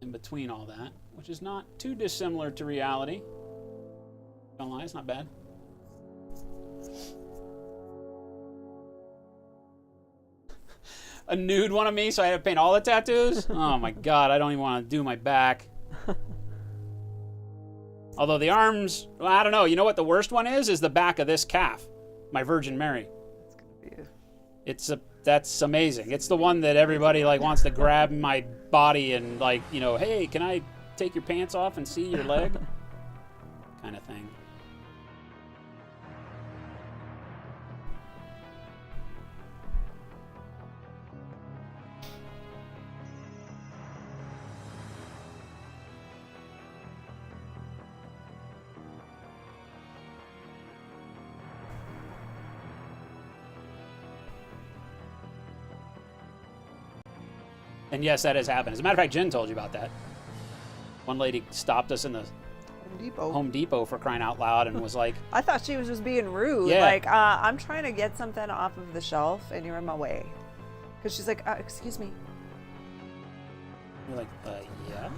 between all that, which is not too dissimilar to reality. Don't lie, it's not bad. A nude one of me, so I had to paint all the tattoos? Oh my god, I don't even want to do my back. Although the arms, well, I don't know. You know what the worst one is? Is the back of this calf. My Virgin Mary. That's amazing. It's the one that everybody like wants to grab my body and like, you know, hey, can I take your pants off and see your leg? Kind of thing. And yes, that has happened. As a matter of fact, Jen told you about that. One lady stopped us in the Home Depot for crying out loud and was like... I thought she was just being rude. Yeah. Like, I'm trying to get something off of the shelf and you're in my way. Because she's like, excuse me. You're like, yeah?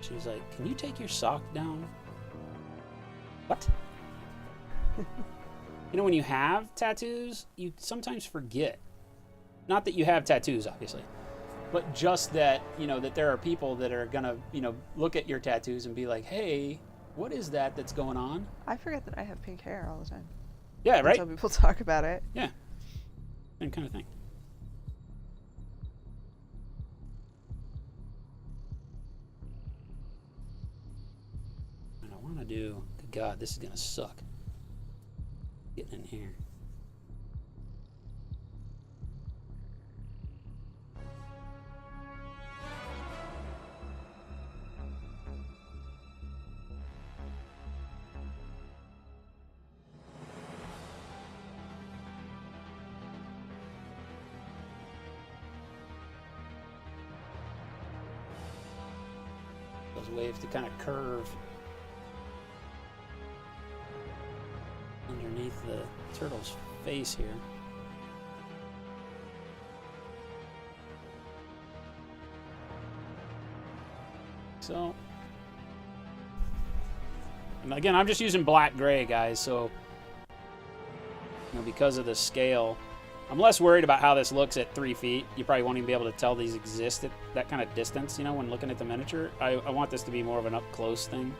She's like, can you take your sock down? What? You know, when you have tattoos, you sometimes forget. Not that you have tattoos, obviously, but just that, you know, that there are people that are gonna, you know, look at your tattoos and be like, hey, what is that that's going on? I forget that I have pink hair all the time. Yeah, right? Until people talk about it. Yeah. Same kind of thing. And I want to do... God, this is gonna suck. Getting in here. Those waves to kind of curve underneath the turtle's face here. So, and again, I'm just using black gray, guys, so, you know, because of the scale, I'm less worried about how this looks at 3 feet. You probably won't even be able to tell these exist at that kind of distance, you know, when looking at the miniature. I want this to be more of an up-close thing.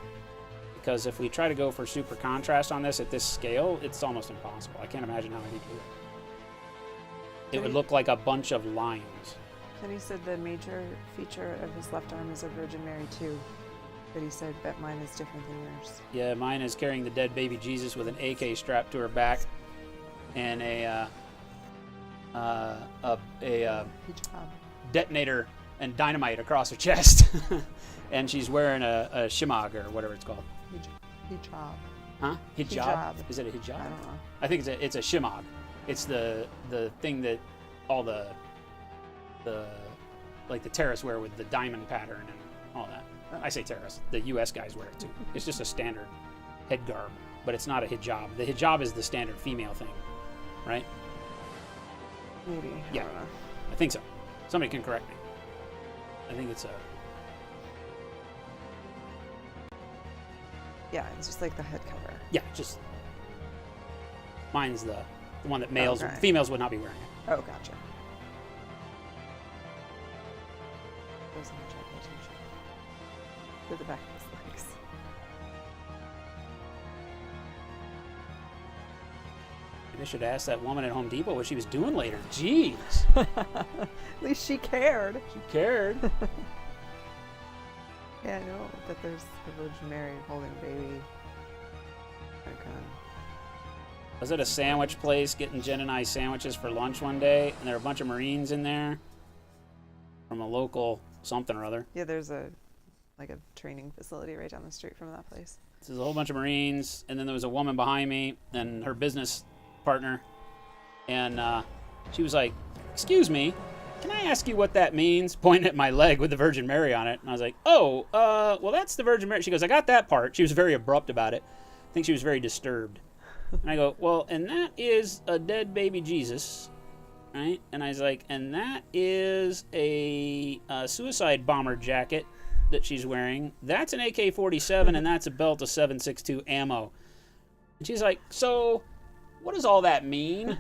Because if we try to go for super contrast on this at this scale, it's almost impossible. I can't imagine how I could do it. It would look like a bunch of lines. Then he said the major feature of his left arm is a Virgin Mary too. But he said, bet mine is different than yours. Yeah, mine is carrying the dead baby Jesus with an AK strapped to her back and a detonator and dynamite across her chest. And she's wearing a shimag or whatever it's called. Hijab. Huh? Hijab? Is it a hijab? I don't know. I think it's a shimag. It's the thing that all the like the terrorists wear with the diamond pattern and all that. Oh. I say terrorists. The U.S. guys wear it too. It's just a standard head garb, but it's not a hijab. The hijab is the standard female thing, right? Maybe. Yeah, I don't know. I think so. Somebody can correct me. I think it's a... Yeah, it's just like the head cover. Yeah, just... Mine's the one that males... Okay. Females would not be wearing it. Oh, gotcha. Goes on the chocolate t-shirt. To the back of his legs. Maybe I should ask that woman at Home Depot what she was doing later. Jeez. At least she cared. She cared. Yeah, I know that there's a Virgin Mary holding a baby. I was at a sandwich place getting Jen and I sandwiches for lunch one day, and there were a bunch of Marines in there from a local something or other. Yeah, there's a training facility right down the street from that place. So there's a whole bunch of Marines, and then there was a woman behind me and her business partner, and she was like, "Excuse me, can I ask you what that means?" Pointing at my leg with the Virgin Mary on it. And I was like, "Oh, well, that's the Virgin Mary." She goes, "I got that part." She was very abrupt about it. I think she was very disturbed. And I go, "Well, and that is a dead baby Jesus, right?" And I was like, "And that is a suicide bomber jacket that she's wearing. That's an AK-47, and that's a belt of 7.62 ammo." And she's like, "So what does all that mean?"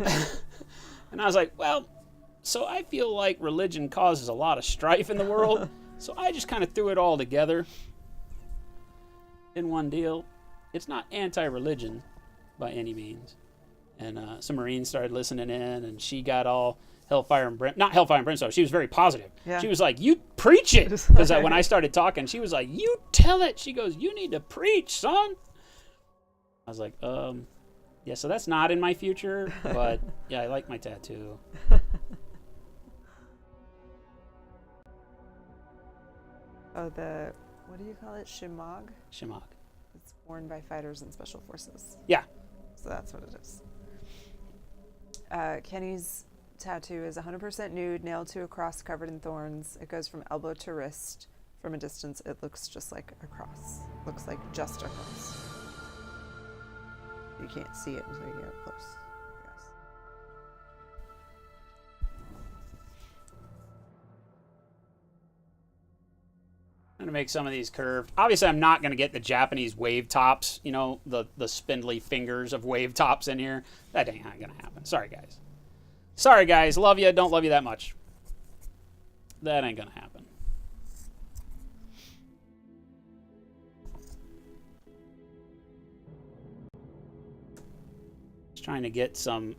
And I was like, "Well, so I feel like religion causes a lot of strife in the world, so I just kind of threw it all together in one deal. It's not anti-religion by any means." And some Marines started listening in, and she got all hellfire and not hellfire and brimstone. She was very positive. Yeah. She was like, "You preach it," because when I started talking, she was like, "You tell it." She goes, "You need to preach, son." I was like, yeah, so that's not in my future, but yeah, I like my tattoo. Oh, what do you call it? Shemagh? Shemagh. It's worn by fighters and special forces. Yeah. So that's what it is. Kenny's tattoo is 100% nude, nailed to a cross covered in thorns. It goes from elbow to wrist. From a distance, it looks just like a cross. Looks like just a cross. You can't see it until you get up close, I guess. I'm going to make some of these curved. Obviously, I'm not going to get the Japanese wave tops, you know, the spindly fingers of wave tops in here. That ain't going to happen. Sorry, guys. Sorry, guys. Love you. Don't love you that much. That ain't going to happen. Just trying to get some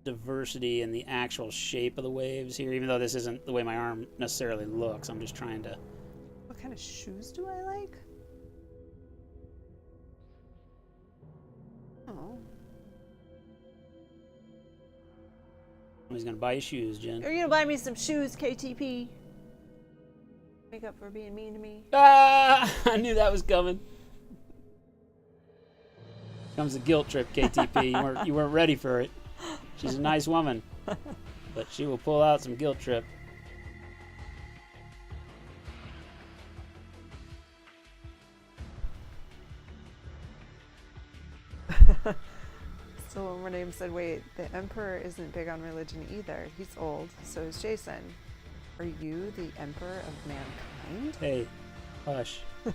diversity in the actual shape of the waves here, even though this isn't the way my arm necessarily looks. I'm just trying to... What kind of shoes do I like? Oh. Somebody's gonna buy you shoes, Jen. Are you gonna buy me some shoes, KTP? Make up for being mean to me. Ah! I knew that was coming. Comes the guilt trip, KTP. You weren't ready for it. She's a nice woman, but she will pull out some guilt trip. So when Renee said, wait, the Emperor isn't big on religion either. He's old, so is Jason. Are you the Emperor of mankind? Hey, hush. You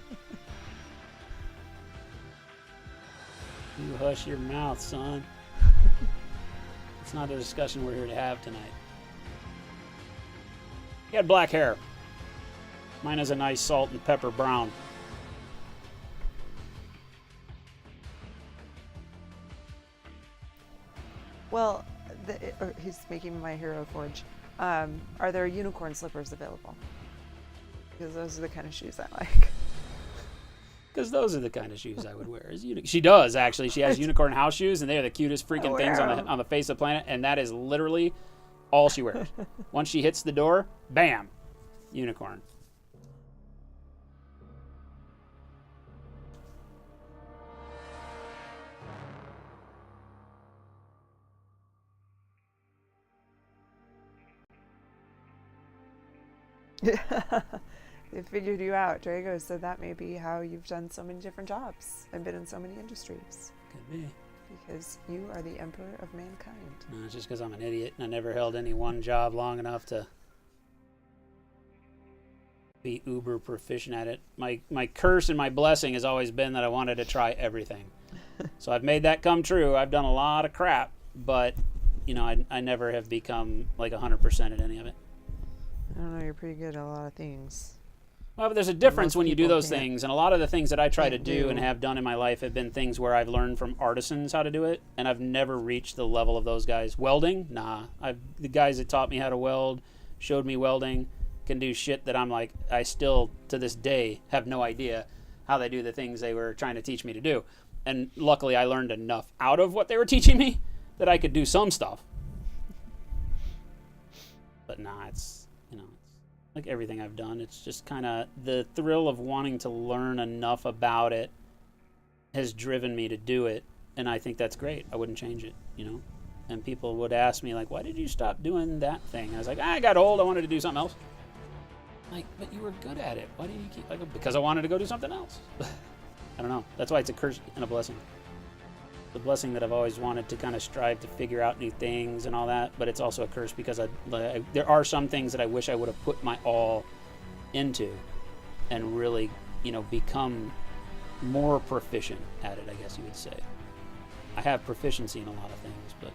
hush your mouth, son. It's not a discussion we're here to have tonight. He had black hair. Mine is a nice salt and pepper brown. Well, he's making my Hero Forge. Are there unicorn slippers available? Because those are the kind of shoes I like. Because those are the kind of shoes I would wear. She does, actually. She has unicorn house shoes, and they are the cutest freaking things on the face of the planet, and that is literally all she wears. Once she hits the door, bam, unicorn. They figured you out, Drago, so that may be how you've done so many different jobs and been in so many industries. Could be. Because you are the Emperor of mankind. No, it's just because I'm an idiot and I never held any one job long enough to be uber proficient at it. My curse and my blessing has always been that I wanted to try everything. So I've made that come true. I've done a lot of crap, but you know, I never have become like 100% at any of it. I don't know, you're pretty good at a lot of things. Well, but there's a difference Most when you do people those can't- things, and a lot of the things that I try to can't do do. and have done in my life have been things where I've learned from artisans how to do it, and I've never reached the level of those guys. Welding? Nah. The guys that taught me how to weld, showed me welding, can do shit that I'm like, I still, to this day, have no idea how they do the things they were trying to teach me to do. And luckily I learned enough out of what they were teaching me that I could do some stuff. But nah, it's, you know, it's like everything I've done. It's just kind of the thrill of wanting to learn enough about it has driven me to do it. And I think that's great. I wouldn't change it, you know? And people would ask me, like, why did you stop doing that thing? I was like, I got old. I wanted to do something else. Like, but you were good at it. Why did you keep, like, because I wanted to go do something else. I don't know. That's why it's a curse and a blessing. The blessing that I've always wanted to kind of strive to figure out new things and all that, but it's also a curse because there are some things that I wish I would have put my all into and really, you know, become more proficient at it, I guess you would say. I have proficiency in a lot of things, but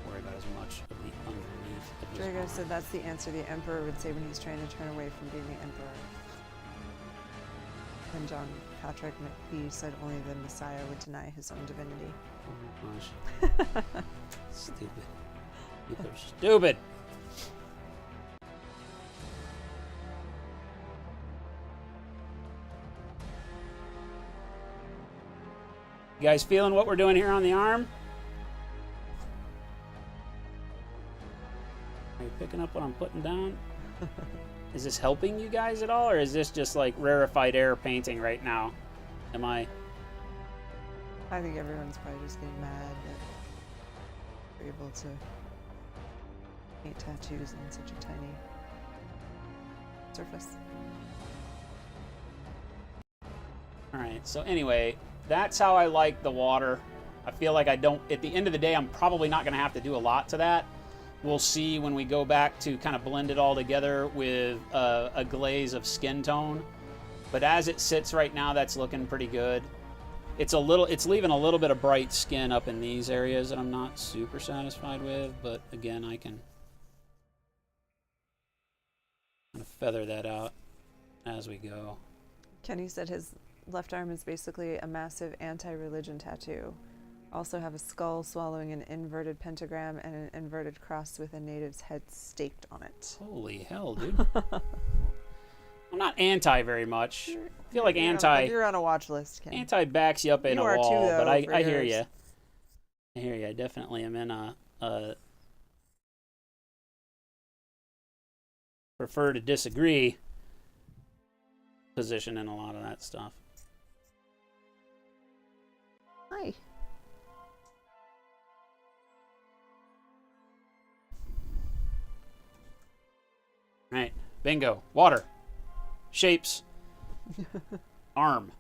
worry about as much of the underneath of this. Drago said that's the answer the Emperor would say when he's trying to turn away from being the Emperor. And John Patrick McPhee said only the Messiah would deny his own divinity. Oh my gosh. Stupid. People are stupid. You guys feeling what we're doing here on the arm? Are you picking up what I'm putting down? Is this helping you guys at all, or is this just like rarefied air painting right now? Am I? I think everyone's probably just getting mad that we're able to paint tattoos on such a tiny surface. Alright, so anyway, that's how I like the water. I feel like I don't, at the end of the day, I'm probably not going to have to do a lot to that. We'll see when we go back to kind of blend it all together with a glaze of skin tone. But as it sits right now, that's looking pretty good. It's leaving a little bit of bright skin up in these areas that I'm not super satisfied with, but again, I can kind of feather that out as we go. Kenny said his left arm is basically a massive anti-religion tattoo. Also have a skull swallowing an inverted pentagram and an inverted cross with a native's head staked on it. Holy hell, dude. I'm not anti very much. I feel like anti... You're on a watch list, Kenny. Anti backs you up in You a are wall, too, though, but I for hear yours. you. I hear you. I definitely am in a prefer to disagree position in a lot of that stuff. Hi. Right. Bingo. Water. Shapes. Arm.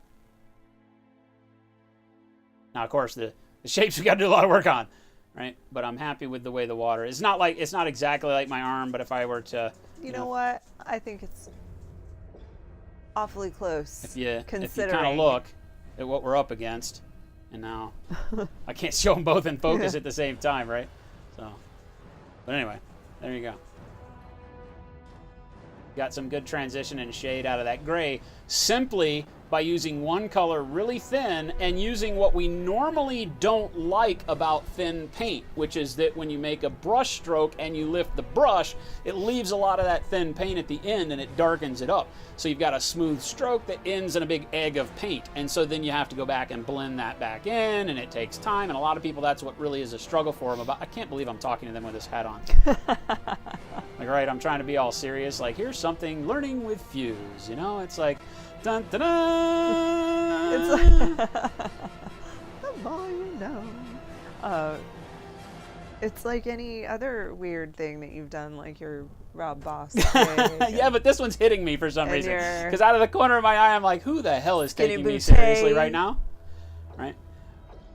Now, of course, the shapes we got to do a lot of work on, right? But I'm happy with the way the water is. It's not exactly like my arm, but if I were to, You know what? I think it's awfully close. if you considering. kind of look at what we're up against, and now I can't show them both in focus at the same time, right? So, but anyway, there you go. Got some good transition and shade out of that gray simply by using one color really thin and using what we normally don't like about thin paint, which is that when you make a brush stroke and you lift the brush, it leaves a lot of that thin paint at the end and it darkens it up. So you've got a smooth stroke that ends in a big egg of paint. And so then you have to go back and blend that back in, and it takes time. And a lot of people, that's what really is a struggle for them. I can't believe I'm talking to them with this hat on. Like, right, I'm trying to be all serious. Like, here's something, learning with Fuse, you know? It's like, dun dun dun! It's like, the more you know. It's like any other weird thing that you've done, like your Rob Boss. Yeah, but this one's hitting me for some And reason. your- Because out of the corner of my eye, I'm like, who the hell is Skinny taking me Boutte. seriously right now? Right?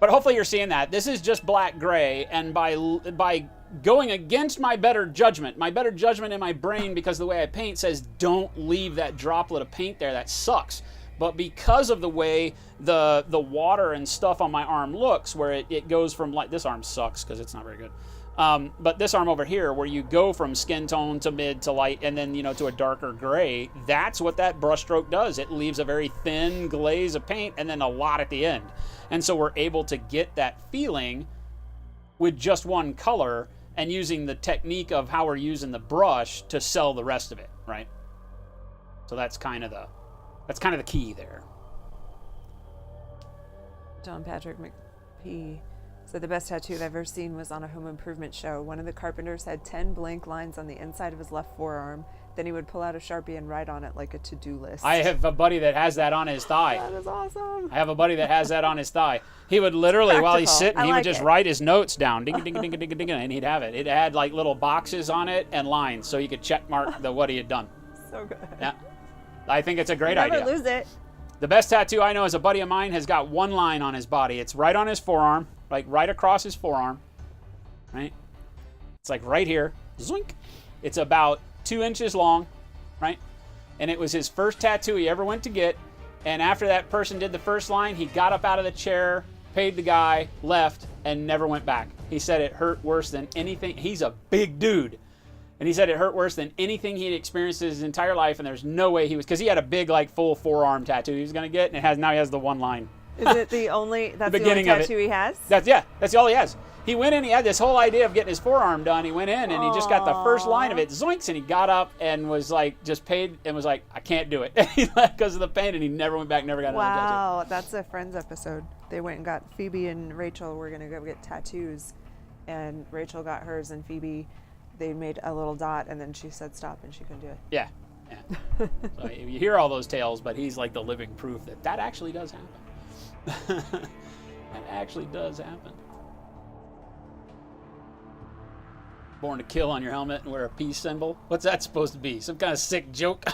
But hopefully you're seeing that. This is just black gray, and by going against my better judgment in my brain, because the way I paint says don't leave that droplet of paint there, that sucks. But because of the way the water and stuff on my arm looks, where it goes from like, this arm sucks because it's not very good. But this arm over here, where you go from skin tone to mid to light and then, to a darker gray, that's what that brushstroke does. It leaves a very thin glaze of paint and then a lot at the end. And so we're able to get that feeling with just one color and using the technique of how we're using the brush to sell the rest of it, right? So that's kind of the key there. John Patrick McP said the best tattoo I've ever seen was on a home improvement show. One of the carpenters had 10 blank lines on the inside of his left forearm. Then he would pull out a Sharpie and write on it like a to-do list. I have a buddy that has that on his thigh. That is awesome. I have a buddy that has that on his thigh. He would literally, while he's sitting, he would just write his notes down, ding, ding, ding, ding, ding, ding, and he'd have it. It had like little boxes on it and lines, so he could check mark what he had done. So good. Yeah, I think it's a great idea. Never lose it. The best tattoo I know is a buddy of mine has got one line on his body. It's right on his forearm, like right across his forearm, right? It's like right here, zoink. It's about 2 inches long, right? And it was his first tattoo he ever went to get. And after that person did the first line, he got up out of the chair, paid the guy, left, and never went back. He said it hurt worse than anything. He's a big dude. And he said it hurt worse than anything he'd experienced his entire life, and there's no way he was, because he had a big, like, full forearm tattoo he was going to get, and now he has the one line. Is it the only, that's the only tattoo he has? That's all he has. He wwent in, he had this whole idea of getting his forearm done. He went in, and he just got the first line of it, zoinks, and he got up and was like, just paid, and was like, I can't do it. And he left because of the pain, and he never went back, never got another tattoo. Wow, that's a Friends episode. They went and got, Phoebe and Rachel were going to go get tattoos, and Rachel got hers, and Phoebe, they made a little dot, and then she said stop, and she couldn't do it. Yeah. So you hear all those tales, but he's like the living proof that actually does happen. That actually does happen. Born to kill on your helmet and wear a peace symbol? What's that supposed to be? Some kind of sick joke?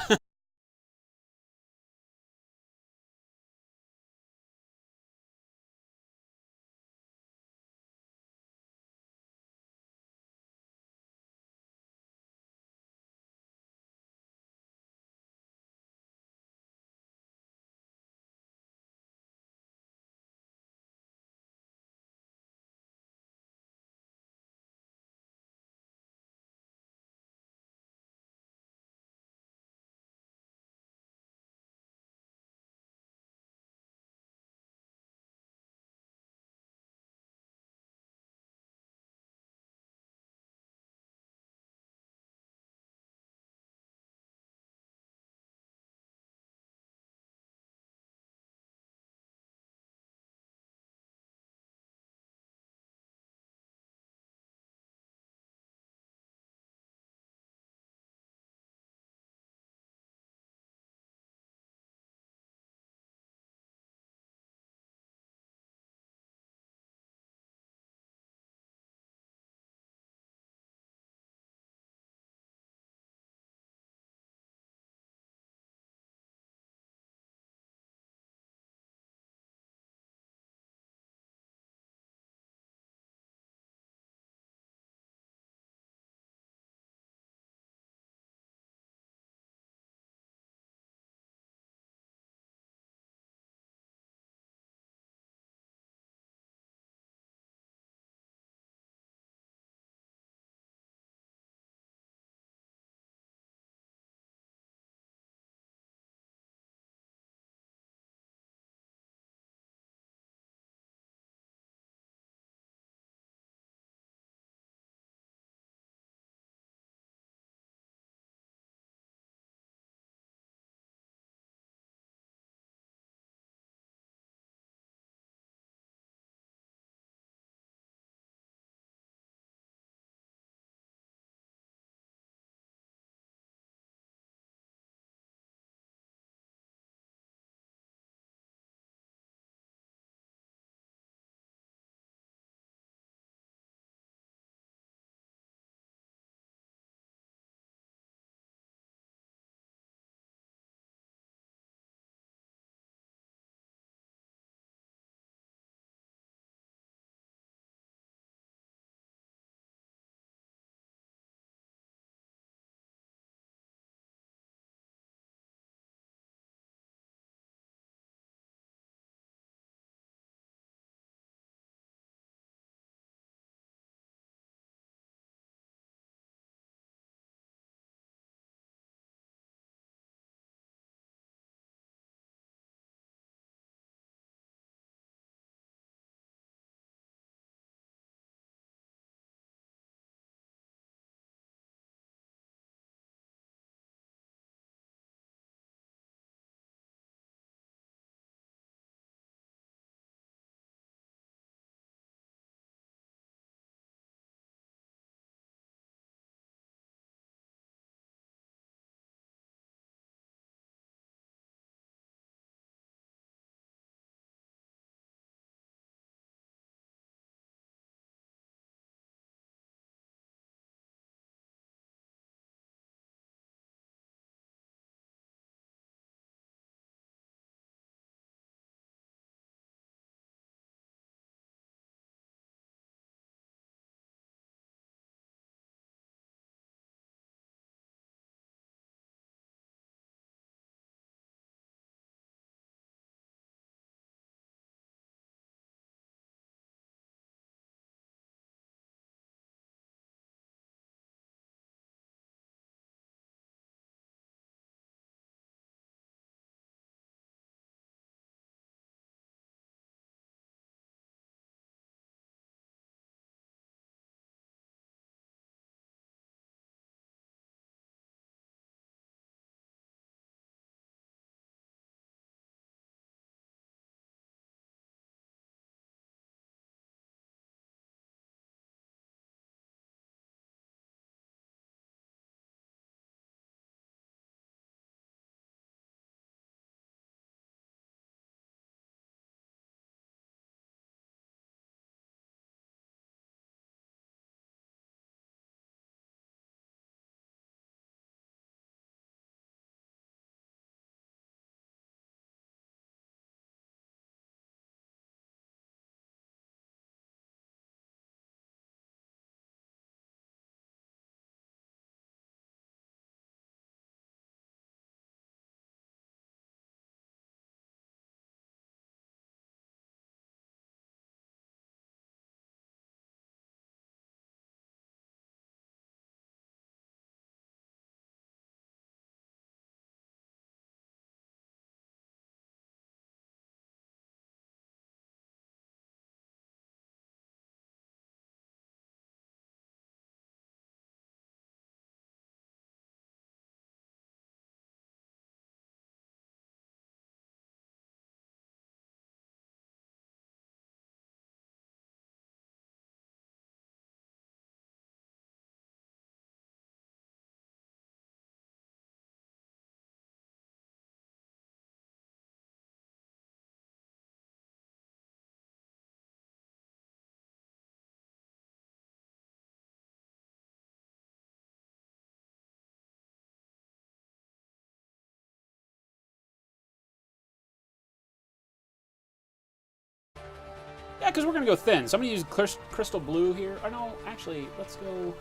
Yeah, because we're going to go thin. Somebody use crystal blue here. Or no, actually, let's go...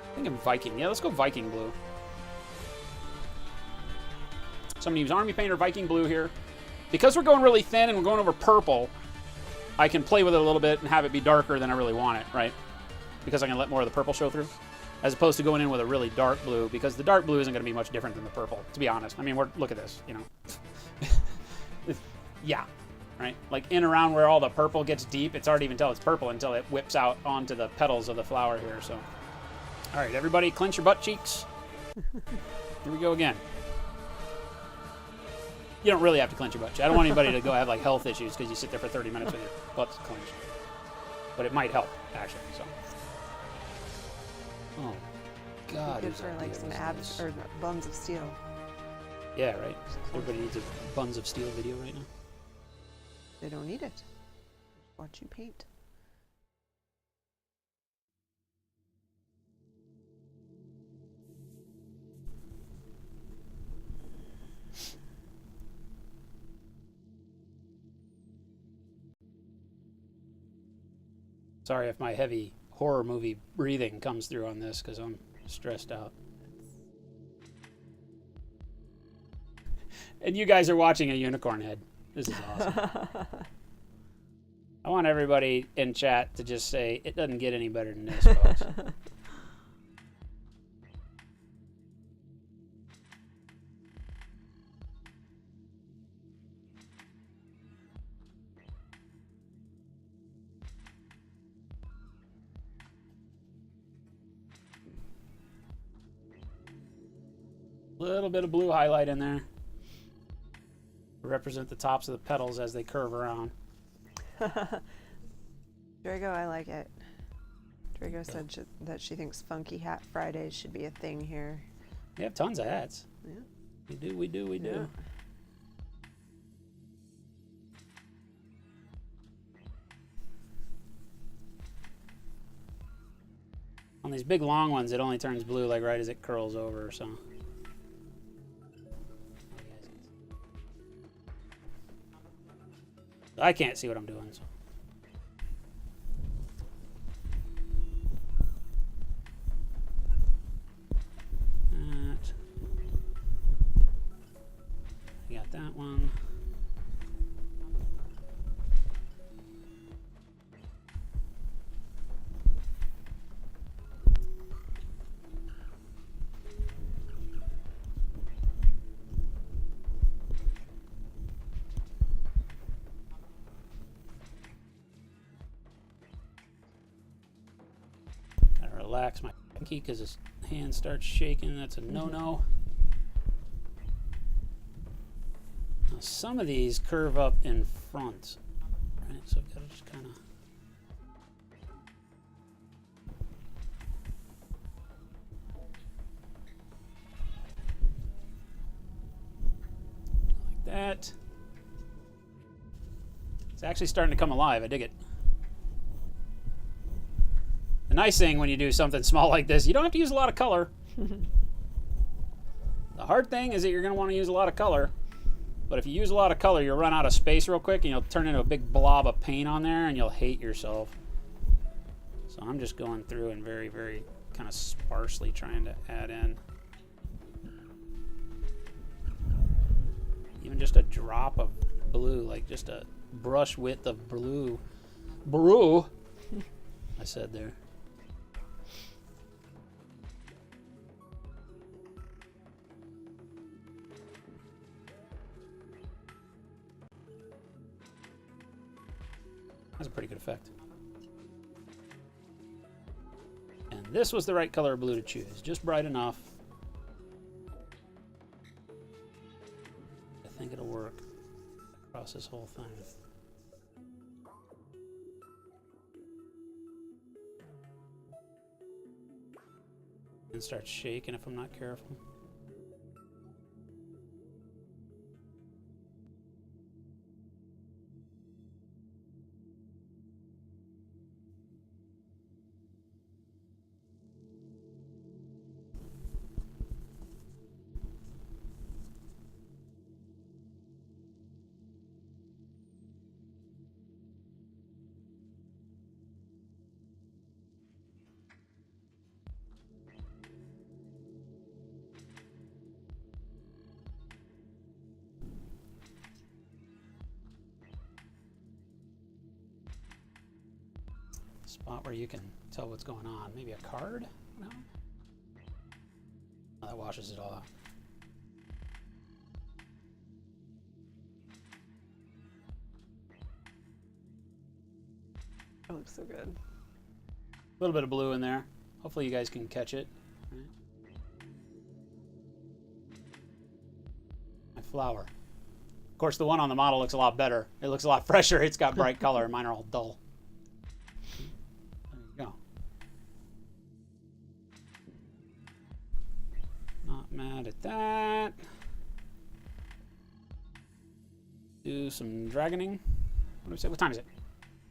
I think I'm Viking. Yeah, let's go Viking blue. Somebody use Army Paint or Viking blue here. Because we're going really thin and we're going over purple, I can play with it a little bit and have it be darker than I really want it, right? Because I can let more of the purple show through. As opposed to going in with a really dark blue, because the dark blue isn't going to be much different than the purple, to be honest. I mean, look at this, you know. Yeah, right? Like in around where all the purple gets deep, it's hard to even tell it's purple until it whips out onto the petals of the flower here, so. All right, everybody clench your butt cheeks. Here we go again. You don't really have to clench your butt cheeks. I don't want anybody to go have like health issues because you sit there for 30 minutes with your butts clenched. But it might help, actually, so. Oh, God. Good for like some abs or buns of steel. Yeah, right. Everybody needs a buns of steel video right now. They don't need it. Watch you paint. Sorry if my heavy horror movie breathing comes through on this because I'm stressed out. And you guys are watching a unicorn head. This is awesome. I want everybody in chat to just say, it doesn't get any better than this, folks. Little bit of blue highlight in there. Represent the tops of the petals as they curve around. Drago, I like it. Drago said that she thinks Funky Hat Fridays should be a thing here. We have tons of hats. Yeah. We do. Yeah. On these big long ones, it only turns blue like right as it curls over, so. I can't see what I'm doing, so. I got that one. Relax my pinky because his hand starts shaking. That's a no-no. Now some of these curve up in front, right? So I've got to just kind of. Like that. It's actually starting to come alive. I dig it. The nice thing when you do something small like this, you don't have to use a lot of color. The hard thing is that you're going to want to use a lot of color. But if you use a lot of color, you'll run out of space real quick and you'll turn into a big blob of paint on there and you'll hate yourself. So I'm just going through and very, very kind of sparsely trying to add in. Even just a drop of blue, like just a brush width of blue. Brew, I said there. That's a pretty good effect. And this was the right color of blue to choose. Just bright enough. I think it'll work across this whole thing. And start shaking if I'm not careful. spot where you can tell what's going on. Maybe a card? No? Oh, that washes it all out. It looks so good. A little bit of blue in there. Hopefully you guys can catch it. Right. My flower. Of course, the one on the model looks a lot better. It looks a lot fresher. It's got bright color. Mine are all dull. There you go. Not mad at that. Do some dragoning. What do we say? What time is it?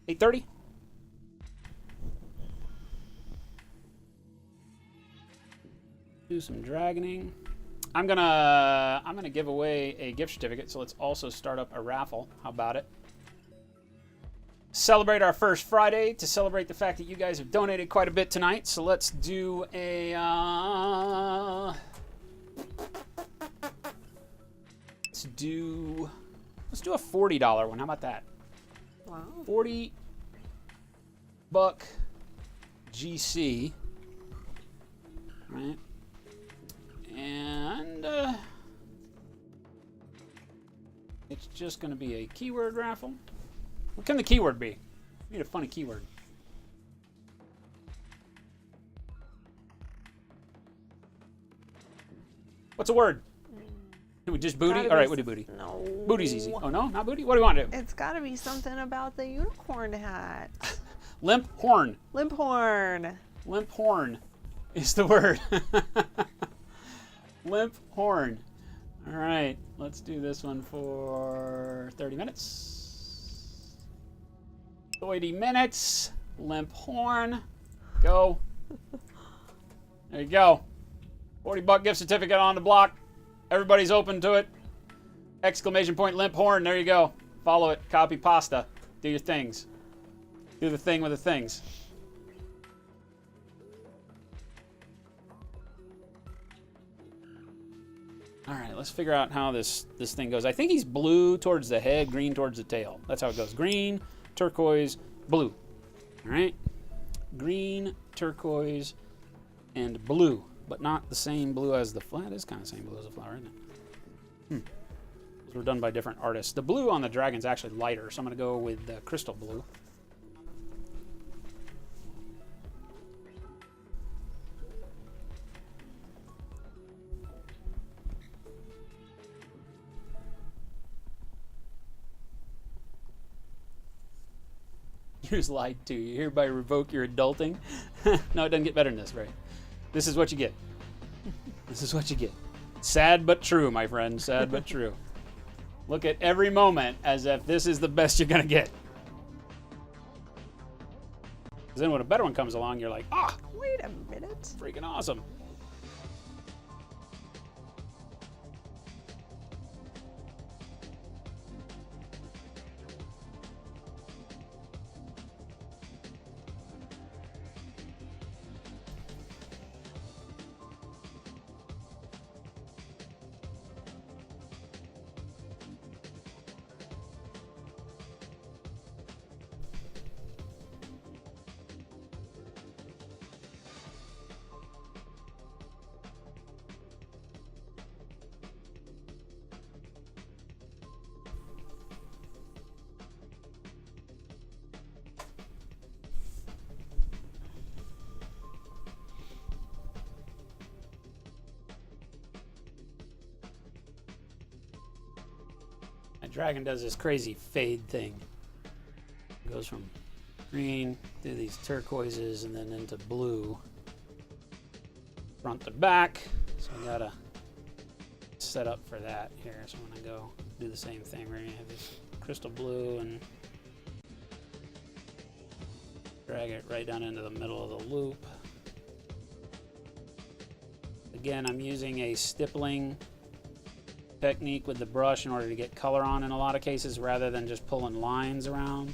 8:30? Do some dragoning. I'm gonna give away a gift certificate, so let's also start up a raffle. How about it? Celebrate our first Friday to celebrate the fact that you guys have donated quite a bit tonight. So let's do a let's do a $40 one. How about that? Wow. 40 buck GC. Right. And it's just going to be a keyword raffle. What can the keyword be? We need a funny keyword. What's a word? Do we just booty? All right, we'll do booty. No. Booty's easy. Oh, no? Not booty? What do we want to do? It's got to be something about the unicorn hat. Limp horn. Limp horn. Limp horn is the word. Limp horn. All right, let's do this one for 30 minutes. 30 minutes. Limp horn. Go. There you go. 40 buck gift certificate on the block. Everybody's open to it. Exclamation point limp horn. There you go. Follow it. Copy pasta. Do your things. Do the thing with the things. All right, let's figure out how this thing goes. I think he's blue towards the head, green towards the tail. That's how it goes. Green, turquoise, blue. All right? Green, turquoise, and blue. But not the same blue as the flower. It is kind of the same blue as the flower, isn't it? Those were done by different artists. The blue on the dragon's actually lighter, so I'm going to go with the crystal blue. You just lied to. You hereby revoke your adulting. No, it doesn't get better than this, right? This is what you get. This is what you get. Sad but true, my friend. Sad but true. Look at every moment as if this is the best you're going to get. Because then when a better one comes along, you're like, ah, wait a minute. Freaking awesome. Dragon does this crazy fade thing. It goes from green to these turquoises and then into blue. Front to back. So I gotta set up for that here. So when I go do the same thing, we're gonna have this crystal blue and drag it right down into the middle of the loop. Again, I'm using a stippling technique with the brush in order to get color on in a lot of cases rather than just pulling lines around.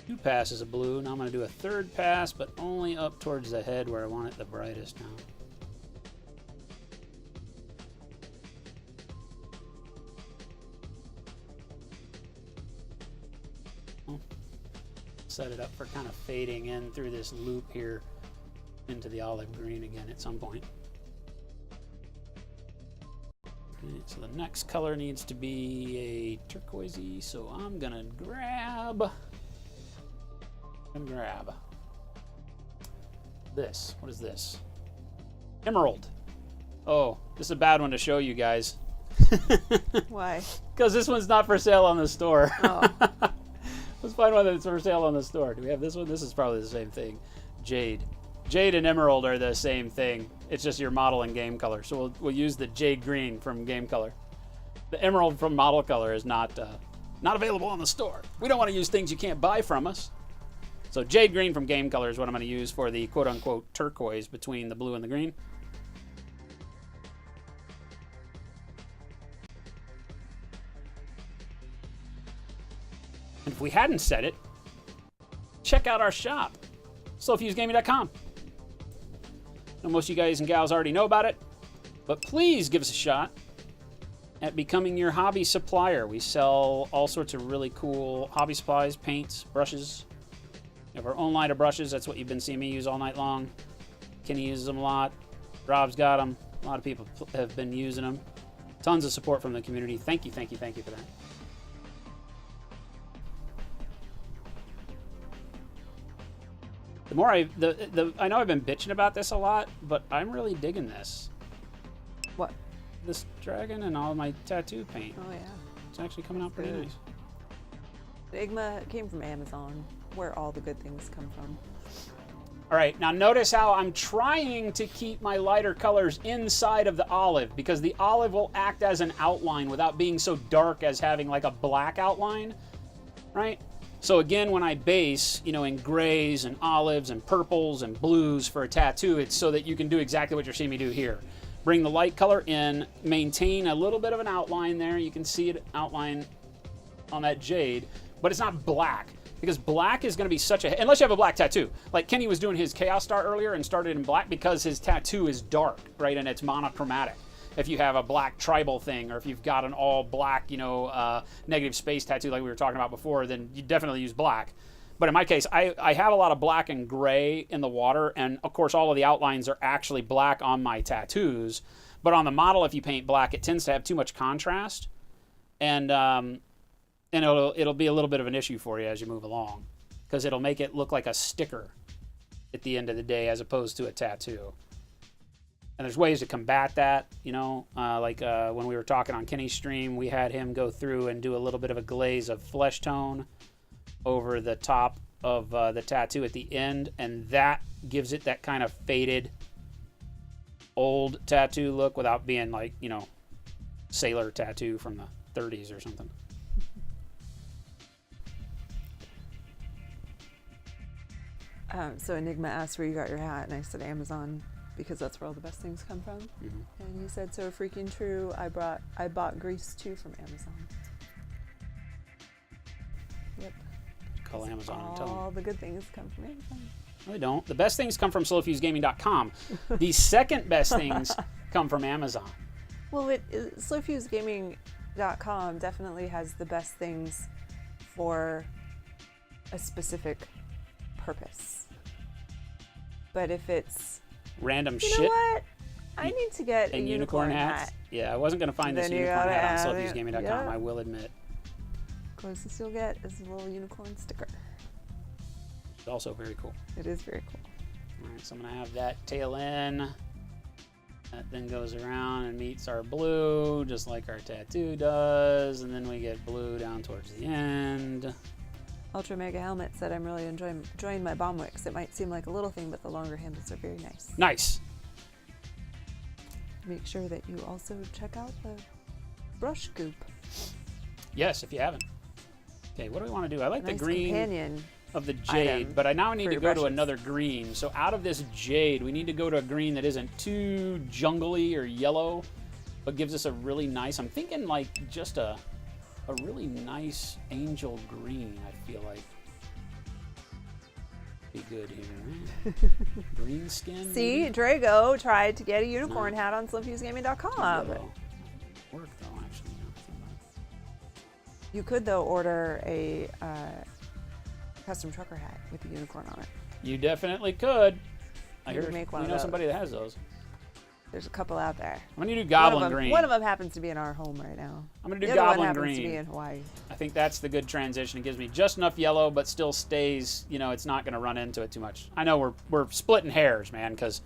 2 passes of blue. Now I'm going to do a 3rd pass, but only up towards the head where I want it the brightest now. Set it up for kind of fading in through this loop here into the olive green again at some point. Okay, so the next color needs to be a turquoisey, so I'm gonna grab this. What is this? Emerald. Oh, this is a bad one to show you guys. Why? Because this one's not for sale on the store. Oh. Let's find one that's for sale on the store. Do we have this one? This is probably the same thing. Jade. Jade and emerald are the same thing. It's just your model and game color. So we'll use the jade green from game color. The emerald from model color is not available on the store. We don't want to use things you can't buy from us. So jade green from game color is what I'm going to use for the quote-unquote turquoise between the blue and the green. And if we hadn't said it, check out our shop, slowfusegaming.com. Now, most of you guys and gals already know about it, but please give us a shot at becoming your hobby supplier. We sell all sorts of really cool hobby supplies, paints, brushes. We have our own line of brushes. That's what you've been seeing me use all night long. Kenny uses them a lot. Rob's got them. A lot of people have been using them. Tons of support from the community. Thank you, thank you, thank you for that. The more I know I've been bitching about this a lot, but I'm really digging this. What? This dragon and all my tattoo paint. Oh yeah. It's actually coming out pretty nice. Igma came from Amazon, where all the good things come from. All right, now notice how I'm trying to keep my lighter colors inside of the olive, because the olive will act as an outline without being so dark as having like a black outline, right? So again, when I base, in grays and olives and purples and blues for a tattoo, it's so that you can do exactly what you're seeing me do here. Bring the light color in, maintain a little bit of an outline there. You can see it outline on that jade, but it's not black, because black is going to be such a, unless you have a black tattoo. Like Kenny was doing his Chaos Star earlier and started in black because his tattoo is dark, right? And it's monochromatic. If you have a black tribal thing, or if you've got an all black, negative space tattoo like we were talking about before, then you definitely use black. But in my case, I have a lot of black and gray in the water, and of course all of the outlines are actually black on my tattoos. But on the model, if you paint black, it tends to have too much contrast, and it'll be a little bit of an issue for you as you move along, because it'll make it look like a sticker at the end of the day as opposed to a tattoo. And there's ways to combat that, when we were talking on Kenny's stream, we had him go through and do a little bit of a glaze of flesh tone over the top of the tattoo at the end, and that gives it that kind of faded old tattoo look without being like, sailor tattoo from the 30s or something. So Enigma asked where you got your hat, and I said Amazon, because that's where all the best things come from. Mm-hmm. And he said, so freaking true, I bought Grease too from Amazon. Yep. Call Amazon and tell them. All the good things come from Amazon. No, they don't. The best things come from slowfusegaming.com. The second best things come from Amazon. Well, slowfusegaming.com definitely has the best things for a specific purpose. But if it's random you shit. know what? I need to get a unicorn hat. Yeah, I wasn't going to find this Then you unicorn gotta hat on have it. slowfusegaming.com, Yep. I will admit. Closest you'll get is a little unicorn sticker. It's also very cool. It is very cool. All right, so I'm going to have that tail in. That then goes around and meets our blue, just like our tattoo does. And then we get blue down towards the end. Ultra Mega Helmet said, I'm really enjoying my bomb wicks. It might seem like a little thing, but the longer handles are very nice. Nice. Make sure that you also check out the brush goop. Yes, if you haven't. Okay, what do we want to do? I like Nice the green companion of the jade, item but I now need for to your go to brushes. another green. So out of this jade, we need to go to a green that isn't too jungly or yellow, but gives us a really nice, I'm thinking like just a really nice angel green, I feel like. be good here. Green skin. See, maybe? Drago tried to get a unicorn hat on slimfusgaming.com. Work though, actually. You could though order a custom trucker hat with a unicorn on it. You definitely could. I You heard make one you of know those. somebody that has those. There's a couple out there. I'm gonna do goblin green. One of them happens to be in our home right now. I'm gonna do the other one goblin happens green. to be in Hawaii. I think that's the good transition. It gives me just enough yellow, but still stays. You know, it's not gonna run into it too much. I know we're splitting hairs, man, because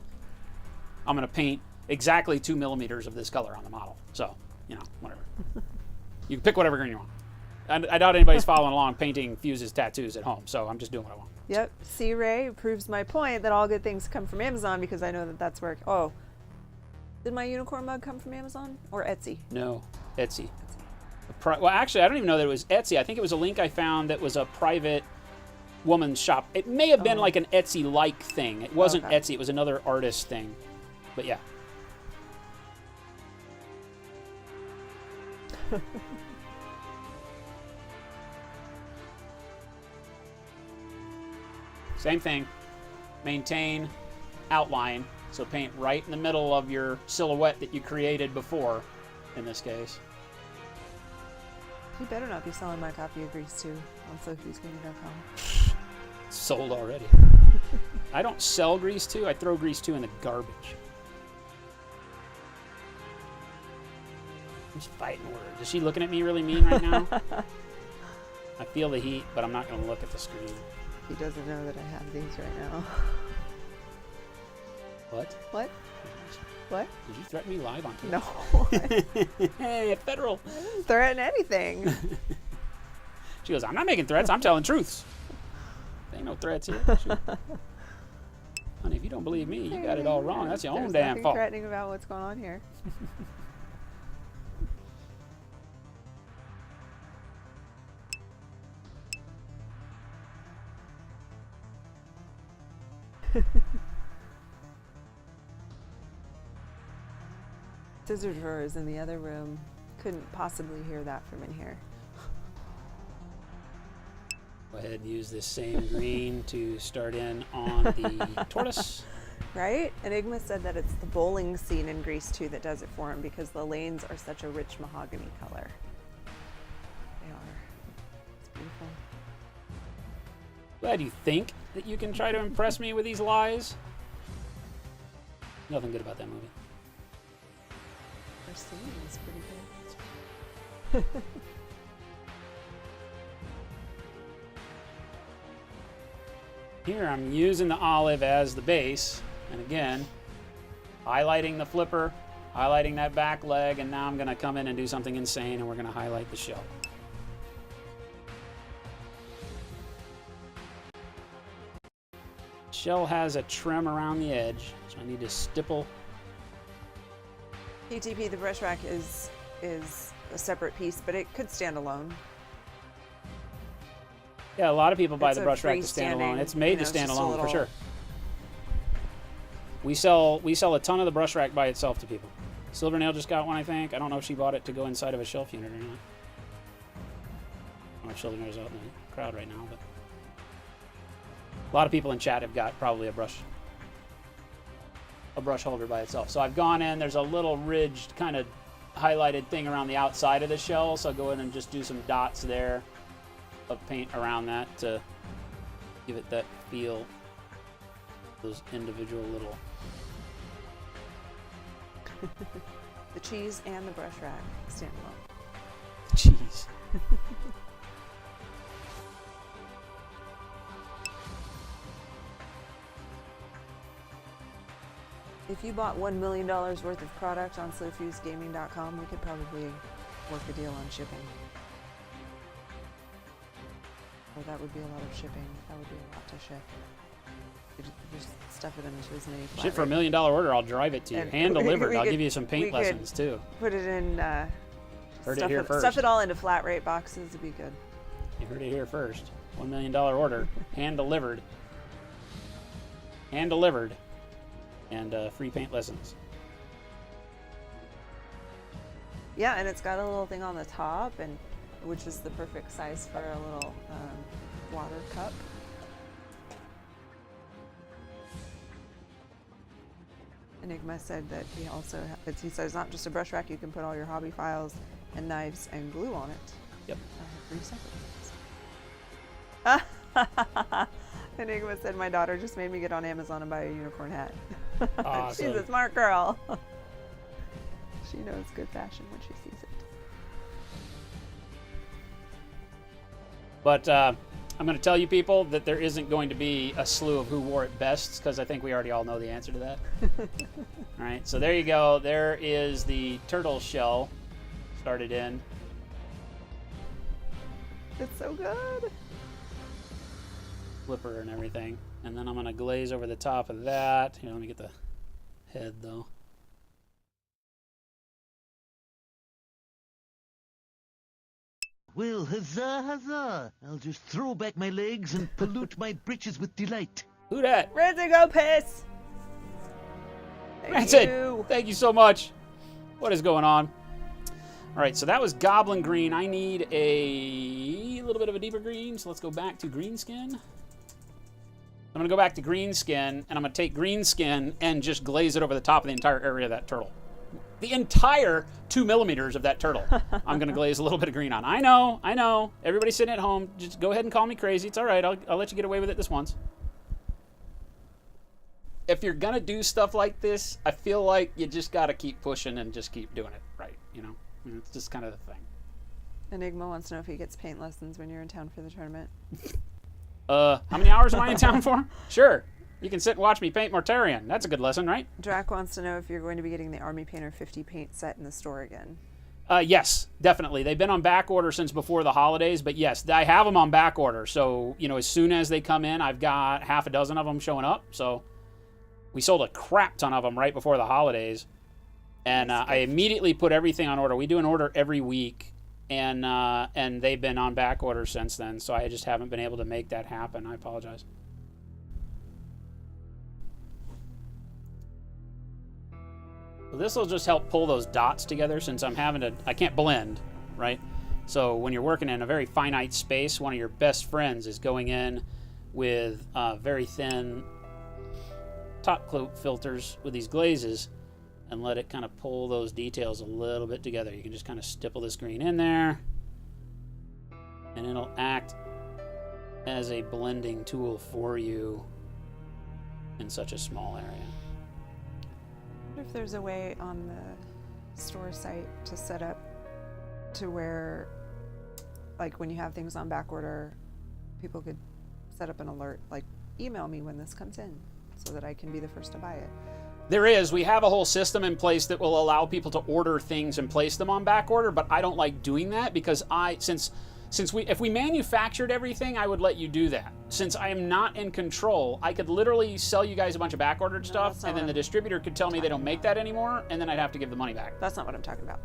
I'm gonna paint exactly 2 millimeters of this color on the model. So, you know, whatever. You can pick whatever green you want. I doubt anybody's following along painting Fuse's tattoos at home, so I'm just doing what I want. Yep. C. Ray proves my point that all good things come from Amazon because I know that that's where. Oh, did my unicorn mug come from Amazon or Etsy? No, Etsy. Well, actually, I don't even know that it was Etsy. I think it was a link I found that was a private woman's shop. It may have been like an Etsy-like thing. It wasn't Okay. Etsy. It was another artist thing. But yeah. Same thing. Maintain outline. So paint right in the middle of your silhouette that you created before, in this case. You better not be selling my copy of Grease 2 on SoFusGaming.com. Sold already. I don't sell Grease 2. I throw Grease 2 in the garbage. I'm just fighting words. Is she looking at me really mean right now? I feel the heat, but I'm not going to look at the screen. He doesn't know that I have these right now. What? What? What? Did you threaten me live on Twitch? No. Hey, federal. I didn't threaten anything. She goes, I'm not making threats. I'm telling truths. There ain't no threats here. Shoot. Honey, if you don't believe me, you got it all wrong. That's your own There's damn nothing fault. threatening about what's going on here. Scissor drawer is in the other room. Couldn't possibly hear that from in here. Go ahead and use this same green to start in on the tortoise. Right? Enigma said that it's the bowling scene in Grease 2 that does it for him because the lanes are such a rich mahogany color. They are. It's beautiful. Glad you think that you can try to impress me with these lies. Nothing good about that movie. First scene is pretty good. Here I'm using the olive as the base, and again, highlighting the flipper, highlighting that back leg, and now I'm going to come in and do something insane, and we're going to highlight the shell. Shell has a trim around the edge, so I need to stipple. PTP, the brush rack is a separate piece, but it could stand alone. Yeah, a lot of people buy It's the a brush rack to stand alone. freestanding, It's made you to know, stand it's just a alone for little- sure. We sell a ton of the brush rack by itself to people. Silvernail just got one, I think. I don't know if she bought it to go inside of a shelf unit or not. I don't know if Silvernail's out in the crowd right now, but a lot of people in chat have got probably a brush holder by itself. So I've gone in. There's a little ridged kind of highlighted thing around the outside of the shell. So I'll go in and just do some dots there of paint around that to give it that feel. Those individual little. The cheese and the brush rack stand alone. Cheese. If you bought $1 million worth of product on slowfusgaming.com, we could probably work a deal on shipping. Or that would be a lot of shipping. That would be a lot to ship. You just stuff it into as many flat Shit, for $1 rate- million order, I'll drive it to you. And Hand delivered. we I'll could- give you some we paint could lessons too. Put it in. Heard it stuff here first. Stuff it all into flat rate boxes. It'd be good. You heard it here first. $1 million order. Hand delivered. Hand delivered. And free paint lessons. Yeah, and it's got a little thing on the top, and which is the perfect size for a little water cup. Enigma said that he also he says it's not just a brush rack. You can put all your hobby files and knives and glue on it. Yep. 3 separate ones. Enigma said my daughter just made me get on Amazon and buy a unicorn hat. Awesome. She's a smart girl. She knows good fashion when she sees it. But I'm going to tell you people that there isn't going to be a slew of who wore it best, because I think we already all know the answer to that. All right, so there you go. There is the turtle shell started in. It's so good. Flipper and everything. And then I'm going to glaze over the top of that. Here, let me get the head, though. Well, huzzah, huzzah! I'll just throw back my legs and pollute my britches with delight. Who dat? Rancid, go piss! Thank Rancid! you. Thank you so much. What is going on? All right, so that was Goblin Green. I need a little bit of a deeper green, so let's go back to Greenskin. I'm going to go back to Greenskin, and I'm going to take Greenskin and just glaze it over the top of the entire area of that turtle. The entire 2 millimeters of that turtle. I'm going to glaze a little bit of green on. I know. Everybody sitting at home, just go ahead and call me crazy. It's all right. I'll let you get away with it this once. If you're going to do stuff like this, I feel like you just got to keep pushing and just keep doing it right, you know? I mean, it's just kind of the thing. Enigma wants to know if he gets paint lessons when you're in town for the tournament. How many hours am I in town for? Sure. You can sit and watch me paint Mortarion. That's a good lesson, right? Drac wants to know if you're going to be getting the Army Painter 50 paint set in the store again. Yes, definitely. They've been on back order since before the holidays, but yes, I have them on back order. So, you know, as soon as they come in, I've got half a dozen of them showing up. So we sold a crap ton of them right before the holidays. And I immediately put everything on order. We do an order every week, and they've been on back order since then. So I just haven't been able to make that happen. I apologize. So this will just help pull those dots together since I can't blend, right? So when you're working in a very finite space, one of your best friends is going in with very thin top coat filters with these glazes and let it kind of pull those details a little bit together. You can just kind of stipple this green in there and it'll act as a blending tool for you in such a small area. I wonder if there's a way on the store site to set up to where, like when you have things on back order, people could set up an alert, like email me when this comes in so that I can be the first to buy it. There is. We have a whole system in place that will allow people to order things and place them on back order, but I don't like doing that because if we manufactured everything, I would let you do that. Since I am not in control, I could literally sell you guys a bunch of back-ordered stuff, and then the distributor could tell me they don't make that anymore, and then I'd have to give the money back. That's not what I'm talking about.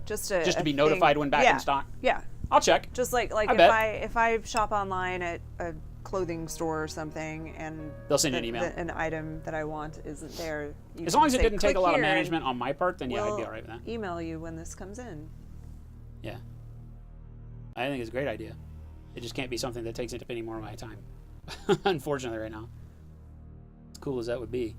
Just to be notified when back in stock? Yeah. I'll check. Just like if I shop online at a clothing store or something, and they'll send you an email. An item that I want isn't there. As long as it didn't take a lot of management on my part, then yeah, I'd be all right with that. Email you when this comes in. Yeah. I think it's a great idea. It just can't be something that takes up any more of my time. Unfortunately, right now. As cool as that would be.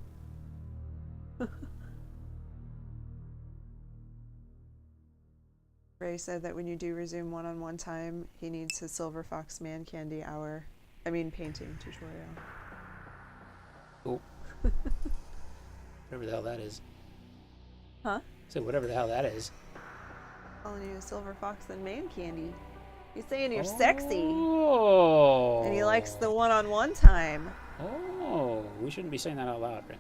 Ray said that when you do resume one-on-one time, he needs his Silver Fox Man Candy painting tutorial. Oh. Whatever the hell that is. Huh? So whatever the hell that is. Calling you Silver Fox and Man Candy. He's saying you're sexy. Oh. And he likes the one-on-one time. Oh, we shouldn't be saying that out loud, right?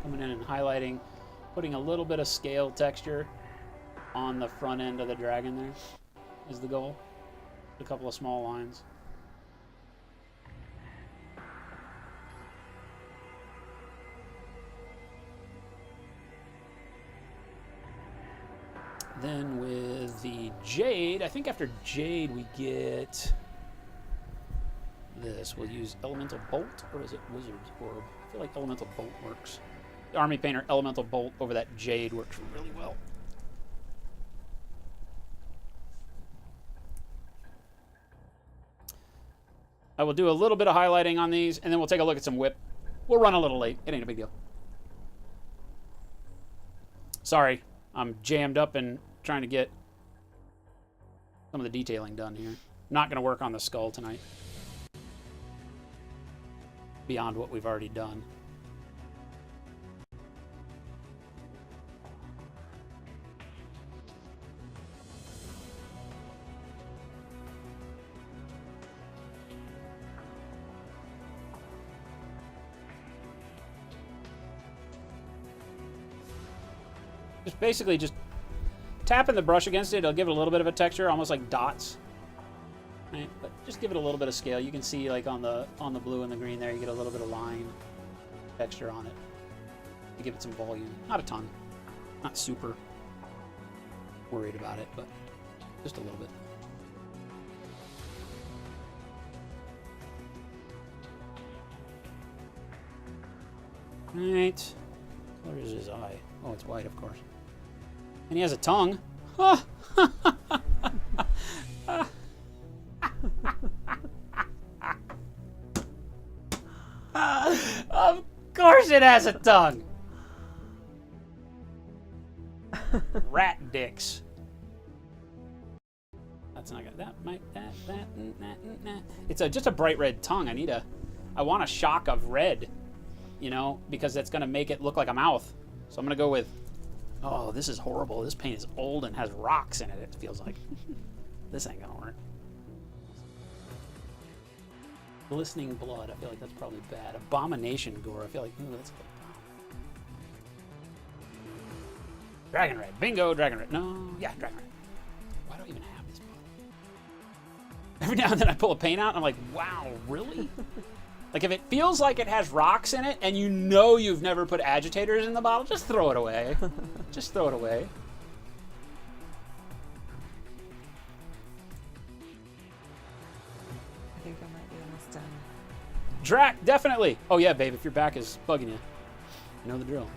Coming in and highlighting, putting a little bit of scale texture on the front end of the dragon there is the goal. A couple of small lines. Then with the Jade, I think after Jade we get this. We'll use Elemental Bolt, or is it Wizard's Orb? I feel like Elemental Bolt works. The Army Painter Elemental Bolt over that Jade works really well. I will do a little bit of highlighting on these, and then we'll take a look at some whip. We'll run a little late. It ain't a big deal. Sorry, I'm jammed up and trying to get some of the detailing done here. Not going to work on the skull tonight. Beyond what we've already done. Just basically just tapping the brush against it, it'll give it a little bit of a texture, almost like dots. Right? But just give it a little bit of scale. You can see like on the blue and the green there, you get a little bit of line texture on it. To give it some volume. Not a ton. Not super worried about it, but just a little bit. Right. What is his eye? Oh, it's white, of course. And he has a tongue. Of course it has a tongue. Rat dicks. That's not good. That might that. It's just a bright red tongue. I want a shock of red, you know, because that's gonna make it look like a mouth. So I'm gonna go with. Oh, this is horrible. This paint is old and has rocks in it. It feels like this ain't gonna work. Glistening blood. I feel like that's probably bad. Abomination gore. I feel like ooh, that's good. Dragon red. Bingo. Dragon red. No. Yeah, dragon red. Why do I even have this bottle? Every now and then I pull a paint out and I'm like, wow, really? Like, if it feels like it has rocks in it and you know you've never put agitators in the bottle, just throw it away. Just throw it away. I think I might be almost done. Drac, definitely. Oh, yeah, babe, if your back is bugging you, you know the drill.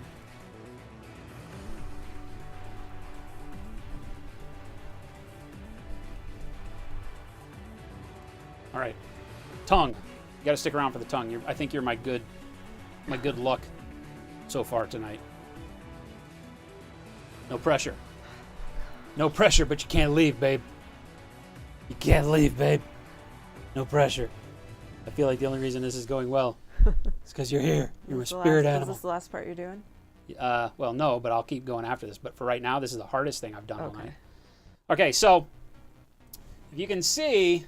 All right. Tongue. You got to stick around for the tongue. I think you're my good luck so far tonight. No pressure. No pressure, but you can't leave, babe. You can't leave, babe. No pressure. I feel like the only reason this is going well is because you're here. You're my spirit animal. Is this the last part you're doing? Well, no, but I'll keep going after this. But for right now, this is the hardest thing I've done all night. Okay, so if you can see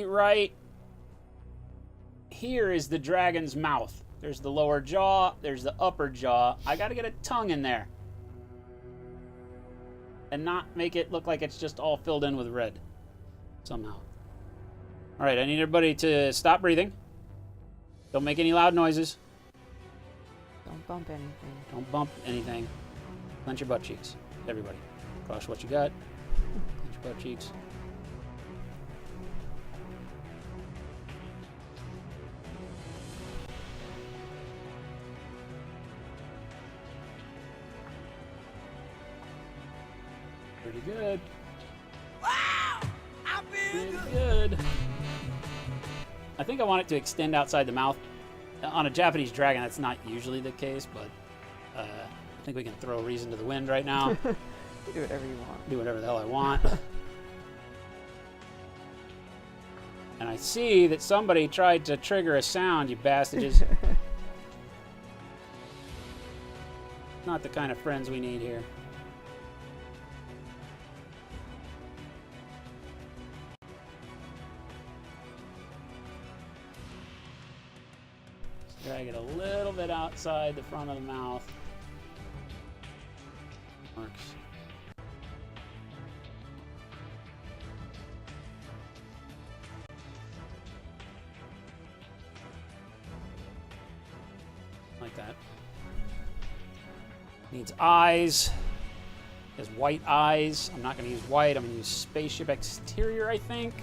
right here is the dragon's mouth. There's the lower jaw, there's the upper jaw. I gotta get a tongue in there and not make it look like it's just all filled in with red somehow. All right, I need everybody to stop breathing. Don't make any loud noises. Don't bump anything. Don't bump anything. Clench your butt cheeks, everybody. Cross what you got. Clench your butt cheeks. Pretty good. Wow! I'm feeling Pretty good. I think I want it to extend outside the mouth. On a Japanese dragon, that's not usually the case, but I think we can throw reason to the wind right now. Do whatever you want. Do whatever the hell I want. And I see that somebody tried to trigger a sound, you bastards. Not the kind of friends we need here. Drag it a little bit outside the front of the mouth. Works. Like that. Needs eyes. Has white eyes. I'm not going to use white. I'm going to use spaceship exterior, I think.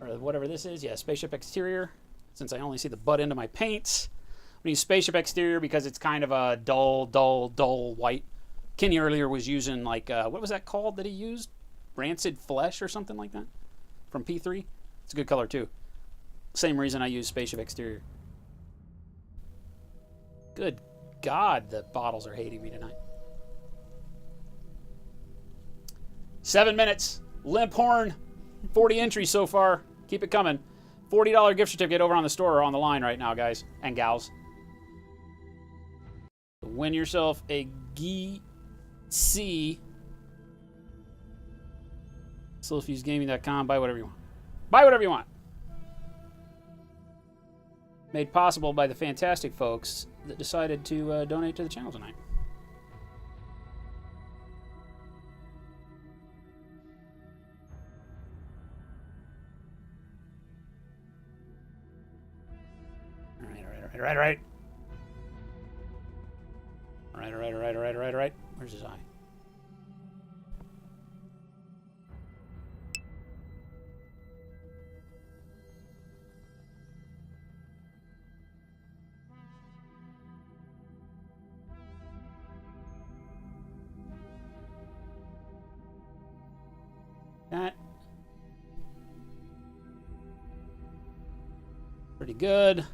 Or whatever this is. Yeah, spaceship exterior. Since I only see the butt end of my paints. I'm going to use spaceship exterior because it's kind of a dull white. Kenny earlier was using like, what was that called that he used? Rancid flesh or something like that? from P3. It's a good color too. Same reason I use Spaceship Exterior. Good God, the bottles are hating me tonight. 7 minutes. Limp Horn. 40 entries so far. Keep it coming. $40 gift certificate over on the store or on the line right now, guys and gals. Win yourself a GC. SilFuseGaming.com. Buy whatever you want. Buy whatever you want. Made possible by the fantastic folks that decided to donate to the channel tonight. All right. All right. Where's his eye? That. Pretty good.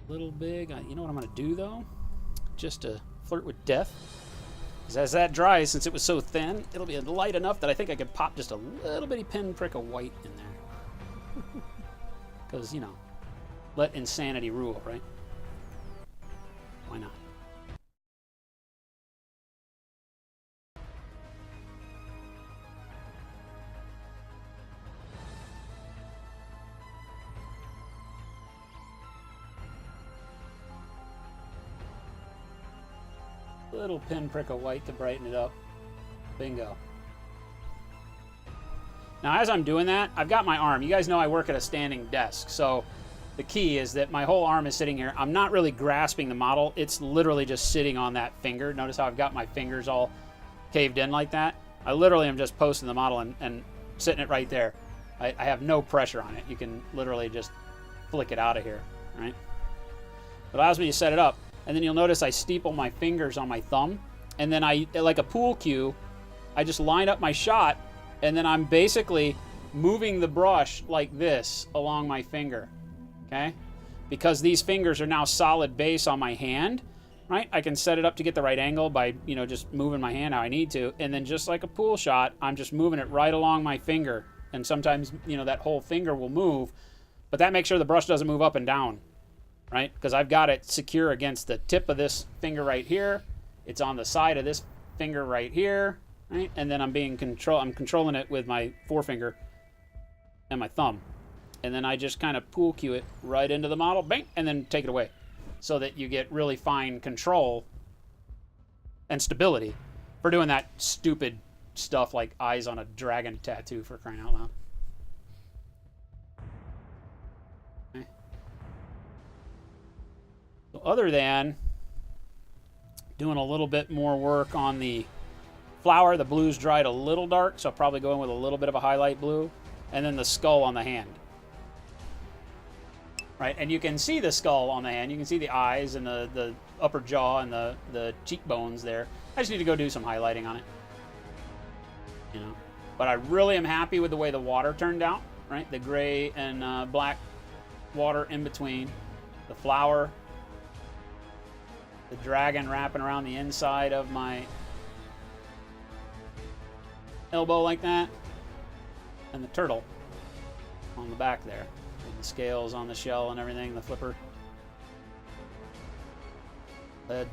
Little big. You know what I'm going to do, though? Just to flirt with death. Because as that dries, since it was so thin, it'll be light enough that I think I could pop just a little bitty pinprick of white in there. Because, you know, let insanity rule, right? Why not? Little pinprick of white to brighten it up. Bingo. Now, as I'm doing that, I've got my arm. You guys know I work at a standing desk, so the key is that my whole arm is sitting here. I'm not really grasping the model. It's literally just sitting on that finger. Notice how I've got my fingers all caved in like that? I literally am just posting the model and sitting it right there. I have no pressure on it. You can literally just flick it out of here, right? It allows me to set it up. And then you'll notice I steeple my fingers on my thumb. And then I, like a pool cue, I just line up my shot. And then I'm basically moving the brush like this along my finger. Okay? Because these fingers are now solid base on my hand, right? I can set it up to get the right angle by, you know, just moving my hand how I need to. And then just like a pool shot, I'm just moving it right along my finger. And sometimes, you know, that whole finger will move. But that makes sure the brush doesn't move up and down. Right? Because I've got it secure against the tip of this finger right here. It's on the side of this finger right here, right? And then I'm controlling it with my forefinger and my thumb. And then I just kind of pool cue it right into the model, bang, and then take it away. So that you get really fine control and stability for doing that stupid stuff like eyes on a dragon tattoo, for crying out loud. So other than doing a little bit more work on the flower, the blue's dried a little dark, so I'll probably go in with a little bit of a highlight blue, and then the skull on the hand. Right, and you can see the skull on the hand. You can see the eyes and the upper jaw and the cheekbones there. I just need to go do some highlighting on it. You know, but I really am happy with the way the water turned out. Right, the gray and black water in between, the flower. The dragon wrapping around the inside of my elbow like that. And the turtle on the back there. With the scales on the shell and everything, the flipper. Head.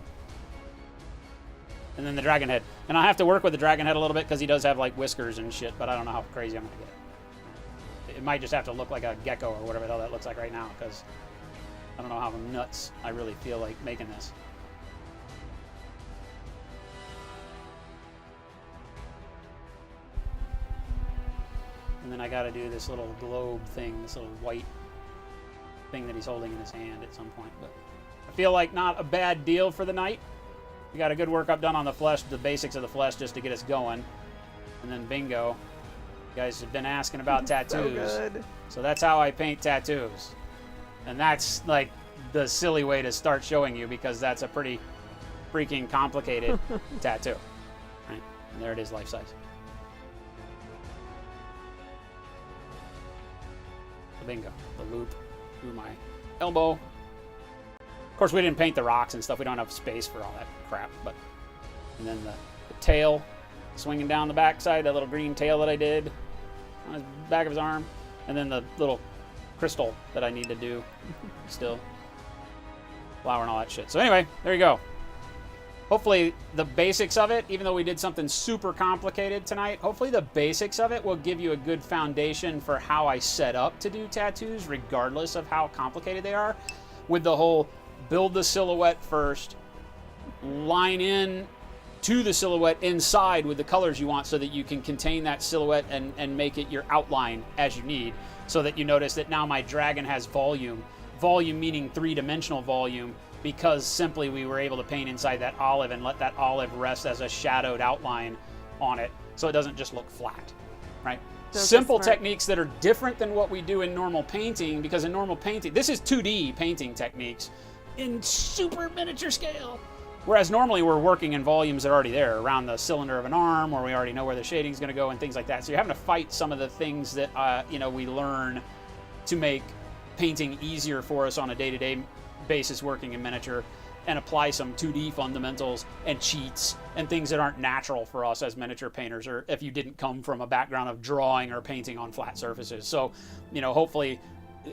And then the dragon head. And I have to work with the dragon head a little bit because he does have like whiskers and shit, but I don't know how crazy I'm going to get. It might just have to look like a gecko or whatever the hell that looks like right now because I don't know how nuts I really feel like making this. And then I got to do this little globe thing, this little white thing that he's holding in his hand at some point. But I feel like not a bad deal for the night. We got a good workup done on the flesh, the basics of the flesh just to get us going. And then bingo. You guys have been asking about tattoos. So good. So that's how I paint tattoos. And that's like the silly way to start showing you because that's a pretty freaking complicated tattoo. Right? And there it is, life size. Bingo. The loop through my elbow. Of course, we didn't paint the rocks and stuff. We don't have space for all that crap. But and then the tail swinging down the backside, that little green tail that I did on his back of his arm. And then the little crystal that I need to do still. Flower and all that shit. So anyway, there you go. Hopefully the basics of it, even though we did something super complicated tonight, hopefully the basics of it will give you a good foundation for how I set up to do tattoos, regardless of how complicated they are. With the whole build the silhouette first, line in to the silhouette inside with the colors you want so that you can contain that silhouette and make it your outline as you need, so that you notice that now my dragon has volume. Volume meaning three-dimensional volume, because simply we were able to paint inside that olive and let that olive rest as a shadowed outline on it, so it doesn't just look flat, right? Simple techniques that are different than what we do in normal painting, because in normal painting, this is 2D painting techniques in super miniature scale. Whereas normally we're working in volumes that are already there, around the cylinder of an arm, or we already know where the shading's gonna go and things like that. So you're having to fight some of the things that, we learn to make painting easier for us on a day-to-day basis working in miniature, and apply some 2D fundamentals and cheats and things that aren't natural for us as miniature painters, or if you didn't come from a background of drawing or painting on flat surfaces. So, hopefully,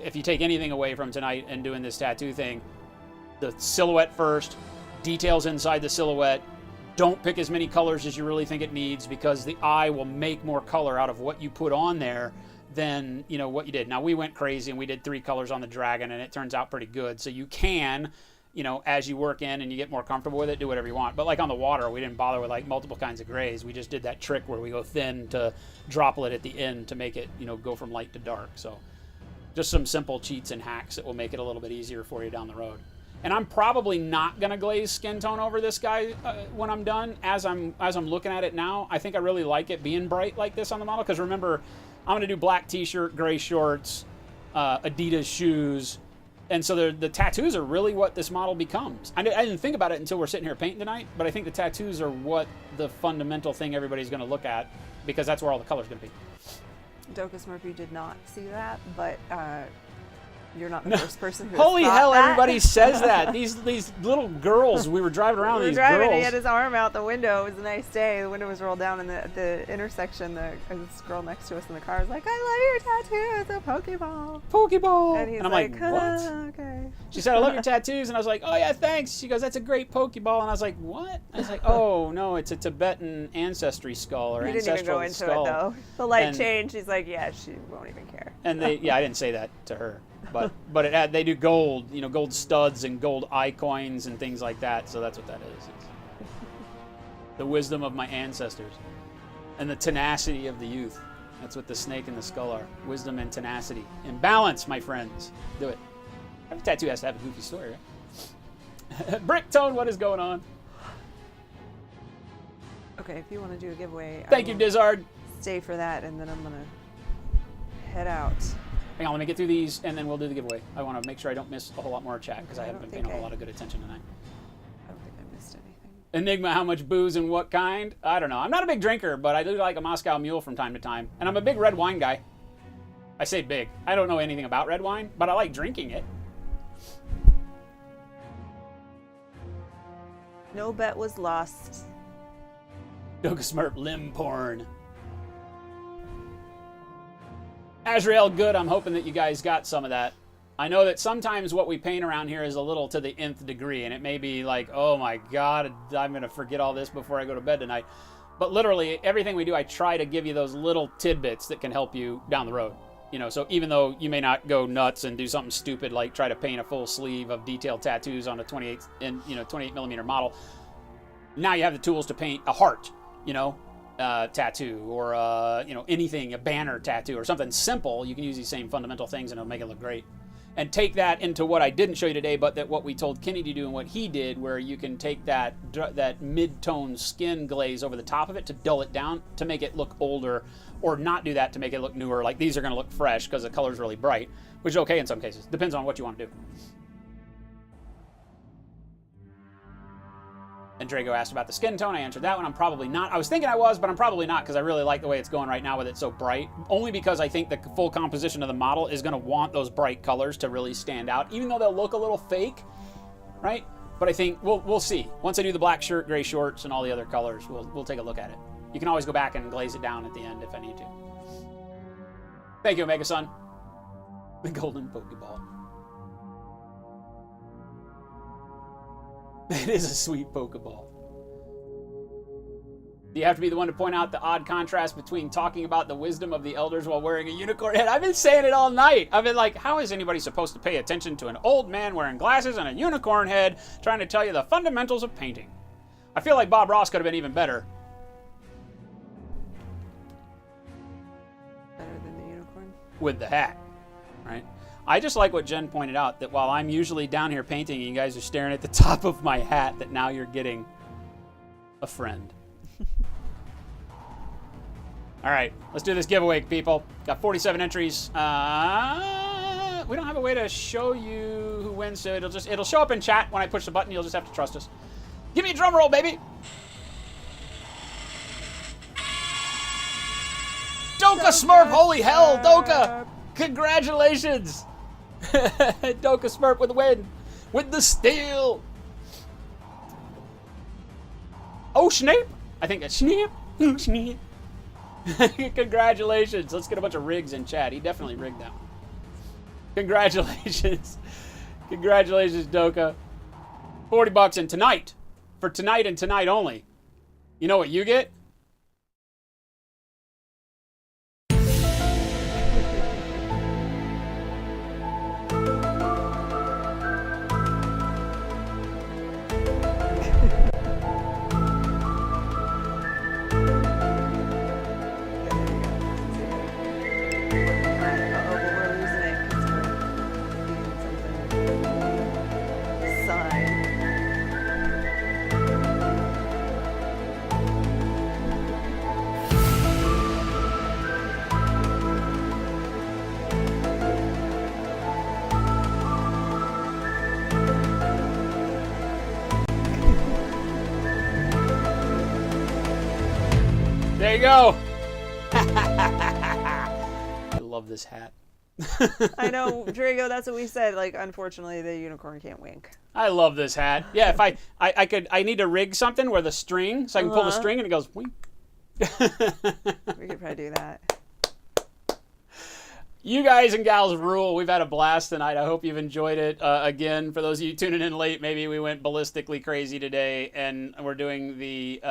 if you take anything away from tonight and doing this tattoo thing, the silhouette first, details inside the silhouette. Don't pick as many colors as you really think it needs, because the eye will make more color out of what you put on there than what you did. Now we went crazy and we did 3 colors on the dragon, and it turns out pretty good. So you can, as you work in and you get more comfortable with it, do whatever you want. But like on the water, we didn't bother with like multiple kinds of grays. We just did that trick where we go thin to droplet at the end to make it go from light to dark. So just some simple cheats and hacks that will make it a little bit easier for you down the road. And I'm probably not gonna glaze skin tone over this guy when I'm done. As I'm looking at it now, I think I really like it being bright like this on the model, because remember, I'm gonna do black t-shirt, gray shorts, Adidas shoes, and so the tattoos are really what this model becomes. I didn't think about it until we're sitting here painting tonight, but I think the tattoos are what the fundamental thing everybody's gonna look at, because that's where all the color's gonna be. Docus Murphy did not see that, but you're not the first person who Holy hell, that. everybody says that. These little girls, we were driving around with these girls. He had his arm out the window. It was a nice day. The window was rolled down, and the intersection, this girl next to us in the car was like, I love your tattoo. It's a Pokeball. Pokeball. And he's I'm like, what? Okay. She said, I love your tattoos. And I was like, oh, yeah, thanks. She goes, that's a great Pokeball. And I was like, what? I was like, oh, no, it's a Tibetan ancestry skull or ancestral skull. He didn't even go into it, though. The light changed. She's like, yeah, she won't even care. And I didn't say that to her. But it had, they do gold, gold studs and gold eye coins and things like that. So that's what that is. It's the wisdom of my ancestors and the tenacity of the youth. That's what the snake and the skull are. Wisdom and tenacity. And balance, my friends. Do it. Every tattoo has to have a goofy story, right? Bricktone, what is going on? Okay, if you want to do a giveaway, thank you, Dizzard. Stay for that, and then I'm gonna head out. Hang on, let me get through these, and then we'll do the giveaway. I want to make sure I don't miss a whole lot more chat, because I haven't been paying a whole lot of good attention tonight. I don't think I missed anything. Enigma, how much booze and what kind? I don't know. I'm not a big drinker, but I do like a Moscow Mule from time to time. And I'm a big red wine guy. I say big. I don't know anything about red wine, but I like drinking it. No bet was lost. Dokasmurp limb porn. Azrael, good. I'm hoping that you guys got some of that. I know that sometimes what we paint around here is a little to the nth degree, and it may be like, oh my God, I'm going to forget all this before I go to bed tonight. But literally, everything we do, I try to give you those little tidbits that can help you down the road. So even though you may not go nuts and do something stupid like try to paint a full sleeve of detailed tattoos on a 28 millimeter model, now you have the tools to paint a heart, tattoo, or anything, a banner tattoo or something simple. You can use these same fundamental things and it'll make it look great. And take that into what I didn't show you today, but that what we told Kenny to do and what he did, where you can take that mid-tone skin glaze over the top of it to dull it down to make it look older, or not do that to make it look newer. Like these are going to look fresh because the color's really bright, which is okay in some cases. Depends on what you want to do. And Drago asked about the skin tone. I answered that one. I'm probably not. I was thinking I was, but I'm probably not because I really like the way it's going right now with it so bright. Only because I think the full composition of the model is going to want those bright colors to really stand out, even though they'll look a little fake, right? But I think we'll see. Once I do the black shirt, gray shorts, and all the other colors, we'll take a look at it. You can always go back and glaze it down at the end if I need to. Thank you, Omega Sun. The golden Pokeball. It is a sweet Pokeball. Do you have to be the one to point out the odd contrast between talking about the wisdom of the elders while wearing a unicorn head? I've been saying it all night. I've been like, how is anybody supposed to pay attention to an old man wearing glasses and a unicorn head trying to tell you the fundamentals of painting? I feel like Bob Ross could have been even better. Better than the unicorn? With the hat, right? I just like what Jen pointed out, that while I'm usually down here painting and you guys are staring at the top of my hat, that now you're getting a friend. All right, let's do this giveaway, people. Got 47 entries. We don't have a way to show you who wins, so it'll show up in chat when I push the button. You'll just have to trust us. Give me a drum roll, baby. Doka Smurf, holy hell, Doka! Congratulations! Doka Smurf with the win, with the steal. Oh, Snape! I think that's Snape. Oh, Snape. Congratulations. Let's get a bunch of rigs in chat. He definitely rigged that one. Congratulations. Congratulations, Doka. $40 and tonight. For tonight and tonight only. You know what you get? There you go. I love this hat. I know, Drago, that's what we said. Like, unfortunately, the unicorn can't wink. I love this hat. Yeah, if I need to rig something where the string, so I can pull the string and it goes wink. We could probably do that. You guys and gals rule. We've had a blast tonight. I hope you've enjoyed it. Again, for those of you tuning in late, maybe we went ballistically crazy today, and we're doing the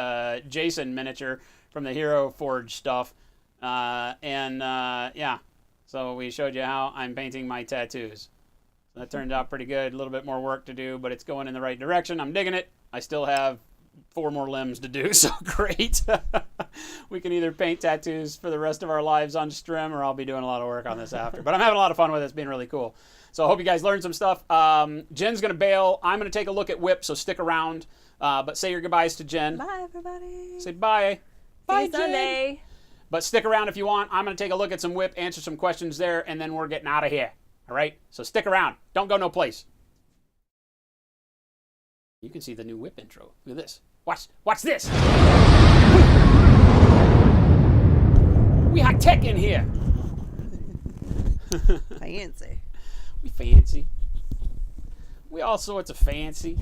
Jason miniature from the Hero Forge stuff. Yeah, so we showed you how I'm painting my tattoos. So that turned out pretty good. A little bit more work to do, but it's going in the right direction. I'm digging it. I still have 4 more limbs to do, so great. We can either paint tattoos for the rest of our lives on stream, or I'll be doing a lot of work on this after. But I'm having a lot of fun with it. It's been really cool. So I hope you guys learned some stuff. Jen's going to bail. I'm going to take a look at Whip, so stick around. But say your goodbyes to Jen. Bye, everybody. Say bye. Bye, Jen. Sunday. But stick around if you want. I'm going to take a look at some Whip, answer some questions there, and then we're getting out of here. All right? So stick around. Don't go no place. You can see the new Whip intro. Look at this. Watch this. We high tech in here. Fancy. We fancy. We all sorts of fancy.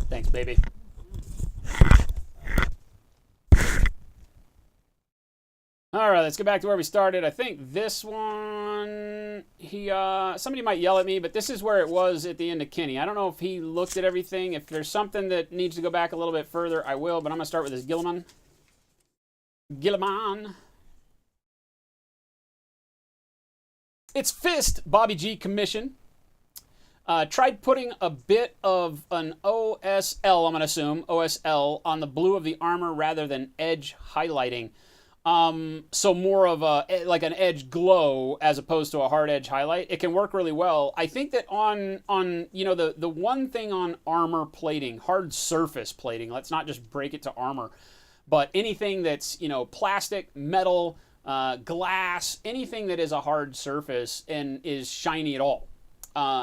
Thanks, baby. All right, let's get back to where we started. I think this one, somebody might yell at me, but this is where it was at the end of Kenny. I don't know if he looked at everything. If there's something that needs to go back a little bit further, I will, but I'm going to start with this Gilliman. It's Fist, Bobby G commission. Tried putting a bit of an OSL, I'm going to assume, OSL, on the blue of the armor rather than edge highlighting. So more of like an edge glow as opposed to a hard edge highlight. It can work really well. I think that on you know, the one thing on armor plating, hard surface plating, let's not just break it to armor, but anything that's, you know, plastic, metal, glass, anything that is a hard surface and is shiny at all.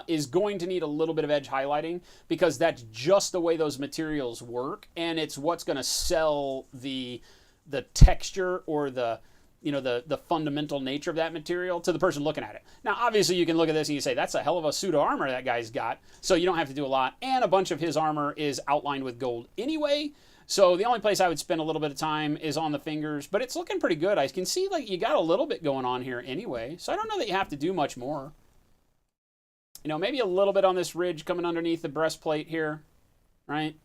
is going to need a little bit of edge highlighting, because that's just the way those materials work, and it's what's going to sell the texture or the fundamental nature of that material to the person looking at it. Now, obviously, you can look at this and you say, that's a hell of a suit of armor that guy's got, so you don't have to do a lot, and a bunch of his armor is outlined with gold anyway, so the only place I would spend a little bit of time is on the fingers, but it's looking pretty good. I can see like you got a little bit going on here anyway, so I don't know that you have to do much more. Maybe a little bit on this ridge coming underneath the breastplate here, right?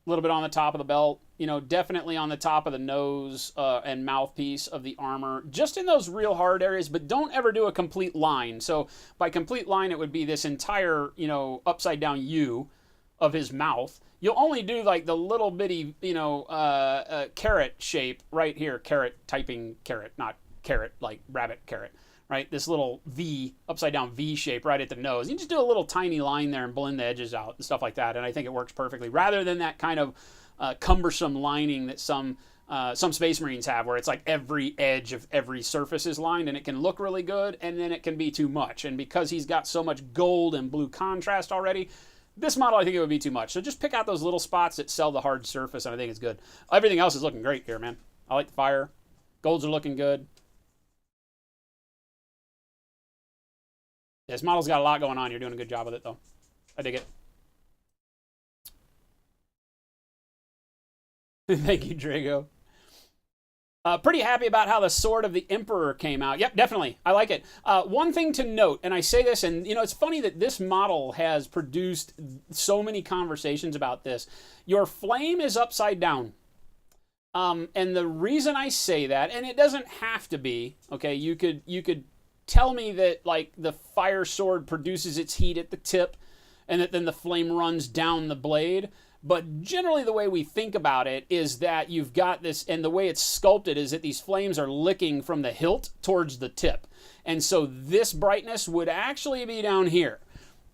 A little bit on the top of the belt, definitely on the top of the nose and mouthpiece of the armor, just in those real hard areas, but don't ever do a complete line. So by complete line, it would be this entire, upside down U of his mouth. You'll only do like the little bitty, carrot shape right here, typing carrot, not carrot, like rabbit carrot, right? This little V, upside down V shape right at the nose. You just do a little tiny line there and blend the edges out and stuff like that, and I think it works perfectly, rather than that kind of cumbersome lining that some Space Marines have, where it's like every edge of every surface is lined, and it can look really good, and then it can be too much. And because he's got so much gold and blue contrast already, this model, I think it would be too much. So just pick out those little spots that sell the hard surface, and I think it's good. Everything else is looking great here, man. I like the fire. Golds are looking good. This model's got a lot going on. You're doing a good job with it, though. I dig it. Thank you, Drago. Pretty happy about how the Sword of the Emperor came out. Yep, definitely. I like it. One thing to note, and I say this, and it's funny that this model has produced so many conversations about this. Your flame is upside down. And the reason I say that, and it doesn't have to be, okay, you could tell me that like the fire sword produces its heat at the tip and that then the flame runs down the blade. But generally the way we think about it is that you've got this, and the way it's sculpted is that these flames are licking from the hilt towards the tip. And so this brightness would actually be down here.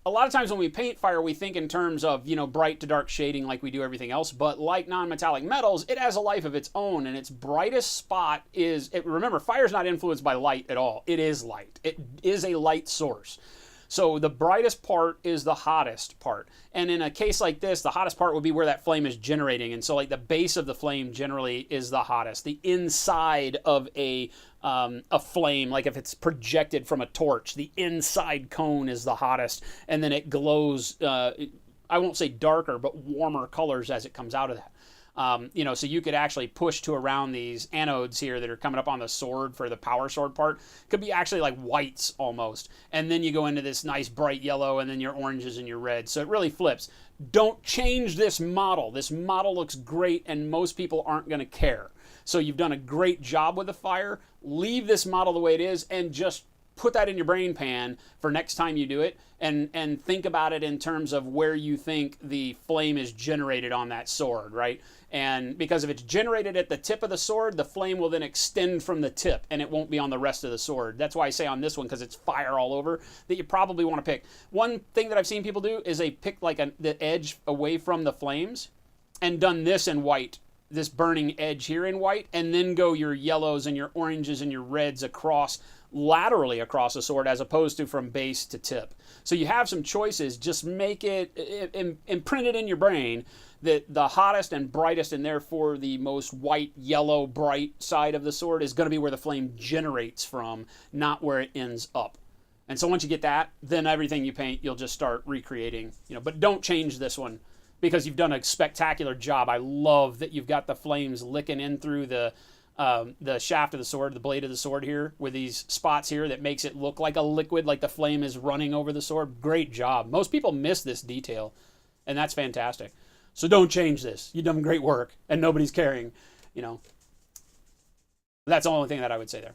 A lot of times when we paint fire, we think in terms of, bright to dark shading like we do everything else. But like non-metallic metals, it has a life of its own, and its brightest spot is, remember, fire's not influenced by light at all. It is light. It is a light source. So the brightest part is the hottest part. And in a case like this, the hottest part would be where that flame is generating. And so like the base of the flame generally is the hottest. The inside of a flame, like if it's projected from a torch, the inside cone is the hottest. And then it glows, I won't say darker, but warmer colors as it comes out of that. So you could actually push to around these anodes here that are coming up on the sword for the power sword part. Could be actually like whites almost. And then you go into this nice bright yellow and then your oranges and your reds. So it really flips. Don't change this model. This model looks great and most people aren't going to care. So you've done a great job with the fire. Leave this model the way it is and just put that in your brain pan for next time you do it, and think about it in terms of where you think the flame is generated on that sword, right? And because if it's generated at the tip of the sword, the flame will then extend from the tip and it won't be on the rest of the sword. That's why I say on this one, because it's fire all over, that you probably want to pick. One thing that I've seen people do is they pick like the edge away from the flames and done this in white, this burning edge here in white, and then go your yellows and your oranges and your reds across, laterally across the sword, as opposed to from base to tip. So you have some choices. Just make it, imprint it in your brain that the hottest and brightest and therefore the most white, yellow, bright side of the sword is going to be where the flame generates from, not where it ends up. And so once you get that, then everything you paint, you'll just start recreating, but don't change this one because you've done a spectacular job. I love that you've got the flames licking in through the shaft of the sword, the blade of the sword here, with these spots here that makes it look like a liquid, like the flame is running over the sword. Great job. Most people miss this detail, and that's fantastic. So don't change this. You've done great work, and nobody's caring, That's the only thing that I would say there.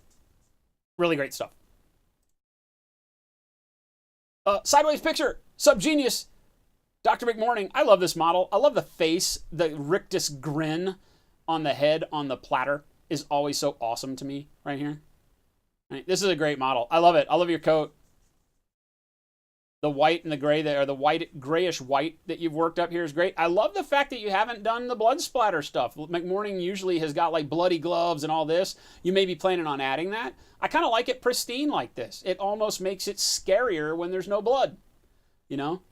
Really great stuff. Sideways picture. Subgenius. Dr. McMorning. I love this model. I love the face, the rictus grin on the head on the platter is always so awesome to me right here. Right, this is a great model. I love it. I love your coat. The white and the gray there, the white, grayish white that you've worked up here is great. I love the fact that you haven't done the blood splatter stuff. McMorning usually has got like bloody gloves and all this. You may be planning on adding that. I kind of like it pristine like this. It almost makes it scarier when there's no blood. you know?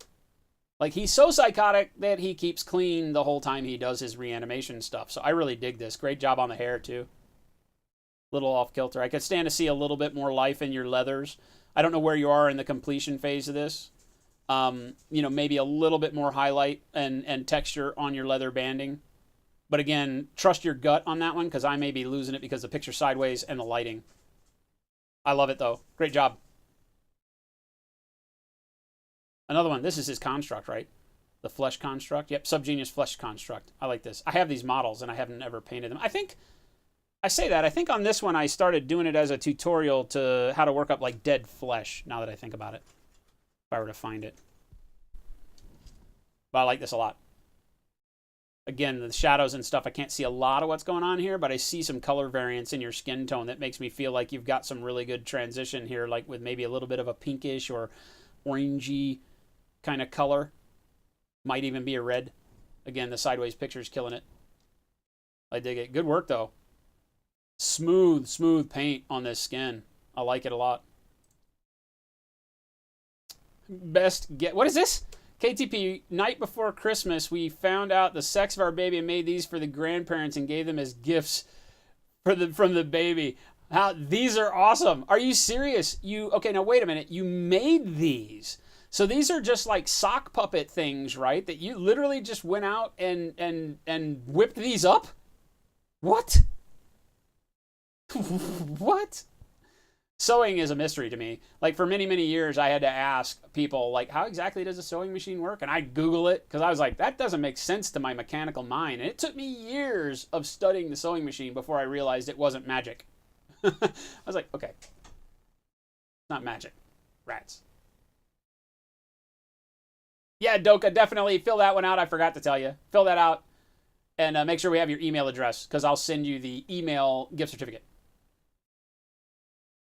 Like, he's so psychotic that he keeps clean the whole time he does his reanimation stuff. So I really dig this. Great job on the hair, too. Little off kilter. I could stand to see a little bit more life in your leathers. I don't know where you are in the completion phase of this. You know, maybe a little bit more highlight and texture on your leather banding. But again, trust your gut on that one, because I may be losing it because the picture sideways and the lighting. I love it, though. Great job. Another one. This is his construct, right? The flesh construct. Yep, Subgenius flesh construct. I like this. I have these models, and I haven't ever painted them. I think on this one I started doing it as a tutorial to how to work up, like, dead flesh, now that I think about it. If I were to find it. But I like this a lot. Again, the shadows and stuff, I can't see a lot of what's going on here, but I see some color variance in your skin tone that makes me feel like you've got some really good transition here, like with maybe a little bit of a pinkish or orangey kind of color. Might even be a red. Again, the sideways picture is killing it. I dig it. Good work, though. Smooth paint on this skin. I like it a lot. Best get. What is this? KTP, night before Christmas, we found out the sex of our baby and made these for the grandparents and gave them as gifts from the baby. These are awesome. Are you serious? Okay, now wait a minute. You made these. So these are just like sock puppet things, right? That you literally just went out and whipped these up? What? What? Sewing is a mystery to me. Like, for many, many years, I had to ask people, like, how exactly does a sewing machine work? And I'd Google it, because I was like, that doesn't make sense to my mechanical mind. And it took me years of studying the sewing machine before I realized it wasn't magic. I was like, okay. It's not magic. Rats. Yeah, Doka, definitely fill that one out. I forgot to tell you. Fill that out. And make sure we have your email address, because I'll send you the email gift certificate.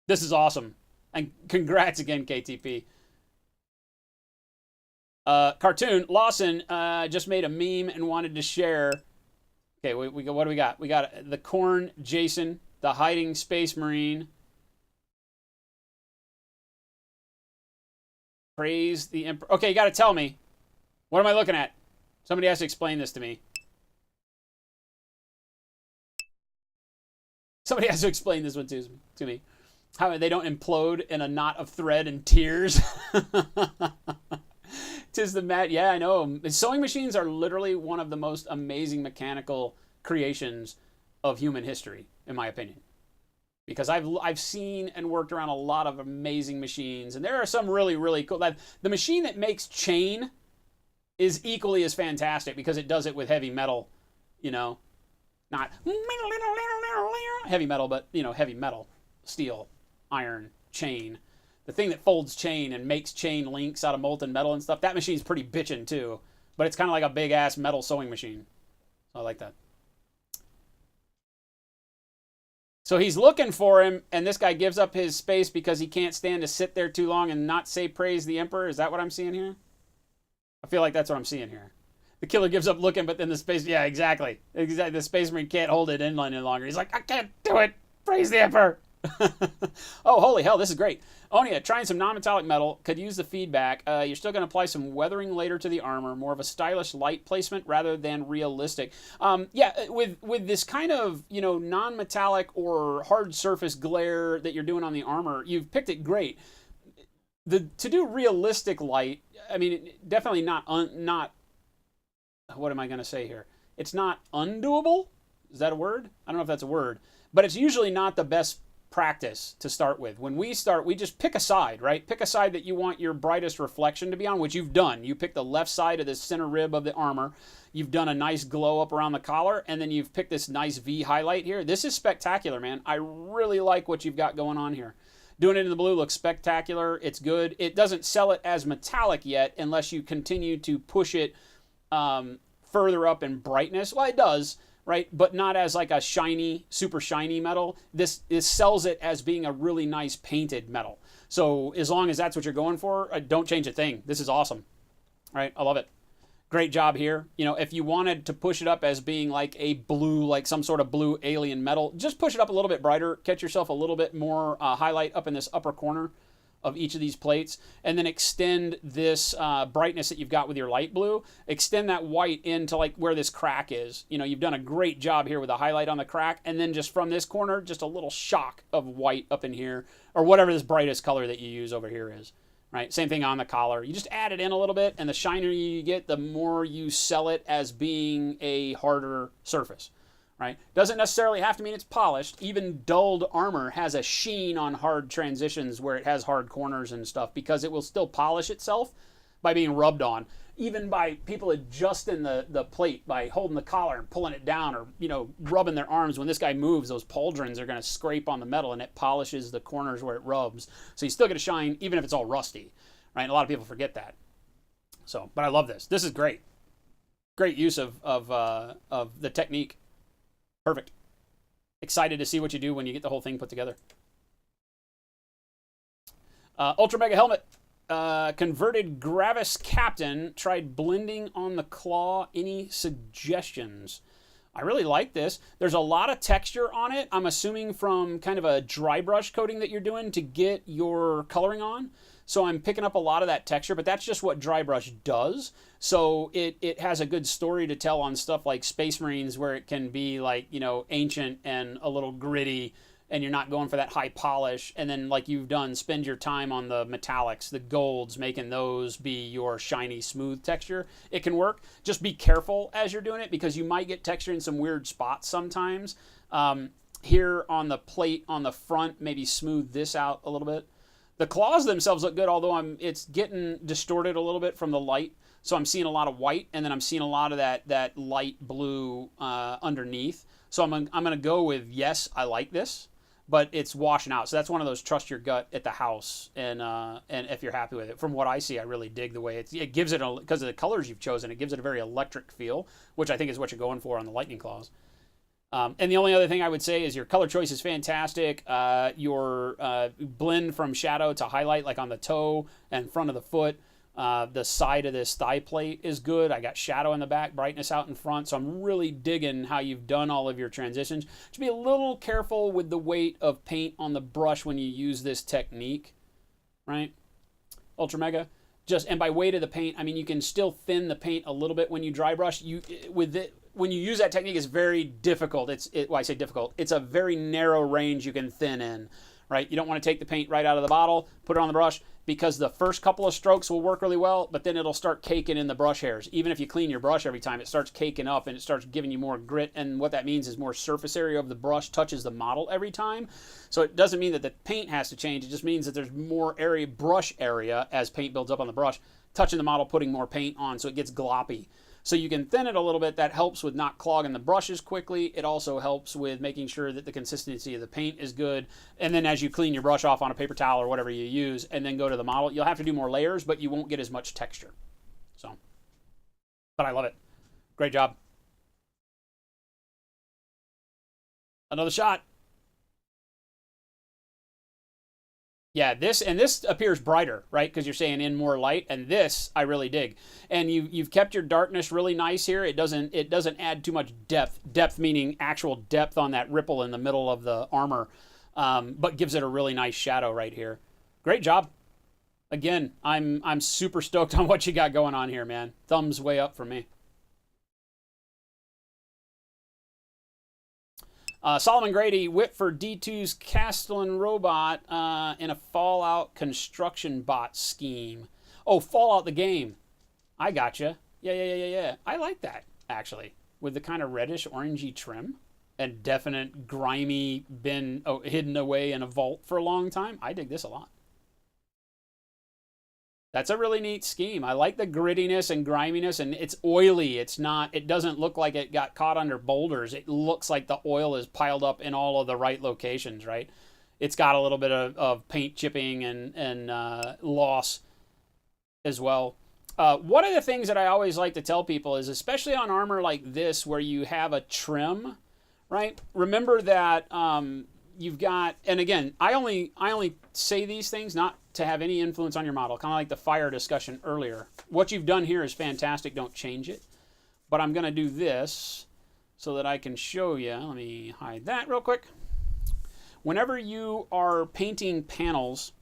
This is awesome. And congrats again, KTP. Cartoon, Lawson just made a meme and wanted to share. Okay, what do we got? We got the Corn Jason, the hiding Space Marine. Praise the Emperor. Okay, you got to tell me. What am I looking at? Somebody has to explain this to me. Somebody has to explain this one to me. How they don't implode in a knot of thread and tears. Tis the mat. Yeah, I know. Sewing machines are literally one of the most amazing mechanical creations of human history, in my opinion. Because I've seen and worked around a lot of amazing machines, and there are some really, really cool. The machine that makes chain is equally as fantastic because it does it with heavy metal, you know. Not heavy metal, but, you know, heavy metal. Steel, iron, chain. The thing that folds chain and makes chain links out of molten metal and stuff, that machine's pretty bitchin' too. But it's kind of like a big-ass metal sewing machine. So I like that. So he's looking for him, and this guy gives up his space because he can't stand to sit there too long and not say praise the Emperor. Is that what I'm seeing here? I feel like that's what I'm seeing here. The killer gives up looking, but then the space... Yeah, exactly. The Space Marine can't hold it in any longer. He's like, I can't do it. Praise the Emperor. Oh, holy hell, this is great. Onia, trying some non-metallic metal. Could use the feedback. You're still going to apply some weathering later to the armor. More of a stylish light placement rather than realistic. Yeah, with this kind of, you know, non-metallic or hard surface glare that you're doing on the armor, you've picked it great. To do realistic light, I mean, definitely not what am I going to say here? It's not undoable. Is that a word? I don't know if that's a word. But it's usually not the best practice to start with. When we start, we just pick a side, right? Pick a side that you want your brightest reflection to be on, which you've done. You pick the left side of the center rib of the armor. You've done a nice glow up around the collar, and then you've picked this nice V highlight here. This is spectacular, man. I really like what you've got going on here. Doing it in the blue looks spectacular. It's good. It doesn't sell it as metallic yet unless you continue to push it further up in brightness. Well, it does, right? But not as like a shiny, super shiny metal. This sells it as being a really nice painted metal. So as long as that's what you're going for, don't change a thing. This is awesome, right? I love it. Great job here. You know, if you wanted to push it up as being like a blue, like some sort of blue alien metal, just push it up a little bit brighter. Catch yourself a little bit more highlight up in this upper corner of each of these plates, and then extend this brightness that you've got with your light blue, extend that white into like where this crack is. You know, you've done a great job here with the highlight on the crack, and then just from this corner, just a little shock of white up in here, or whatever this brightest color that you use over here is. Right, same thing on the collar. You just add it in a little bit, and the shinier you get, the more you sell it as being a harder surface. Right? Doesn't necessarily have to mean it's polished. Even dulled armor has a sheen on hard transitions where it has hard corners and stuff, because it will still polish itself by being rubbed on. Even by people adjusting the plate by holding the collar and pulling it down, or, you know, rubbing their arms. When this guy moves, those pauldrons are going to scrape on the metal, and it polishes the corners where it rubs. So you still get a shine even if it's all rusty, right? And a lot of people forget that. So, but I love this. This is great. Great use of the technique. Perfect. Excited to see what you do when you get the whole thing put together. Ultra Mega Helmet. Converted Gravis Captain tried blending on the claw. Any suggestions? I really like this. There's a lot of texture on it. I'm assuming from kind of a dry brush coating that you're doing to get your coloring on. So I'm picking up a lot of that texture, but that's just what dry brush does. So it has a good story to tell on stuff like Space Marines, where it can be like, you know, ancient and a little gritty, and you're not going for that high polish. And then, like you've done, spend your time on the metallics, the golds, making those be your shiny, smooth texture. It can work. Just be careful as you're doing it, because you might get texture in some weird spots sometimes. Here on the plate on the front, maybe smooth this out a little bit. The claws themselves look good, although it's getting distorted a little bit from the light. So I'm seeing a lot of white, and then I'm seeing a lot of that light blue underneath. So I'm gonna go with, yes, I like this, but it's washing out. So that's one of those trust your gut at the house, and if you're happy with it. From what I see, I really dig the way it gives it, because of the colors you've chosen, it gives it a very electric feel, which I think is what you're going for on the lightning claws. And the only other thing I would say is your color choice is fantastic. Your blend from shadow to highlight, like on the toe and front of the foot. The side of this thigh plate is good. I got shadow in the back, brightness out in front. So I'm really digging how you've done all of your transitions. Just be a little careful with the weight of paint on the brush when you use this technique, right? Ultra Mega. And by weight of the paint, I mean you can still thin the paint a little bit when you dry brush. When you use that technique, it's very difficult. Well, I say difficult. It's a very narrow range you can thin in, right? You don't want to take the paint right out of the bottle, put it on the brush, because the first couple of strokes will work really well, but then it'll start caking in the brush hairs. Even if you clean your brush every time, it starts caking up and it starts giving you more grit, and what that means is more surface area of the brush touches the model every time. So it doesn't mean that the paint has to change. It just means that there's more brush area as paint builds up on the brush, touching the model, putting more paint on, so it gets gloppy. So you can thin it a little bit. That helps with not clogging the brushes quickly. It also helps with making sure that the consistency of the paint is good. And then as you clean your brush off on a paper towel or whatever you use, and then go to the model, you'll have to do more layers, but you won't get as much texture. So, but I love it. Great job. Another shot. Yeah, this appears brighter, right? Because you're saying in more light, and this I really dig. And you've kept your darkness really nice here. It doesn't add too much depth. Depth meaning actual depth on that ripple in the middle of the armor, but gives it a really nice shadow right here. Great job. Again, I'm super stoked on what you got going on here, man. Thumbs way up for me. Solomon Grady, Whitford D2's Castellan robot in a Fallout construction bot scheme. Oh, Fallout the game. I gotcha. Yeah. I like that, actually. With the kind of reddish orangey trim and definite grimy been hidden away in a vault for a long time. I dig this a lot. That's a really neat scheme. I like the grittiness and griminess, and it's oily. It doesn't look like it got caught under boulders. It looks like the oil is piled up in all of the right locations, right? It's got a little bit of paint chipping and loss as well. One of the things that I always like to tell people is, especially on armor like this where you have a trim, right? Remember that you've got, and again, I only say these things not to have any influence on your model, kind of like the fire discussion earlier. What you've done here is fantastic. Don't change it. But I'm going to do this so that I can show you. Let me hide that real quick. Whenever you are painting panels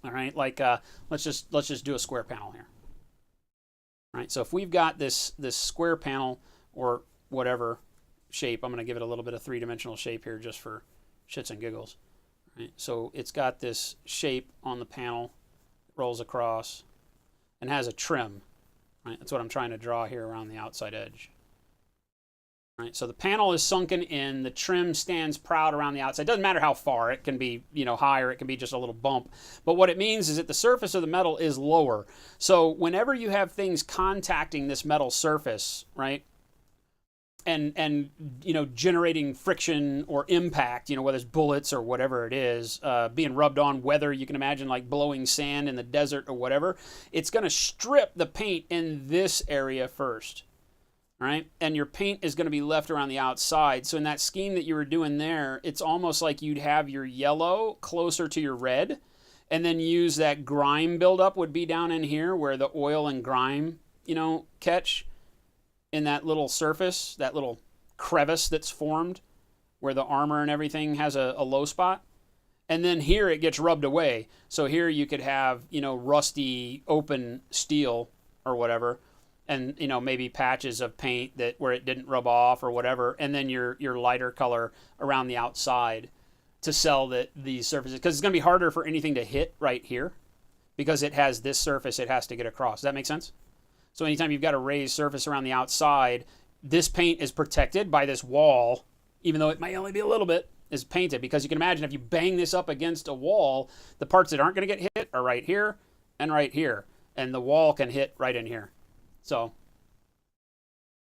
All right, like let's just do a square panel here. All right, so if we've got this square panel or whatever shape, I'm going to give it a little bit of three-dimensional shape here just for shits and giggles. Right, so it's got this shape on the panel, rolls across, and has a trim. Right, that's what I'm trying to draw here around the outside edge. Right, so the panel is sunken in, the trim stands proud around the outside. It doesn't matter how far, it can be, you know, higher, it can be just a little bump. But what it means is that the surface of the metal is lower. So whenever you have things contacting this metal surface, right, and you know, generating friction or impact, you know, whether it's bullets or whatever it is, being rubbed on, whether you can imagine like blowing sand in the desert or whatever, it's going to strip the paint in this area first. Right? And your paint is going to be left around the outside. So in that scheme that you were doing there, it's almost like you'd have your yellow closer to your red, and then use that grime buildup would be down in here where the oil and grime, you know, catch in that little surface, that little crevice that's formed where the armor and everything has a low spot. And then here it gets rubbed away. So here you could have, you know, rusty open steel or whatever, and, you know, maybe patches of paint that where it didn't rub off or whatever, and then your lighter color around the outside to sell these surfaces, because it's going to be harder for anything to hit right here because it has this surface it has to get across. Does that make sense? So anytime you've got a raised surface around the outside, this paint is protected by this wall, even though it might only be a little bit, is painted, because you can imagine if you bang this up against a wall, the parts that aren't going to get hit are right here and right here, and the wall can hit right in here. So,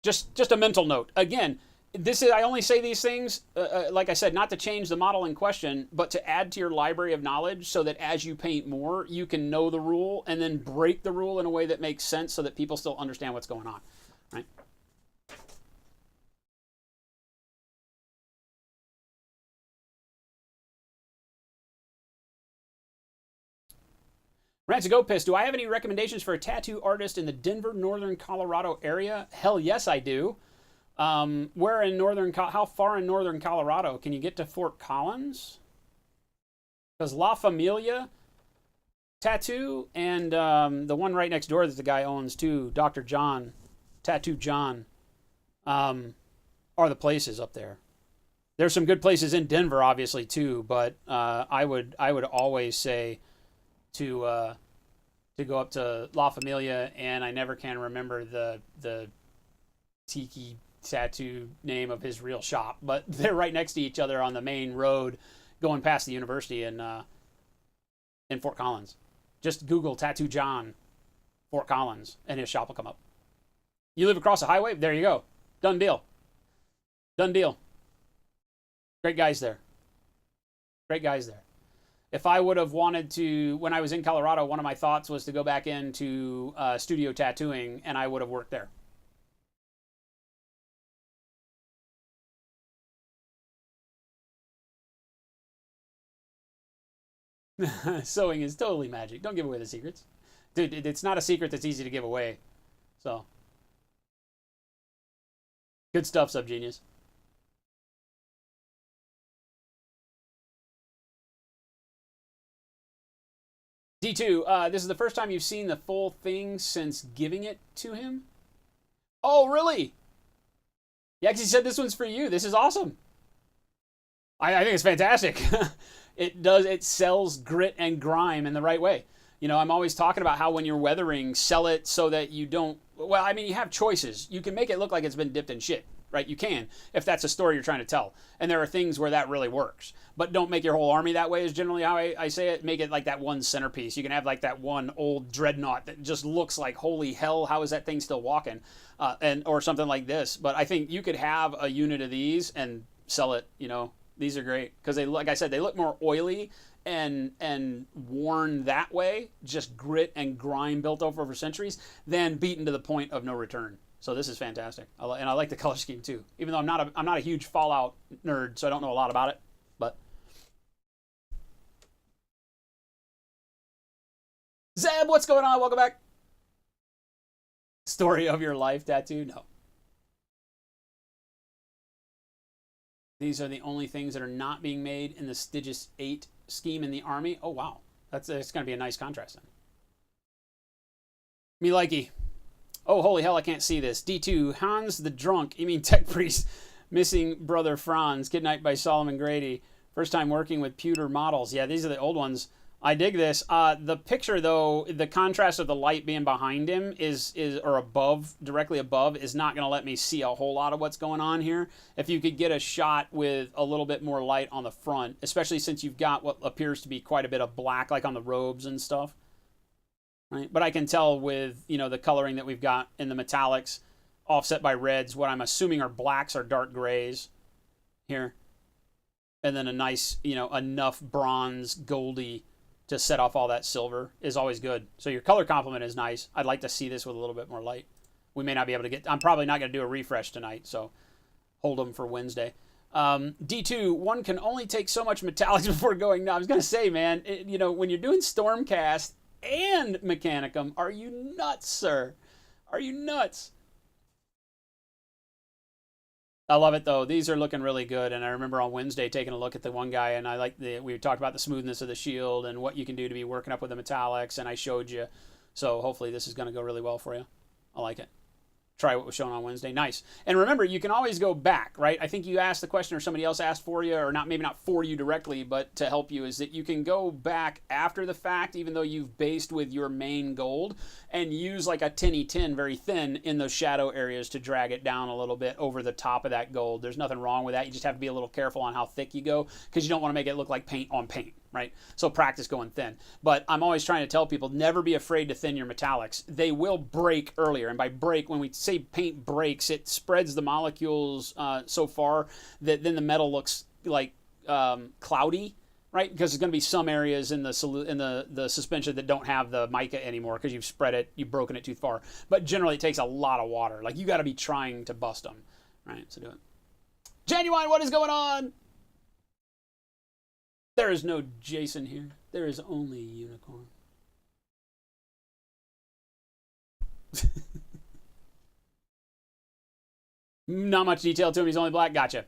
just a mental note. Again, I only say these things, like I said, not to change the model in question, but to add to your library of knowledge so that as you paint more, you can know the rule and then break the rule in a way that makes sense so that people still understand what's going on, right? Rancid Goat Piss, do I have any recommendations for a tattoo artist in the Denver, northern Colorado area? Hell yes, I do. Where in how far in northern Colorado? Can you get to Fort Collins? Because La Familia Tattoo and the one right next door that the guy owns too, Dr. John, Tattoo John, are the places up there. There's some good places in Denver, obviously, too, but I would always say to go up to La Familia, and I never can remember the tiki tattoo name of his real shop, but they're right next to each other on the main road going past the university in Fort Collins. Just Google Tattoo John Fort Collins and his shop will come up. You live across the highway? There you go. Done deal. Done deal. Great guys there. Great guys there. If I would have wanted to, when I was in Colorado, one of my thoughts was to go back into studio tattooing, and I would have worked there. Sewing is totally magic. Don't give away the secrets. Dude, it's not a secret that's easy to give away. So, good stuff, Subgenius. D2, this is the first time you've seen the full thing since giving it to him? Oh, really? Yeah, because he said this one's for you. This is awesome. I think it's fantastic. It sells grit and grime in the right way. You know, I'm always talking about how when you're weathering, sell it so that you don't, well, I mean, you have choices. You can make it look like it's been dipped in shit, right? You can, if that's a story you're trying to tell. And there are things where that really works. But don't make your whole army that way is generally how I say it. Make it like that one centerpiece. You can have like that one old dreadnought that just looks like, holy hell, how is that thing still walking? Or something like this. But I think you could have a unit of these and sell it, you know. These are great because they, like I said, they look more oily and worn that way, just grit and grime built over centuries, than beaten to the point of no return. So this is fantastic, and I like the color scheme too. Even though I'm not a huge Fallout nerd, so I don't know a lot about it, but Zeb, what's going on? Welcome back. Story of your life tattoo? No. These are the only things that are not being made in the Stygius 8 scheme in the Army. Oh, wow. It's going to be a nice contrast then. Me likey. Oh, holy hell, I can't see this. D2, Hans the Drunk, you mean Tech Priest, missing brother Franz, kidnapped by Solomon Grady. First time working with pewter models. Yeah, these are the old ones. I dig this. The picture, though, the contrast of the light being behind him or above, directly above, is not going to let me see a whole lot of what's going on here. If you could get a shot with a little bit more light on the front, especially since you've got what appears to be quite a bit of black, like on the robes and stuff. Right? But I can tell with, the coloring that we've got in the metallics, offset by reds, what I'm assuming are blacks or dark grays here. And then a nice, enough bronze, goldy to set off all that silver is always good. So your color complement is nice. I'd like to see this with a little bit more light. We may not be able to get... I'm probably not going to do a refresh tonight, so hold them for Wednesday. D2, one can only take so much metallics before going... No, I was going to say, man, when you're doing Stormcast and Mechanicum, are you nuts, sir? Are you nuts? I love it, though. These are looking really good, and I remember on Wednesday taking a look at the one guy, and we talked about the smoothness of the shield and what you can do to be working up with the metallics, and I showed you. So hopefully this is going to go really well for you. I like it. Try what was shown on Wednesday. Nice. And remember, you can always go back, right? I think you asked the question or somebody else asked for you, or maybe not for you directly, but to help you, is that you can go back after the fact, even though you've based with your main gold, and use like a tinny tin, very thin, in those shadow areas to drag it down a little bit over the top of that gold. There's nothing wrong with that. You just have to be a little careful on how thick you go, because you don't want to make it look like paint on paint. Right? So practice going thin. But I'm always trying to tell people, never be afraid to thin your metallics. They will break earlier. And by break, when we say paint breaks, it spreads the molecules so far that then the metal looks like cloudy, right? Because there's going to be some areas in the suspension that don't have the mica anymore because you've spread it, you've broken it too far. But generally, it takes a lot of water. Like, you got to be trying to bust them, right? So do it. Genuine, what is going on? There is no Jason here. There is only Unicorn. Not much detail to him. He's only black. Gotcha.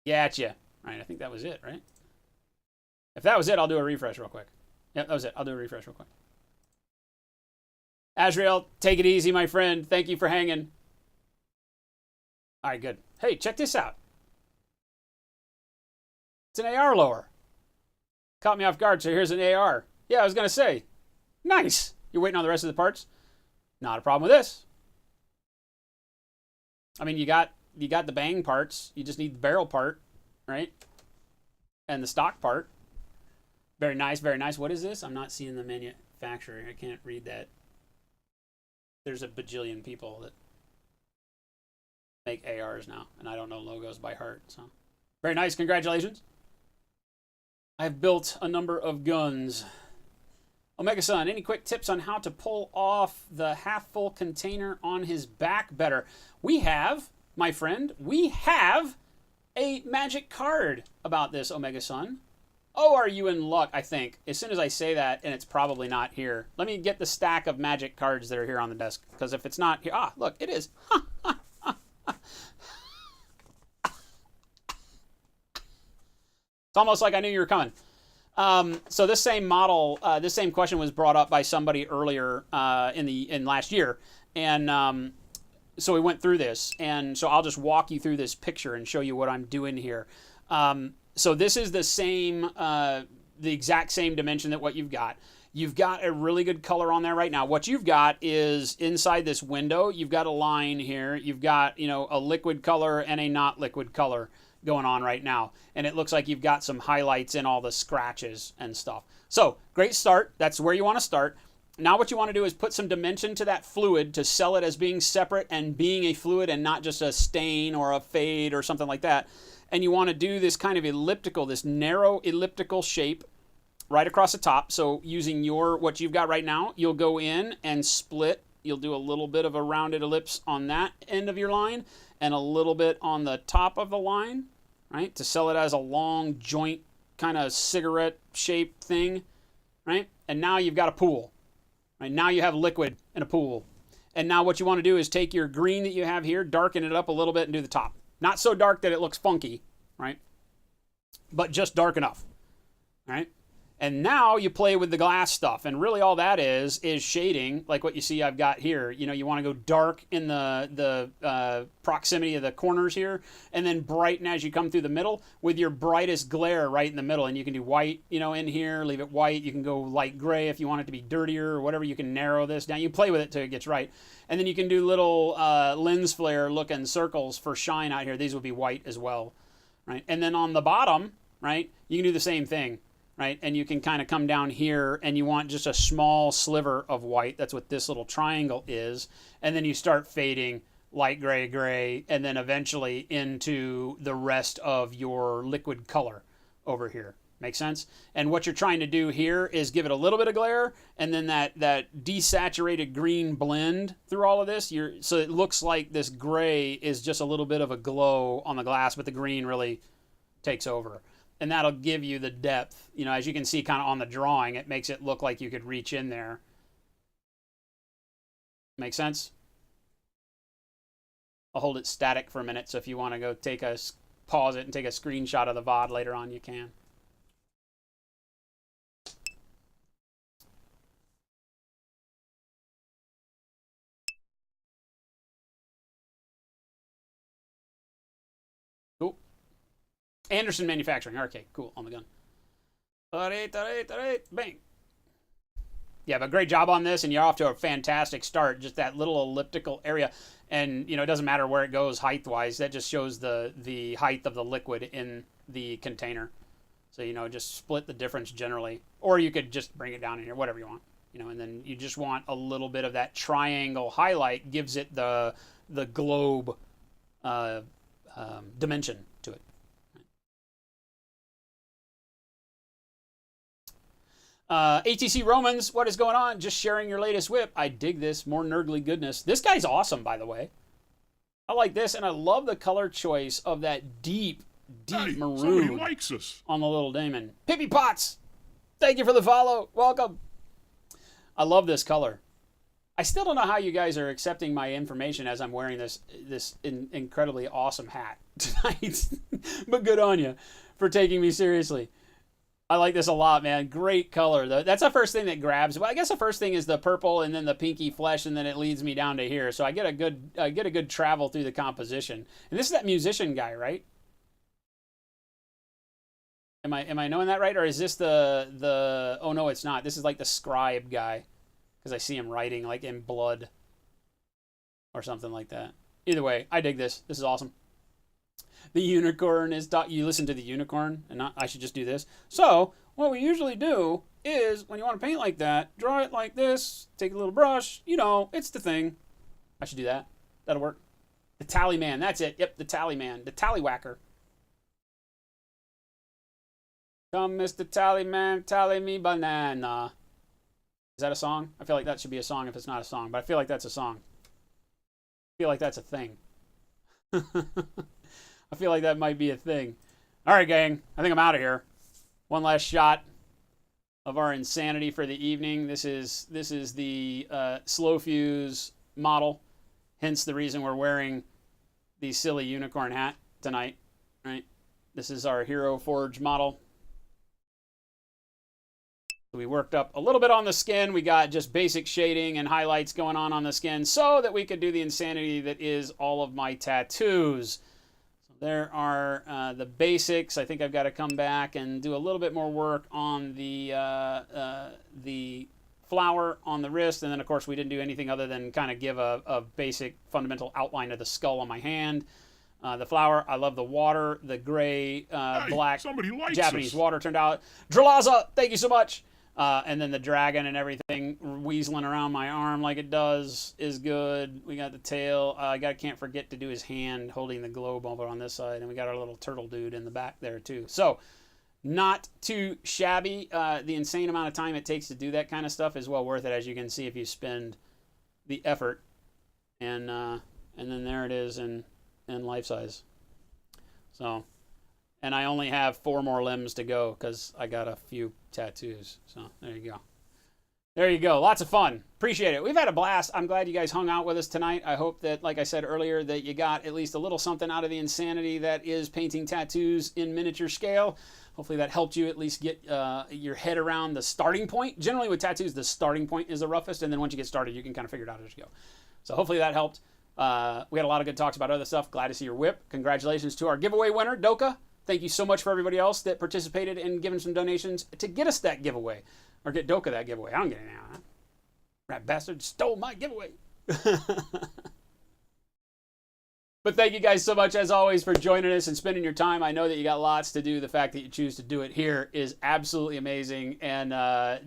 Gotcha. Right, I think that was it, right? If that was it, I'll do a refresh real quick. Yep, that was it. I'll do a refresh real quick. Azrael, take it easy, my friend. Thank you for hanging. All right, good. Hey, check this out. It's an AR lower. Caught me off guard, so here's an AR. Yeah, I was going to say. Nice. You're waiting on the rest of the parts? Not a problem with this. I mean, you got the bang parts. You just need the barrel part, right? And the stock part. Very nice, very nice. What is this? I'm not seeing the manufacturer. I can't read that. There's a bajillion people that make ARs now, and I don't know logos by heart. So very nice. Congratulations. I've built a number of guns. Omega Sun, any quick tips on how to pull off the half-full container on his back better? We have, my friend, we have a magic card about this, Omega Sun. Oh, are you in luck, I think. As soon as I say that, and it's probably not here. Let me get the stack of magic cards that are here on the desk, because if it's not here... Ah, look, it is. It's almost like I knew you were coming. So this same model, this same question was brought up by somebody earlier in last year, and so we went through this, and so I'll just walk you through this picture and show you what I'm doing here. So this is the same, the exact same dimension that what you've got. You've got a really good color on there right now. What you've got is inside this window, you've got a line here. You've got, a liquid color and a not liquid color going on right now. And it looks like you've got some highlights in all the scratches and stuff. So, great start. That's where you want to start. Now what you want to do is put some dimension to that fluid to sell it as being separate and being a fluid and not just a stain or a fade or something like that. And you want to do this kind of elliptical, this narrow elliptical shape right across the top. So using what you've got right now, you'll go in and split. You'll do a little bit of a rounded ellipse on that end of your line and a little bit on the top of the line, right? To sell it as a long joint kind of cigarette shaped thing, right? And now you've got a pool, right? Now you have liquid in a pool. And now what you want to do is take your green that you have here, darken it up a little bit and do the top. Not so dark that it looks funky, right? But just dark enough. right? And now you play with the glass stuff, and really all that is shading, like what you see I've got here. You know, you want to go dark in the proximity of the corners here, and then brighten as you come through the middle with your brightest glare right in the middle. And you can do white, you know, in here, leave it white. You can go light gray if you want it to be dirtier or whatever. You can narrow this down. You play with it till it gets right. And then you can do little lens flare looking circles for shine out here. These will be white as well, right? And then on the bottom, right, you can do the same thing. Right, and you can kind of come down here and you want just a small sliver of white. That's what this little triangle is. And then you start fading light gray, gray, and then eventually into the rest of your liquid color over here. Make sense? And what you're trying to do here is give it a little bit of glare, and then that desaturated green blend through all of this. So it looks like this gray is just a little bit of a glow on the glass, but the green really takes over. And that'll give you the depth. You know, as you can see kind of on the drawing, it makes it look like you could reach in there. Make sense? I'll hold it static for a minute, so if you want to go pause it and take a screenshot of the VOD later on, you can. Cool. Anderson Manufacturing. Okay, cool. On the gun. All right. Bang. Yeah, but great job on this, and you're off to a fantastic start. Just that little elliptical area. And, you know, it doesn't matter where it goes height-wise. That just shows the height of the liquid in the container. So, you know, just split the difference generally. Or you could just bring it down in here, whatever you want. You know, and then you just want a little bit of that triangle highlight. Gives it the globe dimension to it. ATC Romans, what is going on? Just sharing your latest whip. I dig this. More nerdly goodness. This guy's awesome, by the way. I like this, and I love the color choice of that deep maroon likes us. On the little Damon. Pippy Potts, thank you for the follow. Welcome. I love this color. I still don't know how you guys are accepting my information as I'm wearing this incredibly awesome hat tonight. But good on you for taking me seriously. I like this a lot, man. Great color. That's the first thing that grabs. Well, I guess the first thing is the purple, and then the pinky flesh, and then it leads me down to here. So I get a good travel through the composition. And this is that musician guy, right? Am I knowing that right, or is this the? Oh no, it's not. This is like the scribe guy, because I see him writing like in blood, or something like that. Either way, I dig this. This is awesome. The unicorn is... You listen to the unicorn, and not I should just do this. So, what we usually do is, when you want to paint like that, draw it like this, take a little brush, you know, it's the thing. I should do that. That'll work. The tally man, that's it. Yep, the tally man. The tallywhacker. Come, Mr. Tallyman, tally me banana. Is that a song? I feel like that should be a song if it's not a song, but I feel like that's a song. I feel like that's a thing. I feel like that might be a thing. All right, gang. I think I'm out of here. One last shot of our insanity for the evening. This is the slow fuse model. Hence the reason we're wearing the silly unicorn hat tonight. Right? This is our Hero Forge model. We worked up a little bit on the skin. We got just basic shading and highlights going on the skin so that we could do the insanity that is all of my tattoos. There are the basics. I think I've got to come back and do a little bit more work on the flower on the wrist. And then, of course, we didn't do anything other than kind of give a basic fundamental outline of the skull on my hand. The flower, I love the water, the gray, black Japanese water turned out. Dralaza, thank you so much. And then the dragon and everything weaseling around my arm like it does is good. We got the tail. Can't forget to do his hand holding the globe over on this side. And we got our little turtle dude in the back there too. So not too shabby. The insane amount of time it takes to do that kind of stuff is well worth it, as you can see if you spend the effort. And then there it is in life size. So... And I only have 4 more limbs to go because I got a few tattoos. So there you go. There you go. Lots of fun. Appreciate it. We've had a blast. I'm glad you guys hung out with us tonight. I hope that, like I said earlier, that you got at least a little something out of the insanity that is painting tattoos in miniature scale. Hopefully that helped you at least get your head around the starting point. Generally with tattoos, the starting point is the roughest, and then once you get started, you can kind of figure it out as you go. So hopefully that helped. We had a lot of good talks about other stuff. Glad to see your whip. Congratulations to our giveaway winner, Doka. Thank you so much for everybody else that participated in giving some donations to get us that giveaway. Or get Doka that giveaway. I don't get it now. That bastard stole my giveaway. But thank you guys so much, as always, for joining us and spending your time. I know that you got lots to do. The fact that you choose to do it here is absolutely amazing and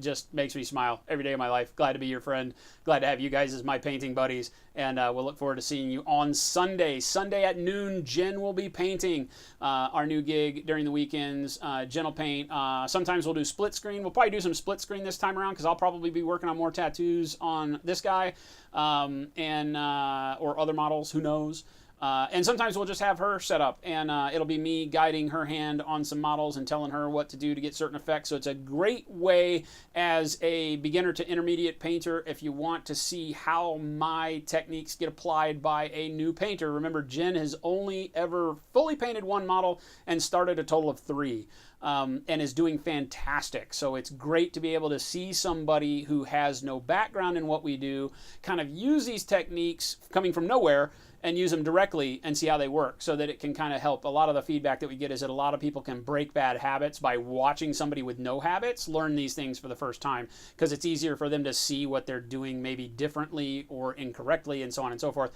just makes me smile every day of my life. Glad to be your friend. Glad to have you guys as my painting buddies. And we'll look forward to seeing you on Sunday. Sunday at noon, Jen will be painting our new gig during the weekends. Jen will paint. Sometimes we'll do split screen. We'll probably do some split screen this time around because I'll probably be working on more tattoos on this guy or other models. Who knows? And sometimes we'll just have her set up, and it'll be me guiding her hand on some models and telling her what to do to get certain effects. So it's a great way as a beginner to intermediate painter if you want to see how my techniques get applied by a new painter. Remember, Jen has only ever fully painted one model and started a total of 3. And is doing fantastic. So it's great to be able to see somebody who has no background in what we do kind of use these techniques coming from nowhere and use them directly and see how they work so that it can kind of help. A lot of the feedback that we get is that a lot of people can break bad habits by watching somebody with no habits learn these things for the first time because it's easier for them to see what they're doing maybe differently or incorrectly and so on and so forth.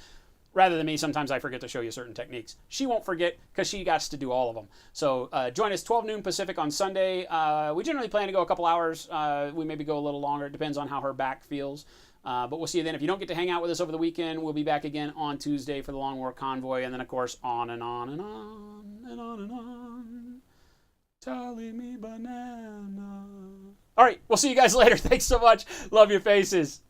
Rather than me, sometimes I forget to show you certain techniques. She won't forget because she got to do all of them. So join us 12 noon Pacific on Sunday. We generally plan to go a couple hours. We maybe go a little longer. It depends on how her back feels. But we'll see you then. If you don't get to hang out with us over the weekend, we'll be back again on Tuesday for the Long War Convoy. And then, of course, on and on and on and on and on. Tally me banana. All right, we'll see you guys later. Thanks so much. Love your faces.